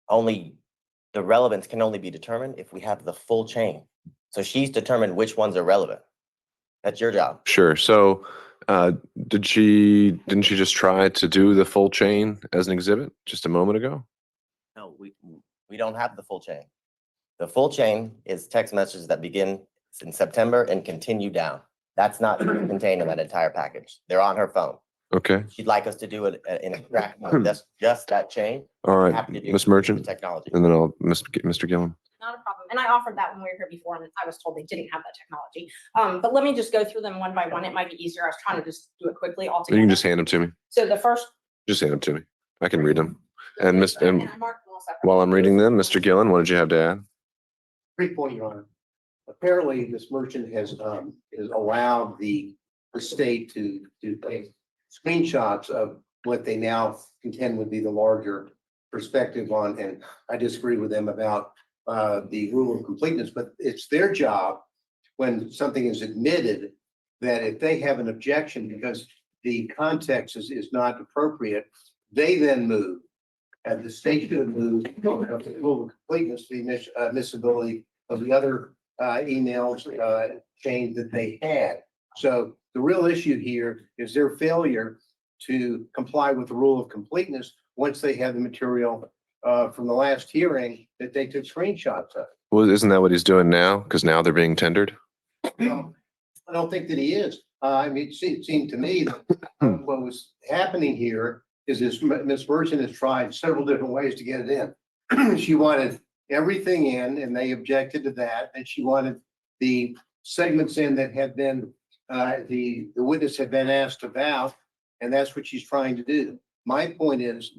only the relevance can only be determined if we have the full chain. So she's determined which ones are relevant. That's your job. Sure. So didn't she just try to do the full chain as an exhibit just a moment ago? No, we don't have the full chain. The full chain is text messages that begin in September and continue down. That's not contained in that entire package. They're on her phone. Okay, She'd like us to do it in a track, just that chain. all right, Happy to do Ms. the Merchant, technology. and then Mr. Gillum. Not a problem. And I offered that when we were here before and I was told they didn't have that technology. But let me just go through them one by one. It might be easier. I was trying to just do it quickly all You together. can just hand them to me. So the first. Just hand them to me. I can read them. And And I marked them all separately. while I'm reading them, Mr. Gillen, what did you have to add? Brief point, Your Honor. Apparently, this merchant has allowed the state to take screenshots of what they now contend would be the larger perspective on, and I disagree with them about the rule of completeness, but it's their job when something is admitted that if they have an objection because the context is not appropriate, they then move. And the state should move the rule of completeness, the admissibility of the other emails chain that they had. So the real issue here is their failure to comply with the rule of completeness once they have the material from the last hearing that they took screenshots of. Well, isn't that what he's doing now? Because now they're being tendered? No, I don't think that he is. I mean, it seemed to me that what was happening here is this Ms. Merchant has tried several different ways to get it in. She wanted everything in and they objected to that. And she wanted the segments in that had been, the witness had been asked about, and that's what she's trying to do. My point is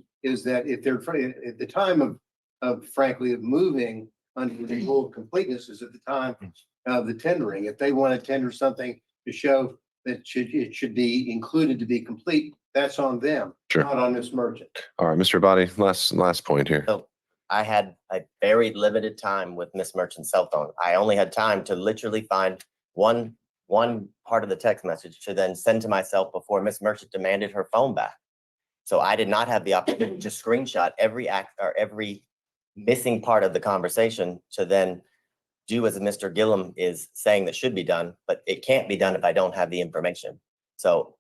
that if they're at the time of frankly, of moving under the rule of completeness is at the time of the tendering. If they want to tender something to show that it should be included to be complete, that's on them, Sure. not on this merchant. All right, Mr. Abadi, last point here. So I had a very limited time with Miss Merchant's cell phone. I only had time to literally find one part of the text message to then send to myself before Miss Merchant demanded her phone back. So I did not have the opportunity to screenshot every act or every missing part of the conversation to then do as Mr. Gillum is saying that should be done, but it can't be done if I don't have the information. So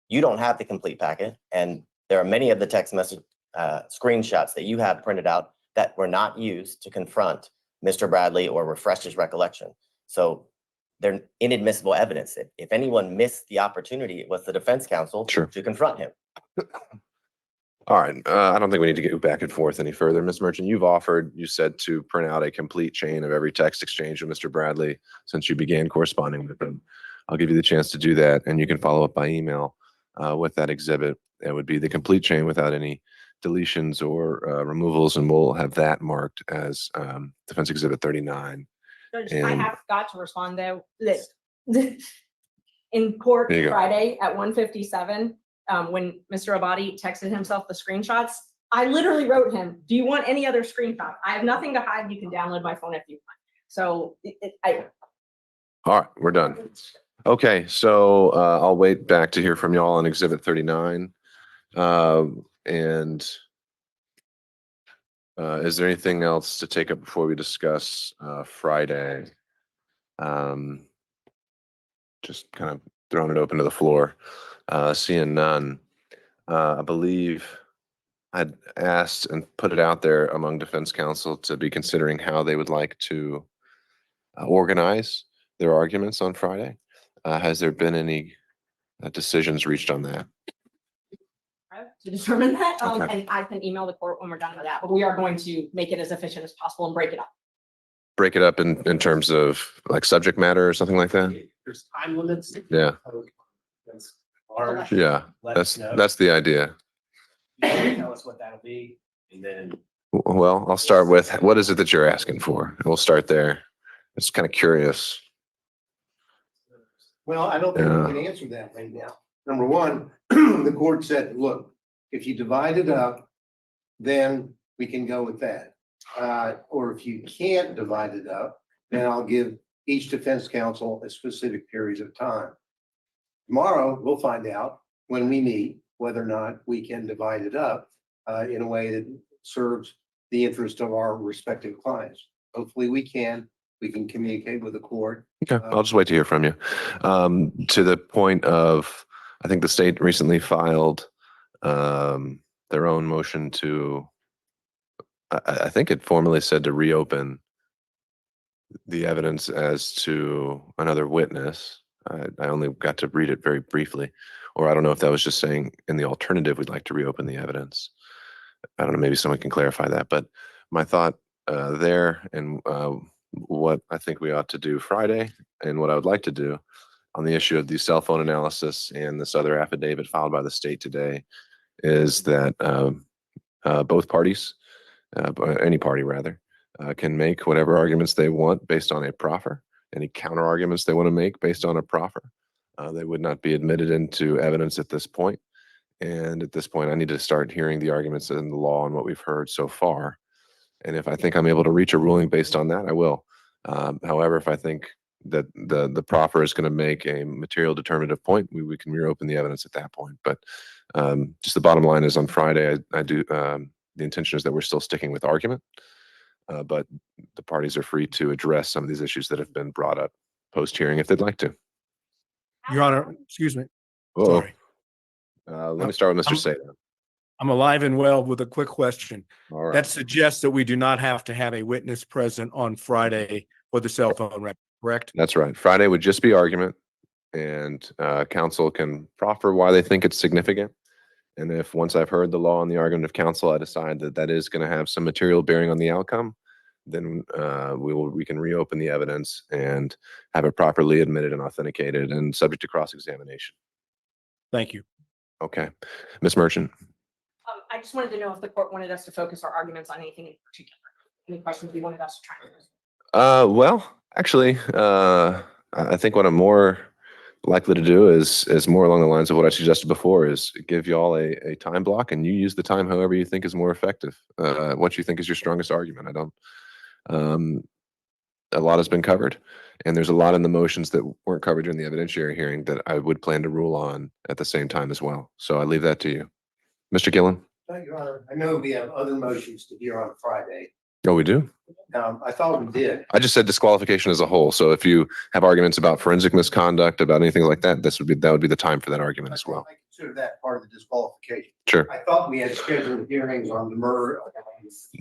you don't have the complete packet, and there are many of the text message screenshots that you have printed out that were not used to confront Mr. Bradley or refresh his recollection. So they're inadmissible evidence. If anyone missed the opportunity, it was the defense counsel Sure. to confront him. All right, I don't think we need to get back and forth any further. Ms. Merchant, you said to print out a complete chain of every text exchange with Mr. Bradley since you began corresponding with him. I'll give you the chance to do that, and you can follow up by email with that exhibit. It would be the complete chain without any deletions or removals, and we'll have that marked as Defense Exhibit 39. Judge, I And- have got to respond though, that in court There you go. Friday at 1:57, when Mr. Abadi texted himself the screenshots, I literally wrote him, do you want any other screenshot? I have nothing to hide. You can download my phone if you want. So All right, we're done. Okay, so I'll wait back to hear from y'all on Exhibit 39. And is there anything else to take up before we discuss Friday? Just kind of throwing it open to the floor. Seeing none, I believe I'd asked and put it out there among defense counsel to be considering how they would like to organize their arguments on Friday. Has there been any decisions reached on that? to determine that, Okay. and I can email the court when we're done with that, but we are going to make it as efficient as possible and break it up. Break it up in terms of like subject matter or something like that? There's time limits. Yeah, That's large. yeah, Let that's us know. that's the idea. You can Tell us what that'll be, and then Well, I'll start with, what is it that you're asking for? And we'll start there. It's kind of curious. Well, I don't think Yeah. we can answer that right now. Number one, the court said, look, if you divide it up, then we can go with that. Or if you can't divide it up, then I'll give each defense counsel a specific period of time. Tomorrow, we'll find out when we meet whether or not we can divide it up in a way that serves the interest of our respective clients. Hopefully we can communicate with the court. Okay, I'll just wait to hear from you. To the point of, I think the state recently filed their own motion to, I think it formally said to reopen the evidence as to another witness. I only got to read it very briefly. Or I don't know if that was just saying in the alternative, we'd like to reopen the evidence. I don't know, maybe someone can clarify that, but my thought there and what I think we ought to do Friday and what I would like to do on the issue of the cell phone analysis and this other affidavit filed by the state today is that both parties, any party rather, can make whatever arguments they want based on a proffer, any counter arguments they want to make based on a proffer. They would not be admitted into evidence at this point. And at this point, I need to start hearing the arguments in the law and what we've heard so far. And if I think I'm able to reach a ruling based on that, I will. However, if I think that the proffer is going to make a material determinative point, we can reopen the evidence at that point. But just the bottom line is on Friday, I do the intention is that we're still sticking with argument, but the parties are free to address some of these issues that have been brought up post hearing if they'd like to. Your Honor, excuse me. Whoa. Sorry. Let me start with Mr. Sato. I'm alive and well with a quick question. All right. That suggests that we do not have to have a witness present on Friday for the cell phone record, correct? That's right. Friday would just be argument, and counsel can proffer why they think it's significant. And if once I've heard the law and the argument of counsel, I decide that that is going to have some material bearing on the outcome, then we can reopen the evidence and have it properly admitted and authenticated and subject to cross-examination. Thank you. Okay. Ms. Merchant. I just wanted to know if the court wanted us to focus our arguments on anything in particular. Any questions you wanted us to try to answer? Well, actually, I think what I'm more likely to do is more along the lines of what I suggested before, is give you all a time block and you use the time however you think is more effective. What you think is your strongest argument. I don't, a lot has been covered, and there's a lot in the motions that weren't covered during the evidentiary hearing that I would plan to rule on at the same time as well. So I leave that to you. Mr. Gillen? Thank you, Your Honor. I know we have other motions to hear on Friday. Oh, we do? I thought we did. I just said disqualification as a whole. So if you have arguments about forensic misconduct, about anything like that, that would be the time for that argument as well. I consider that part of the disqualification. Sure. I thought we had scheduled hearings on the murder.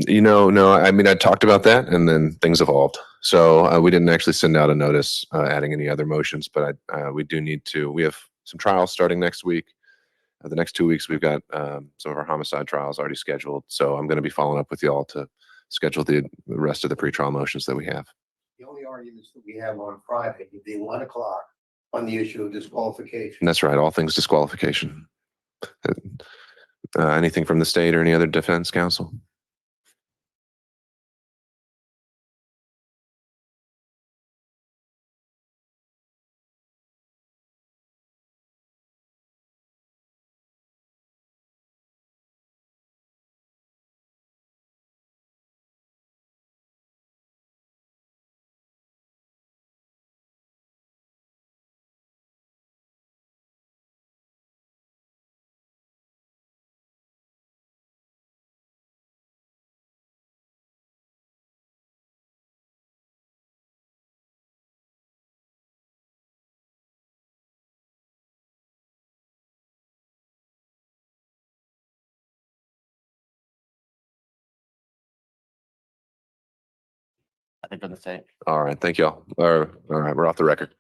No, I mean, I talked about that and then things evolved. So we didn't actually send out a notice adding any other motions, but we do need to. We have some trials starting next week. The next 2 weeks, we've got some of our homicide trials already scheduled. So I'm going to be following up with you all to schedule the rest of the pretrial motions that we have. The only arguments that we have on Friday would be 1 o'clock on the issue of disqualification. And that's right. All things disqualification. Anything from the state or any other defense counsel? I think from the state. All right. Thank you all. All right. We're off the record.